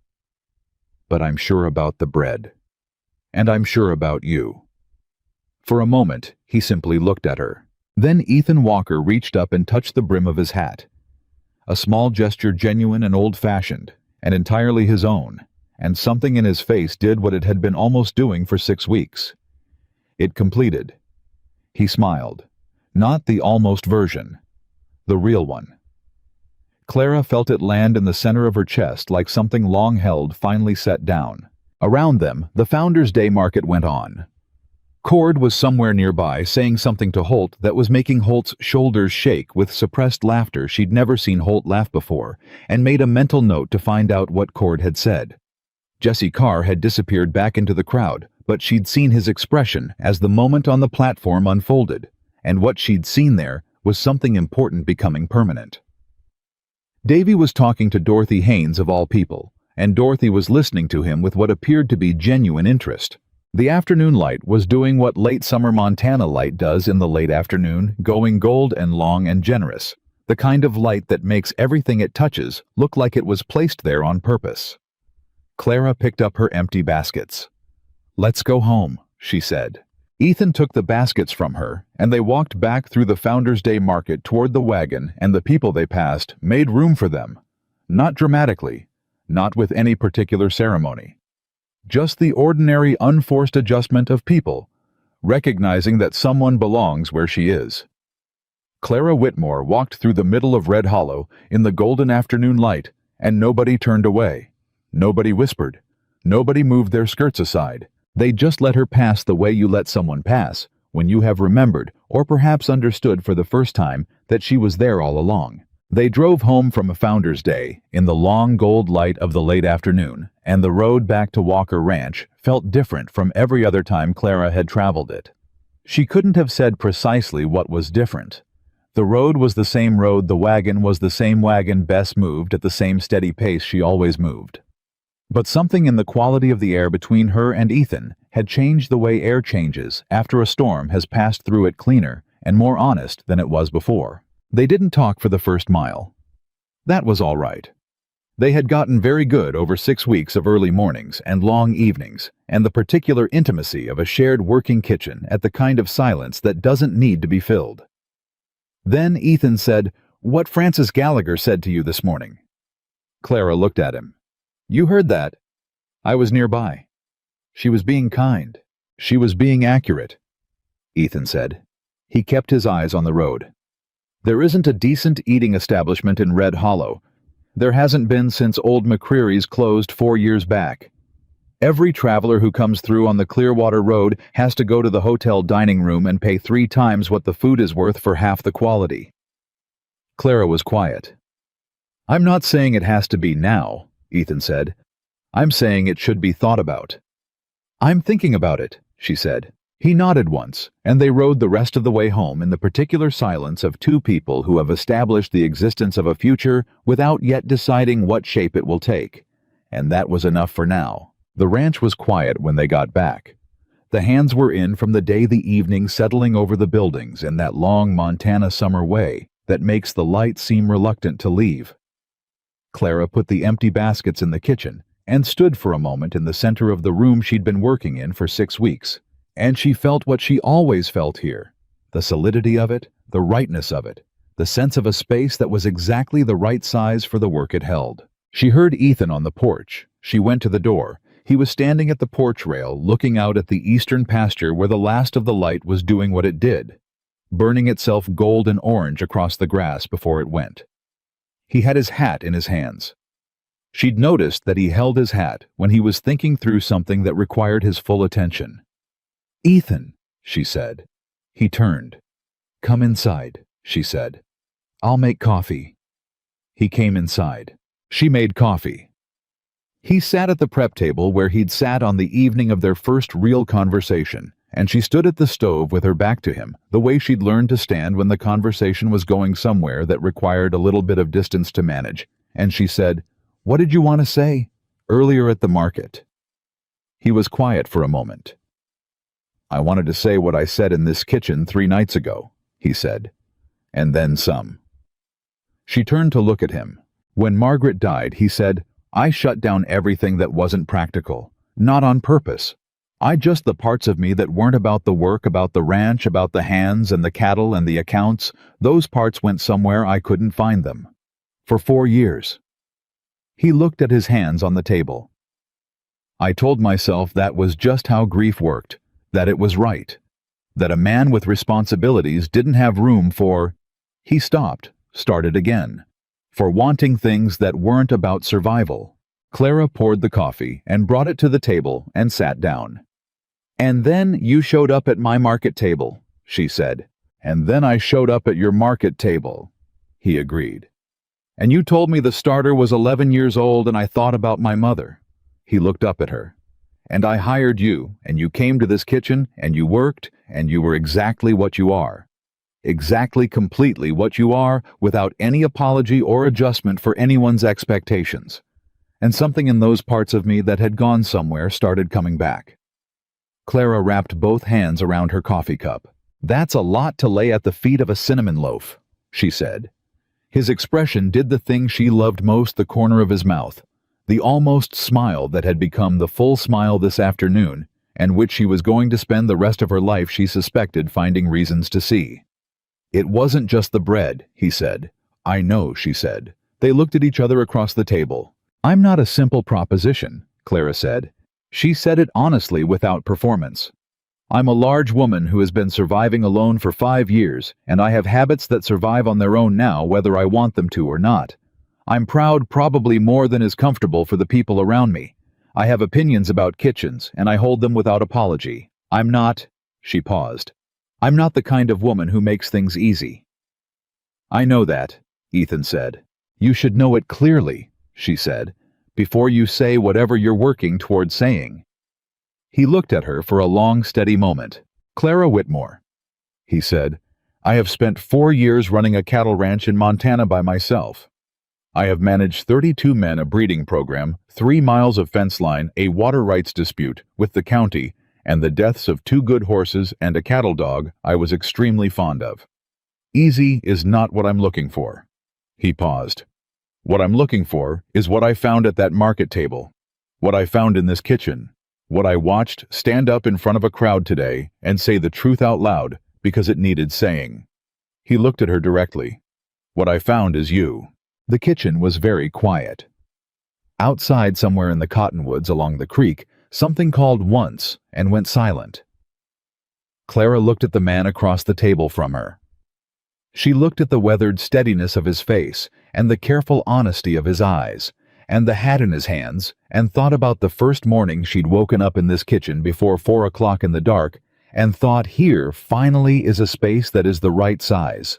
"But I'm sure about the bread. And I'm sure about you." For a moment, he simply looked at her. Then Ethan Walker reached up and touched the brim of his hat. A small gesture, genuine and old-fashioned, and entirely his own, and something in his face did what it had been almost doing for 6 weeks. It completed. He smiled. Not the almost version. The real one. Clara felt it land in the center of her chest like something long held finally set down. Around them, the Founders' Day market went on. Cord was somewhere nearby saying something to Holt that was making Holt's shoulders shake with suppressed laughter she'd never seen Holt laugh before, and made a mental note to find out what Cord had said. Jesse Carr had disappeared back into the crowd, but she'd seen his expression as the moment on the platform unfolded, and what she'd seen there was something important becoming permanent. Davy was talking to Dorothy Haynes of all people, and Dorothy was listening to him with what appeared to be genuine interest. The afternoon light was doing what late summer Montana light does in the late afternoon, going gold and long and generous, the kind of light that makes everything it touches look like it was placed there on purpose. Clara picked up her empty baskets. "Let's go home," she said. Ethan took the baskets from her, and they walked back through the Founders' Day market toward the wagon, and the people they passed made room for them. Not dramatically, not with any particular ceremony. Just the ordinary unforced adjustment of people, recognizing that someone belongs where she is. Clara Whitmore walked through the middle of Red Hollow in the golden afternoon light, and nobody turned away. Nobody whispered. Nobody moved their skirts aside. They just let her pass the way you let someone pass, when you have remembered, or perhaps understood for the first time, that she was there all along. They drove home from a Founders' Day in the long gold light of the late afternoon, and the road back to Walker Ranch felt different from every other time Clara had traveled it. She couldn't have said precisely what was different. The road was the same road, the wagon was the same wagon Bess moved at the same steady pace she always moved. But something in the quality of the air between her and Ethan had changed the way air changes after a storm has passed through it cleaner and more honest than it was before. They didn't talk for the first mile. That was all right. They had gotten very good over 6 weeks of early mornings and long evenings, and the particular intimacy of a shared working kitchen at the kind of silence that doesn't need to be filled. Then Ethan said, "What Francis Gallagher said to you this morning." Clara looked at him. "You heard that?" "I was nearby." "She was being kind. She was being accurate," Ethan said. He kept his eyes on the road. "There isn't a decent eating establishment in Red Hollow. There hasn't been since old McCreary's closed 4 years back. Every traveler who comes through on the Clearwater Road has to go to the hotel dining room and pay 3 times what the food is worth for half the quality." Clara was quiet. "I'm not saying it has to be now," Ethan said. "I'm saying it should be thought about." "I'm thinking about it," she said. He nodded once, and they rode the rest of the way home in the particular silence of two people who have established the existence of a future without yet deciding what shape it will take. And that was enough for now. The ranch was quiet when they got back. The hands were in from the day the evening settling over the buildings in that long Montana summer way that makes the light seem reluctant to leave. Clara put the empty baskets in the kitchen and stood for a moment in the center of the room she'd been working in for 6 weeks. And she felt what she always felt here, the solidity of it, the rightness of it, the sense of a space that was exactly the right size for the work it held. She heard Ethan on the porch. She went to the door. He was standing at the porch rail, looking out at the eastern pasture where the last of the light was doing what it did, burning itself gold and orange across the grass before it went. He had his hat in his hands. She'd noticed that he held his hat when he was thinking through something that required his full attention. "Ethan," she said. He turned. "Come inside," she said. "I'll make coffee." He came inside. She made coffee. He sat at the prep table where he'd sat on the evening of their first real conversation, and she stood at the stove with her back to him, the way she'd learned to stand when the conversation was going somewhere that required a little bit of distance to manage, and she said, "What did you want to say?" "Earlier at the market." He was quiet for a moment. "I wanted to say what I said in this kitchen 3 nights ago," he said. "And then some." She turned to look at him. "When Margaret died," he said, "I shut down everything that wasn't practical. Not on purpose. Just the parts of me that weren't about the work, about the ranch, about the hands and the cattle and the accounts, those parts went somewhere I couldn't find them. For 4 years. He looked at his hands on the table. "I told myself that was just how grief worked, that it was right, that a man with responsibilities didn't have room for... He stopped, started again. For wanting things that weren't about survival. Clara poured the coffee and brought it to the table and sat down. "And then you showed up at my market table," she said. "And then I showed up at your market table," he agreed. "And you told me the starter was 11 years old and I thought about my mother." He looked up at her. "And I hired you, and you came to this kitchen, and you worked, and you were exactly what you are. Exactly completely what you are, without any apology or adjustment for anyone's expectations." And something in those parts of me that had gone somewhere started coming back. Clara wrapped both hands around her coffee cup. "That's a lot to lay at the feet of a cinnamon loaf," she said. His expression did the thing she loved most, the corner of his mouth, the almost smile that had become the full smile this afternoon, and which she was going to spend the rest of her life, she suspected, finding reasons to see. "It wasn't just the bread," he said. "I know," she said. They looked at each other across the table. "I'm not a simple proposition," Clara said. She said it honestly, without performance. "I'm a large woman who has been surviving alone for 5 years, and I have habits that survive on their own now, whether I want them to or not. I'm proud, probably more than is comfortable for the people around me. I have opinions about kitchens, and I hold them without apology. I'm not..." She paused. "I'm not the kind of woman who makes things easy." "I know that," Ethan said. "You should know it clearly," she said, "before you say whatever you're working toward saying." He looked at her for a long, steady moment. "Clara Whitmore," he said, "I have spent 4 years running a cattle ranch in Montana by myself. I have managed 32 men, a breeding program, 3 miles of fence line, a water rights dispute with the county, and the deaths of 2 good horses and a cattle dog I was extremely fond of. Easy is not what I'm looking for." He paused. "What I'm looking for is what I found at that market table, what I found in this kitchen, what I watched stand up in front of a crowd today and say the truth out loud because it needed saying." He looked at her directly. "What I found is you." The kitchen was very quiet. Outside, somewhere in the cottonwoods along the creek, something called once and went silent. Clara looked at the man across the table from her. She looked at the weathered steadiness of his face and the careful honesty of his eyes and the hat in his hands, and thought about the first morning she'd woken up in this kitchen before 4 o'clock in the dark and thought, here finally is a space that is the right size.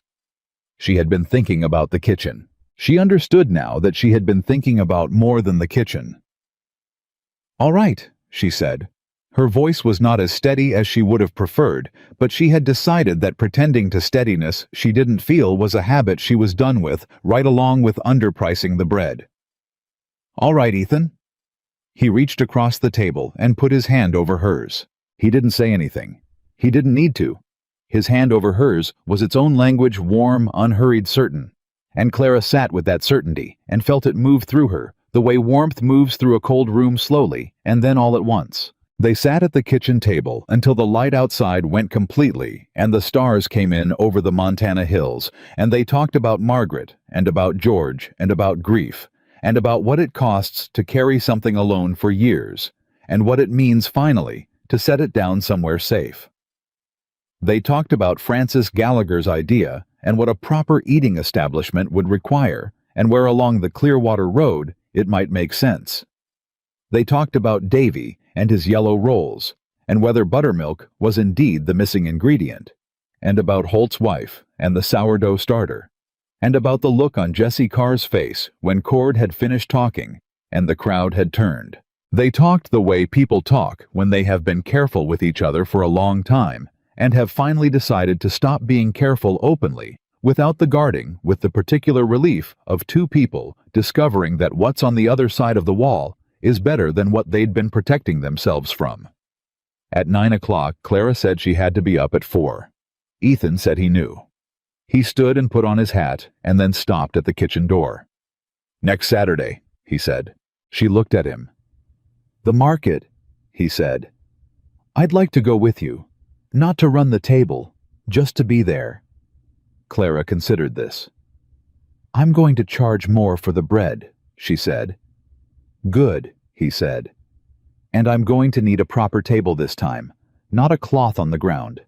She had been thinking about the kitchen. She understood now that she had been thinking about more than the kitchen. "All right," she said. Her voice was not as steady as she would have preferred, but she had decided that pretending to steadiness she didn't feel was a habit she was done with, right along with underpricing the bread. "All right, Ethan." He reached across the table and put his hand over hers. He didn't say anything. He didn't need to. His hand over hers was its own language, warm, unhurried, certain. And Clara sat with that certainty and felt it move through her, the way warmth moves through a cold room slowly, and then all at once. They sat at the kitchen table until the light outside went completely and the stars came in over the Montana hills, and they talked about Margaret, and about George, and about grief, and about what it costs to carry something alone for years, and what it means finally to set it down somewhere safe. They talked about Francis Gallagher's idea and what a proper eating establishment would require, and where along the Clearwater Road it might make sense. They talked about Davy and his yellow rolls, and whether buttermilk was indeed the missing ingredient, and about Holt's wife and the sourdough starter, and about the look on Jesse Carr's face when Cord had finished talking and the crowd had turned. They talked the way people talk when they have been careful with each other for a long time, and have finally decided to stop being careful openly, without the guarding, with the particular relief of 2 people discovering that what's on the other side of the wall is better than what they'd been protecting themselves from. At 9 o'clock, Clara said she had to be up at 4. Ethan said he knew. He stood and put on his hat, and then stopped at the kitchen door. "Next Saturday," he said. She looked at him. "The market," he said. "I'd like to go with you. Not to run the table, just to be there." Clara considered this. "I'm going to charge more for the bread," she said. "Good," he said. "And I'm going to need a proper table this time, not a cloth on the ground."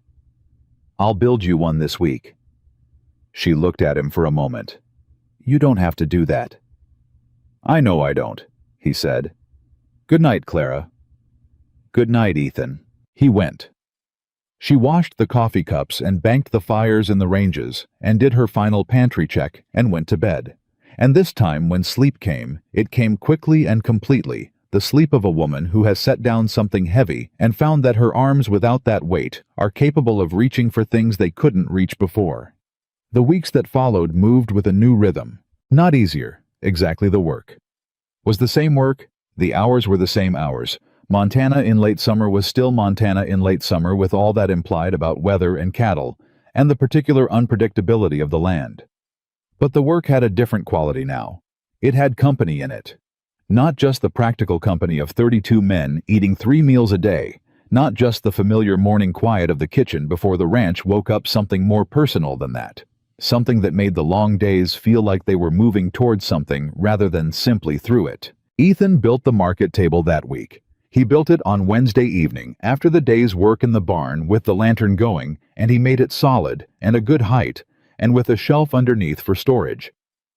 I'll build you one this week." She looked at him for a moment. "You don't have to do that." "I know I don't," he said. "Good night, Clara." "Good night, Ethan." He went. She washed the coffee cups and banked the fires in the ranges and did her final pantry check and went to bed. And this time when sleep came, it came quickly and completely, the sleep of a woman who has set down something heavy and found that her arms without that weight are capable of reaching for things they couldn't reach before. The weeks that followed moved with a new rhythm. Not easier, exactly the work. Was the same work, the hours were the same hours. Montana in late summer was still Montana in late summer with all that implied about weather and cattle, and the particular unpredictability of the land. But the work had a different quality now. It had company in it. Not just the practical company of 32 men eating 3 meals a day, not just the familiar morning quiet of the kitchen before the ranch woke up something more personal than that. Something that made the long days feel like they were moving towards something rather than simply through it. Ethan built the market table that week. He built it on Wednesday evening after the day's work in the barn with the lantern going, and he made it solid and a good height and with a shelf underneath for storage.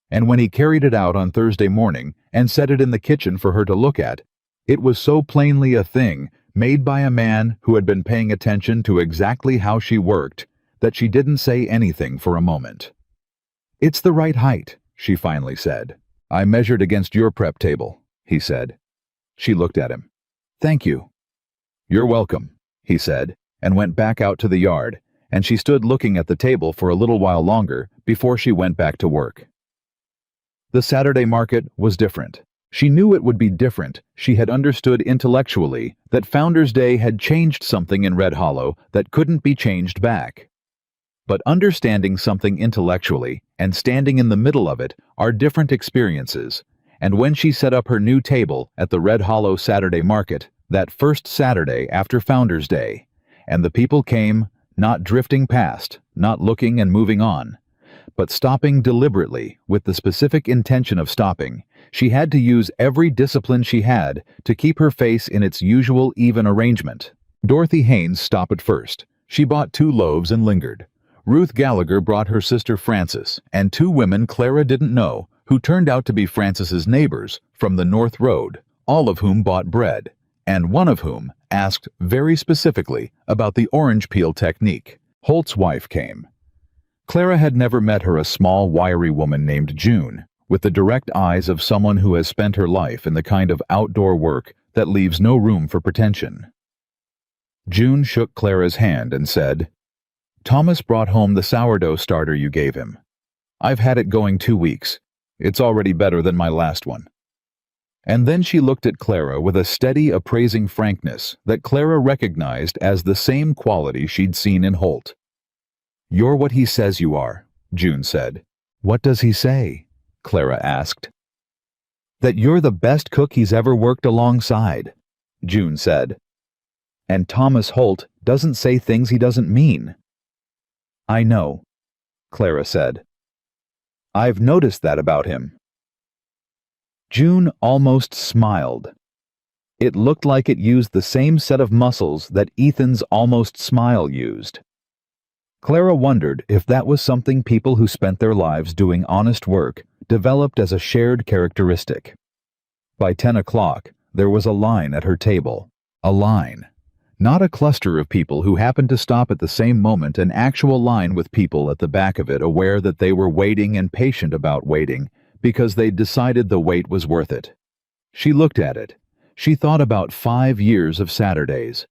And when he carried it out on Thursday morning and set it in the kitchen for her to look at, it was so plainly a thing made by a man who had been paying attention to exactly how she worked that she didn't say anything for a moment. "It's the right height," she finally said. "I measured against your prep table," he said. She looked at him. "Thank you." "You're welcome," he said, and went back out to the yard, and she stood looking at the table for a little while longer before she went back to work. The Saturday market was different. She knew it would be different. She had understood intellectually that Founders Day had changed something in Red Hollow that couldn't be changed back. But understanding something intellectually and standing in the middle of it are different experiences, and when she set up her new table at the Red Hollow Saturday market, that first Saturday after Founders Day, and the people came, not drifting past, not looking and moving on, but stopping deliberately with the specific intention of stopping, she had to use every discipline she had to keep her face in its usual even arrangement. Dorothy Haynes stopped at first. She bought 2 loaves and lingered. Ruth Gallagher brought her sister Frances and 2 women Clara didn't know, who turned out to be Frances's neighbors from the North Road, all of whom bought bread, and one of whom asked very specifically about the orange peel technique. Holt's wife came. Clara had never met her a small, wiry woman named June, with the direct eyes of someone who has spent her life in the kind of outdoor work that leaves no room for pretension. June shook Clara's hand and said, "Thomas brought home the sourdough starter you gave him. I've had it going 2 weeks. It's already better than my last one." And then she looked at Clara with a steady, appraising frankness that Clara recognized as the same quality she'd seen in Holt. "You're what he says you are," June said. "What does he say?" Clara asked. "That you're the best cook he's ever worked alongside," June said. "And Thomas Holt doesn't say things he doesn't mean." "I know," Clara said. "I've noticed that about him." June almost smiled. It looked like it used the same set of muscles that Ethan's almost smile used. Clara wondered if that was something people who spent their lives doing honest work developed as a shared characteristic. By 10 o'clock, there was a line at her table. A line. Not a cluster of people who happened to stop at the same moment, an actual line with people at the back of it aware that they were waiting and patient about waiting because they'd decided the wait was worth it. She looked at it. She thought about 5 years of Saturdays.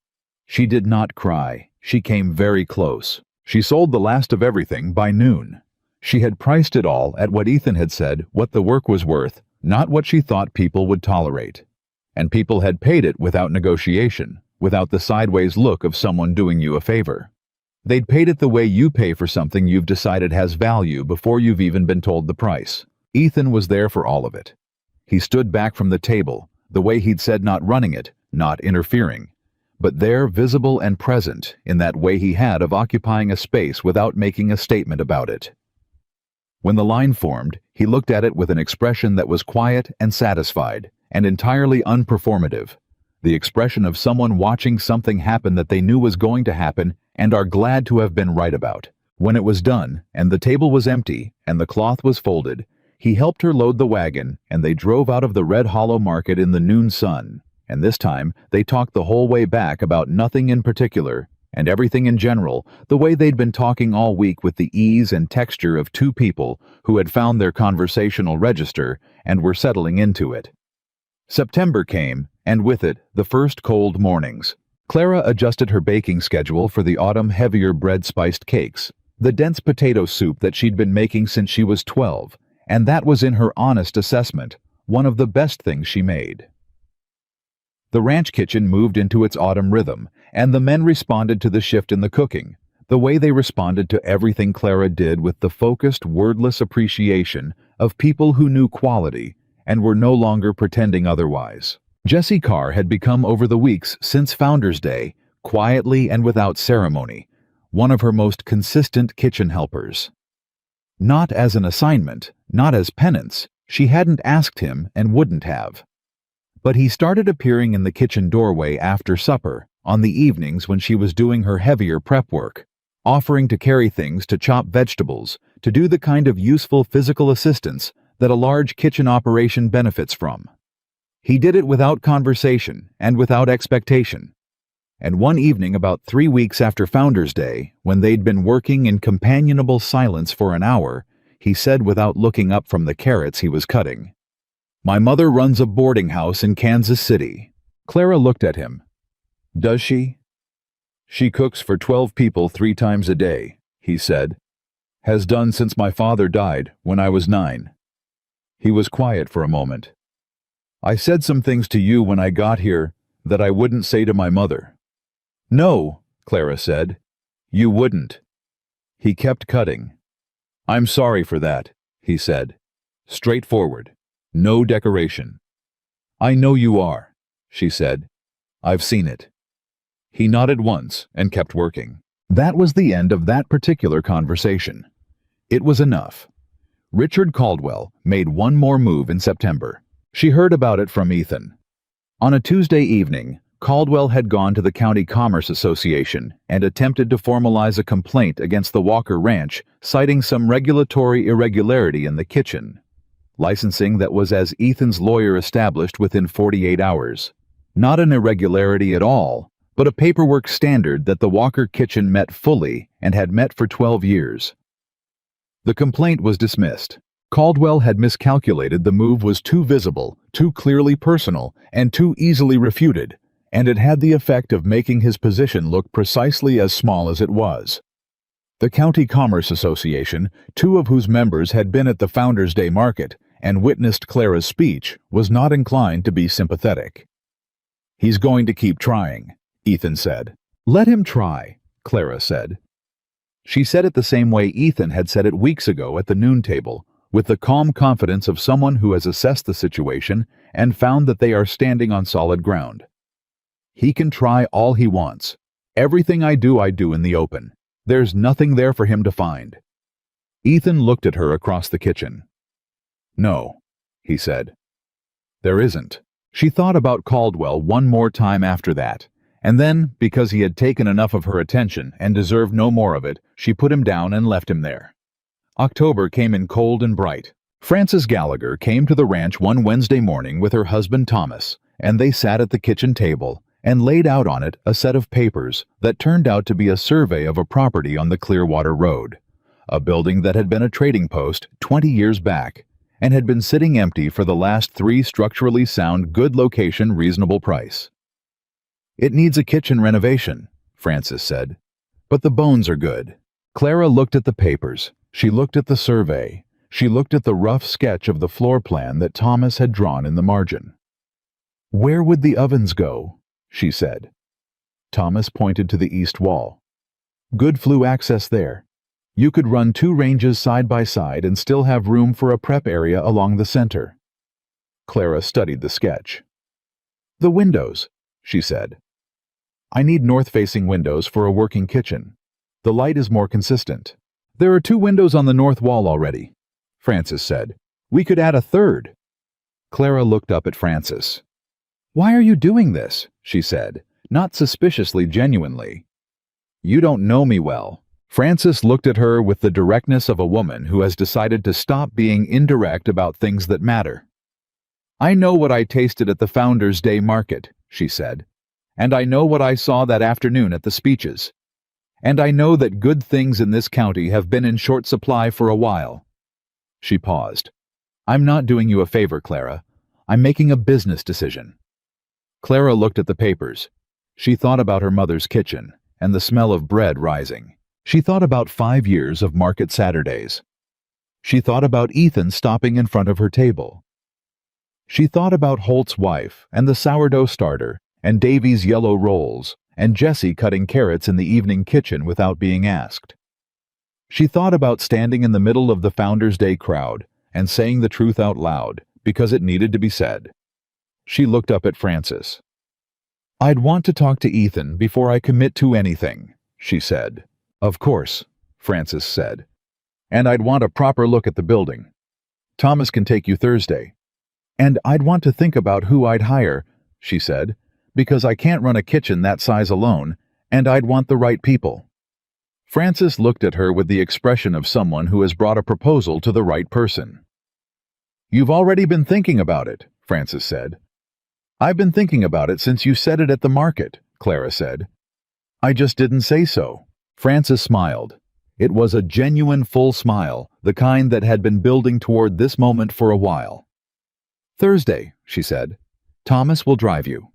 She did not cry. She came very close. She sold the last of everything by noon. She had priced it all at what Ethan had said what the work was worth, not what she thought people would tolerate. And people had paid it without negotiation, without the sideways look of someone doing you a favor. They'd paid it the way you pay for something you've decided has value before you've even been told the price. Ethan was there for all of it. He stood back from the table, the way he'd said not running it, not interfering, but there visible and present in that way he had of occupying a space without making a statement about it. When the line formed, he looked at it with an expression that was quiet and satisfied, and entirely unperformative, the expression of someone watching something happen that they knew was going to happen and are glad to have been right about. When it was done, and the table was empty, and the cloth was folded, he helped her load the wagon, and they drove out of the Red Hollow Market in the noon sun. And this time, they talked the whole way back about nothing in particular, and everything in general, the way they'd been talking all week with the ease and texture of two people who had found their conversational register and were settling into it. September came, and with it, the first cold mornings. Clara adjusted her baking schedule for the autumn heavier bread-spiced cakes, the dense potato soup that she'd been making since she was 12, and that was, in her honest assessment, one of the best things she made. The ranch kitchen moved into its autumn rhythm, and the men responded to the shift in the cooking, the way they responded to everything Clara did with the focused, wordless appreciation of people who knew quality and were no longer pretending otherwise. Jessie Carr had become, over the weeks since Founder's Day, quietly and without ceremony, one of her most consistent kitchen helpers. Not as an assignment, not as penance, she hadn't asked him and wouldn't have. But he started appearing in the kitchen doorway after supper, on the evenings when she was doing her heavier prep work, offering to carry things, to chop vegetables, to do the kind of useful physical assistance that a large kitchen operation benefits from. He did it without conversation and without expectation. And one evening about 3 weeks after Founder's Day, when they'd been working in companionable silence for an hour, he said without looking up from the carrots he was cutting, "My mother runs a boarding house in Kansas City." Clara looked at him. "Does she?" "She cooks for 12 people 3 times a day," he said. "Has done since my father died when I was 9. He was quiet for a moment. "I said some things to you when I got here that I wouldn't say to my mother." "No," Clara said. "You wouldn't." He kept cutting. "I'm sorry for that," he said. Straightforward. No decoration. "I know you are," she said. "I've seen it." He nodded once and kept working. That was the end of that particular conversation. It was enough. Richard Caldwell made one more move in September. She heard about it from Ethan. On a Tuesday evening, Caldwell had gone to the County Commerce Association and attempted to formalize a complaint against the Walker Ranch, citing some regulatory irregularity in the kitchen. Licensing that was, as Ethan's lawyer established, within 48 hours. Not an irregularity at all, but a paperwork standard that the Walker kitchen met fully and had met for 12 years. The complaint was dismissed. Caldwell had miscalculated. The move was too visible, too clearly personal, and too easily refuted, and it had the effect of making his position look precisely as small as it was. The County Commerce Association, 2 of whose members had been at the Founder's Day market and witnessed Clara's speech, was not inclined to be sympathetic. "He's going to keep trying," Ethan said. "Let him try," Clara said. She said it the same way Ethan had said it weeks ago at the noon table, with the calm confidence of someone who has assessed the situation and found that they are standing on solid ground. "He can try all he wants. Everything I do in the open. There's nothing there for him to find." Ethan looked at her across the kitchen. "No," he said. "There isn't." She thought about Caldwell one more time after that, and then, because he had taken enough of her attention and deserved no more of it, she put him down and left him there. October came in cold and bright. Frances Gallagher came to the ranch one Wednesday morning with her husband Thomas, and they sat at the kitchen table and laid out on it a set of papers that turned out to be a survey of a property on the Clearwater Road, a building that had been a trading post 20 years back and had been sitting empty for the last 3 structurally sound, good location, reasonable price. "It needs a kitchen renovation," Frances said, "but the bones are good." Clara looked at the papers. She looked at the survey. She looked at the rough sketch of the floor plan that Thomas had drawn in the margin. "Where would the ovens go?" she said. Thomas pointed to the east wall. "Good flue access there. You could run 2 ranges side by side and still have room for a prep area along the center." Clara studied the sketch. "The windows," she said. "I need north-facing windows for a working kitchen. The light is more consistent." "There are 2 windows on the north wall already," Frances said. "We could add a 3rd. Clara looked up at Frances. "Why are you doing this?" she said, not suspiciously, genuinely. You don't know me well." Frances looked at her with the directness of a woman who has decided to stop being indirect about things that matter. "I know what I tasted at the Founders' Day market," she said. "And I know what I saw that afternoon at the speeches. And I know that good things in this county have been in short supply for a while." She paused. "I'm not doing you a favor, Clara. I'm making a business decision." Clara looked at the papers. She thought about her mother's kitchen and the smell of bread rising. She thought about 5 years of market Saturdays. She thought about Ethan stopping in front of her table. She thought about Holt's wife and the sourdough starter and Davy's yellow rolls and Jessie cutting carrots in the evening kitchen without being asked. She thought about standing in the middle of the Founders' Day crowd and saying the truth out loud because it needed to be said. She looked up at Frances. "I'd want to talk to Ethan before I commit to anything," she said. "Of course," Frances said. "And I'd want a proper look at the building. Thomas can take you Thursday. And I'd want to think about who I'd hire," she said, "because I can't run a kitchen that size alone, and I'd want the right people." Frances looked at her with the expression of someone who has brought a proposal to the right person. "You've already been thinking about it," Frances said. "I've been thinking about it since you said it at the market," Clara said. "I just didn't say so." Frances smiled. It was a genuine full smile, the kind that had been building toward this moment for a while. "Thursday," she said. "Thomas will drive you."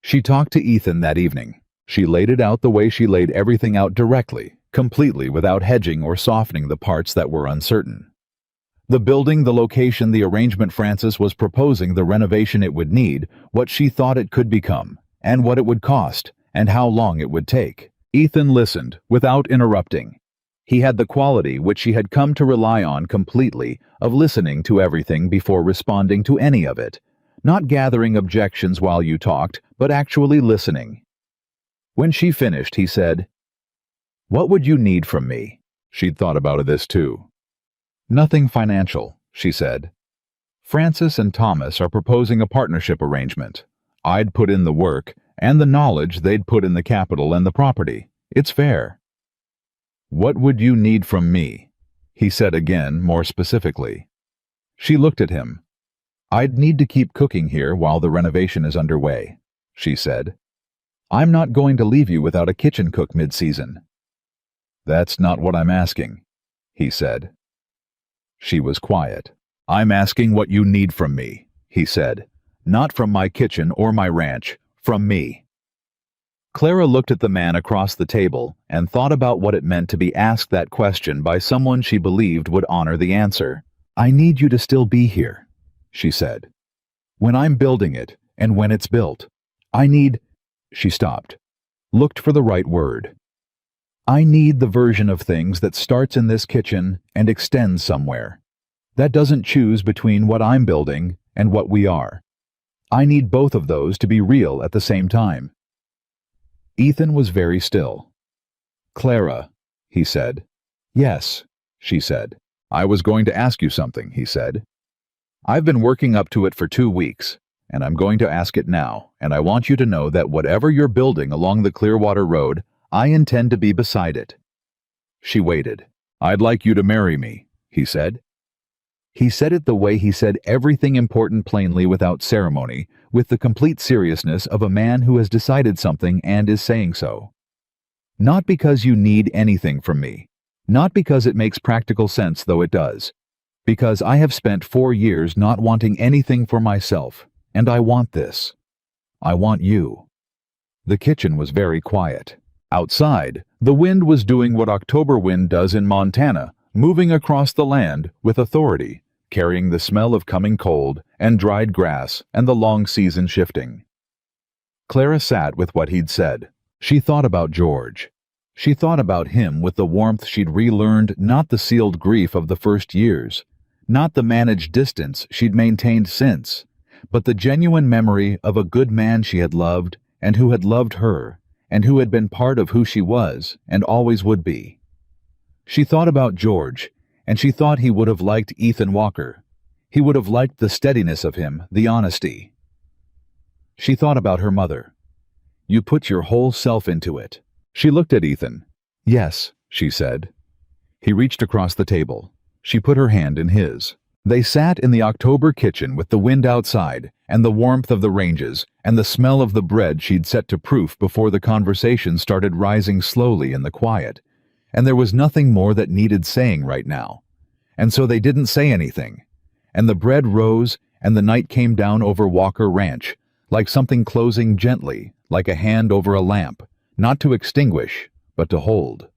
She talked to Ethan that evening. She laid it out the way she laid everything out directly, completely without hedging or softening the parts that were uncertain. The building, the location, the arrangement. Frances was proposing the renovation it would need, what she thought it could become, and what it would cost, and how long it would take. Ethan listened, without interrupting. He had the quality which she had come to rely on completely, of listening to everything before responding to any of it, not gathering objections while you talked, but actually listening. When she finished, he said, "What would you need from me?" She'd thought about this too. "Nothing financial," she said. "Frances and Thomas are proposing a partnership arrangement. I'd put in the work, and the knowledge they'd put in the capital and the property. It's fair." "What would you need from me?" he said again, more specifically. She looked at him. "I'd need to keep cooking here while the renovation is underway," she said. "I'm not going to leave you without a kitchen cook mid-season." "That's not what I'm asking," he said. She was quiet. "I'm asking what you need from me," he said. "Not from my kitchen or my ranch, from me." Clara looked at the man across the table and thought about what it meant to be asked that question by someone she believed would honor the answer. "I need you to still be here," she said. "When I'm building it, and when it's built. I need—" She stopped, looked for the right word. "I need the version of things that starts in this kitchen and extends somewhere. That doesn't choose between what I'm building and what we are. I need both of those to be real at the same time." Ethan was very still. "Clara," he said. "Yes," she said. "I was going to ask you something," he said. "I've been working up to it for 2 weeks, and I'm going to ask it now, and I want you to know that whatever you're building along the Clearwater Road, I intend to be beside it." She waited. "I'd like you to marry me," he said. He said it the way he said everything important, plainly, without ceremony, with the complete seriousness of a man who has decided something and is saying so. "Not because you need anything from me. Not because it makes practical sense, though it does. Because I have spent 4 years not wanting anything for myself, and I want this. I want you." The kitchen was very quiet. Outside, the wind was doing what October wind does in Montana, moving across the land with authority, carrying the smell of coming cold and dried grass and the long season shifting. Clara sat with what he'd said. She thought about George. She thought about him with the warmth she'd relearned, not the sealed grief of the first years, not the managed distance she'd maintained since, but the genuine memory of a good man she had loved and who had loved her, and who had been part of who she was and always would be. She thought about George, and she thought he would have liked Ethan Walker. He would have liked the steadiness of him, the honesty. She thought about her mother. "You put your whole self into it," She looked at Ethan. "Yes," she said. He reached across the table. She put her hand in his. They sat in the October kitchen with the wind outside, and the warmth of the ranges, and the smell of the bread she'd set to proof before the conversation started rising slowly in the quiet. And there was nothing more that needed saying right now. And so they didn't say anything. And the bread rose, and the night came down over Walker Ranch, like something closing gently, like a hand over a lamp, not to extinguish, but to hold.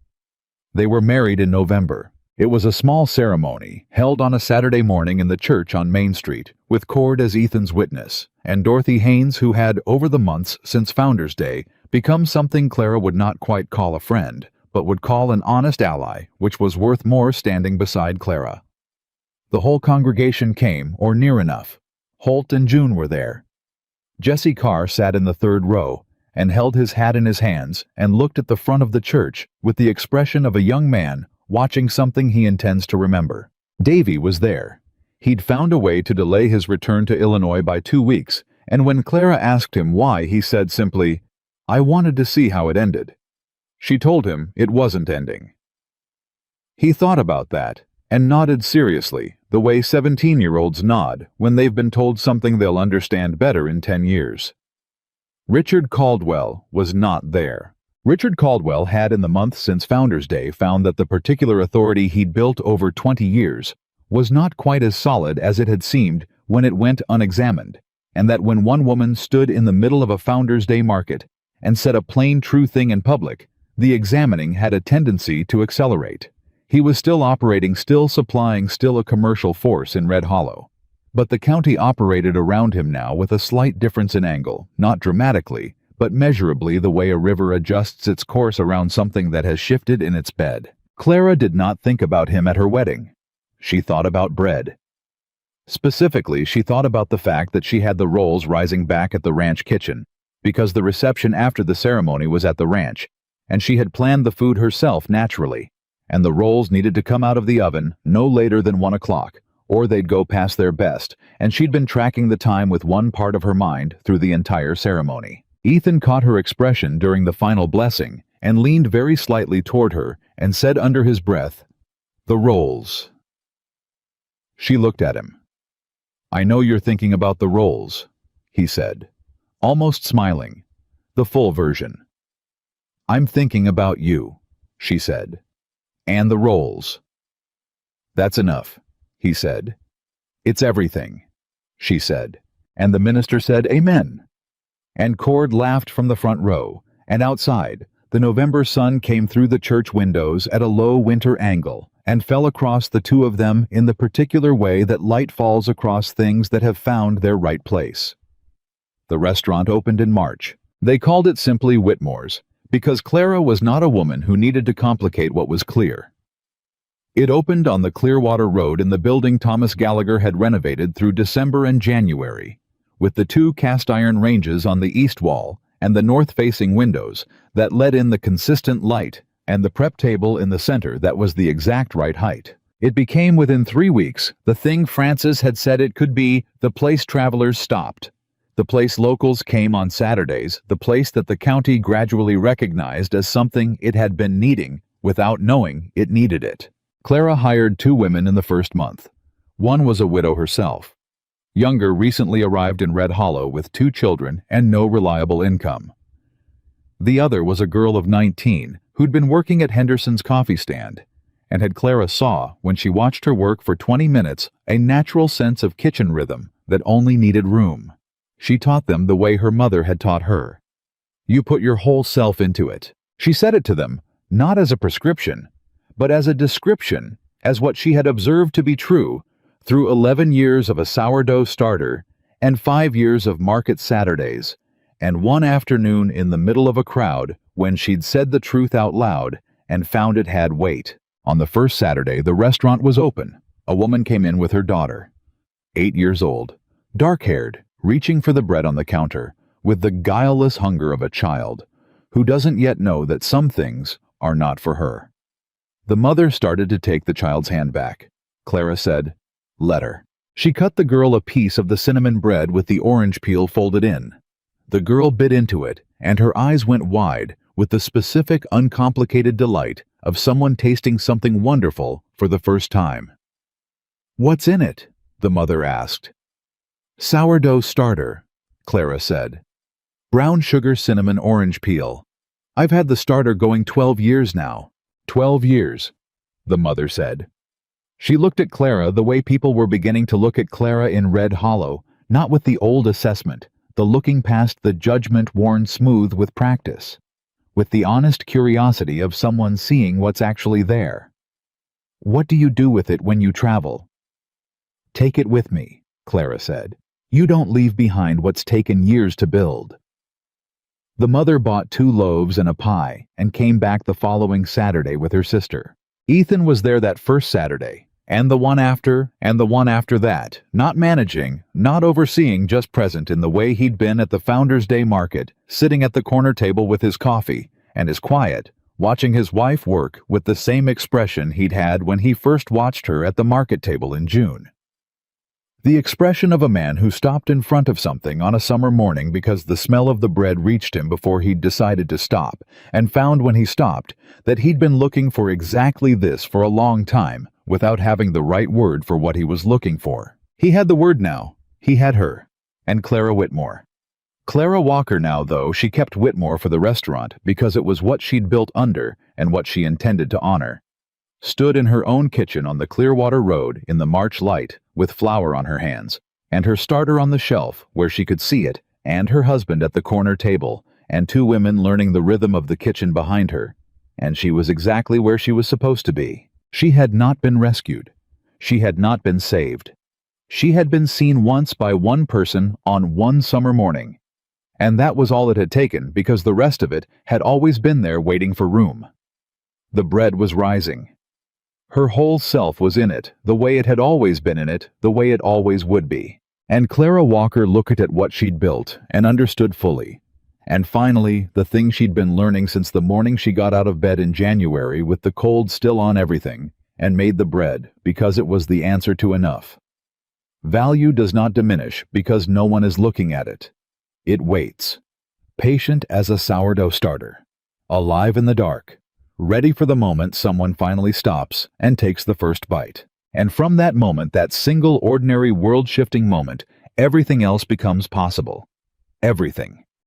They were married in November. It was a small ceremony, held on a Saturday morning in the church on Main Street, with Cord as Ethan's witness, and Dorothy Haynes, who had, over the months since Founder's Day, become something Clara would not quite call a friend, but would call an honest ally, which was worth more standing beside Clara. The whole congregation came, or near enough. Holt and June were there. Jesse Carr sat in the third row, and held his hat in his hands, and looked at the front of the church with the expression of a young man watching something he intends to remember. Davy was there. He'd found a way to delay his return to Illinois by 2 weeks, and when Clara asked him why, he said simply, "I wanted to see how it ended." She told him it wasn't ending. He thought about that, and nodded seriously, the way 17-year-olds nod when they've been told something they'll understand better in 10 years. Richard Caldwell was not there. Richard Caldwell had in the month since Founder's Day found that the particular authority he'd built over 20 years was not quite as solid as it had seemed when it went unexamined, and that when one woman stood in the middle of a Founder's Day market and said a plain true thing in public, the examining had a tendency to accelerate. He was still operating, still supplying, still a commercial force in Red Hollow. But the county operated around him now with a slight difference in angle, not dramatically, but measurably the way a river adjusts its course around something that has shifted in its bed. Clara did not think about him at her wedding. She thought about bread. Specifically, she thought about the fact that she had the rolls rising back at the ranch kitchen, because the reception after the ceremony was at the ranch, and she had planned the food herself naturally, and the rolls needed to come out of the oven no later than 1 o'clock, or they'd go past their best, and she'd been tracking the time with one part of her mind through the entire ceremony. Ethan caught her expression during the final blessing and leaned very slightly toward her and said under his breath, "The rolls." She looked at him. "I know you're thinking about the rolls," he said, almost smiling, the full version. "I'm thinking about you," she said, "and the rolls." "That's enough," he said. "It's everything," she said, and the minister said, "Amen." And Cord laughed from the front row, and outside, the November sun came through the church windows at a low winter angle and fell across the two of them in the particular way that light falls across things that have found their right place. The restaurant opened in March. They called it simply Whitmore's, because Clara was not a woman who needed to complicate what was clear. It opened on the Clearwater Road in the building Thomas Gallagher had renovated through December and January, with the 2 cast-iron ranges on the east wall and the north-facing windows that let in the consistent light, and the prep table in the center that was the exact right height. It became within 3 weeks the thing Francis had said it could be, the place travelers stopped, the place locals came on Saturdays, the place that the county gradually recognized as something it had been needing without knowing it needed it. Clara hired 2 women in the first month. One was a widow herself. Younger recently arrived in Red Hollow with 2 children and no reliable income. The other was a girl of 19 who'd been working at Henderson's coffee stand, and had Clara saw, when she watched her work for 20 minutes, a natural sense of kitchen rhythm that only needed room. She taught them the way her mother had taught her. You put your whole self into it. She said it to them, not as a prescription, but as a description, as what she had observed to be true through 11 years of a sourdough starter and 5 years of market Saturdays, and one afternoon in the middle of a crowd when she'd said the truth out loud and found it had weight. On the first Saturday, the restaurant was open. A woman came in with her daughter, 8 years old, dark-haired, reaching for the bread on the counter, with the guileless hunger of a child who doesn't yet know that some things are not for her. The mother started to take the child's hand back. Clara said, "Let her." She cut the girl a piece of the cinnamon bread with the orange peel folded in. The girl bit into it, and her eyes went wide with the specific, uncomplicated delight of someone tasting something wonderful for the first time. "What's in it?" the mother asked. "Sourdough starter," Clara said. "Brown sugar, cinnamon, orange peel. I've had the starter going 12 years now." 12 years, the mother said. She looked at Clara the way people were beginning to look at Clara in Red Hollow, not with the old assessment, the looking past the judgment worn smooth with practice, with the honest curiosity of someone seeing what's actually there. "What do you do with it when you travel?" "Take it with me," Clara said. "You don't leave behind what's taken years to build." The mother bought 2 loaves and a pie and came back the following Saturday with her sister. Ethan was there that first Saturday, and the one after, and the one after that, not managing, not overseeing, just present in the way he'd been at the Founders' Day market, sitting at the corner table with his coffee, and his quiet, watching his wife work with the same expression he'd had when he first watched her at the market table in June. The expression of a man who stopped in front of something on a summer morning because the smell of the bread reached him before he'd decided to stop, and found when he stopped that he'd been looking for exactly this for a long time without having the right word for what he was looking for. He had the word now. He had her. And Clara Whitmore. Clara Walker now, though, she kept Whitmore for the restaurant because it was what she'd built under and what she intended to honor. Stood in her own kitchen on the Clearwater Road in the March light with flour on her hands, and her starter on the shelf where she could see it, and her husband at the corner table, and 2 women learning the rhythm of the kitchen behind her. And she was exactly where she was supposed to be. She had not been rescued. She had not been saved. She had been seen once by one person on one summer morning. And that was all it had taken, because the rest of it had always been there waiting for room. The bread was rising. Her whole self was in it, the way it had always been in it, the way it always would be. And Clara Walker looked at what she'd built and understood fully. And finally, the thing she'd been learning since the morning she got out of bed in January with the cold still on everything, and made the bread because it was the answer to enough. Value does not diminish because no one is looking at it. It waits, patient as a sourdough starter, alive in the dark, ready for the moment someone finally stops and takes the first bite. And from that moment, that single ordinary world-shifting moment, everything else becomes possible. Everything.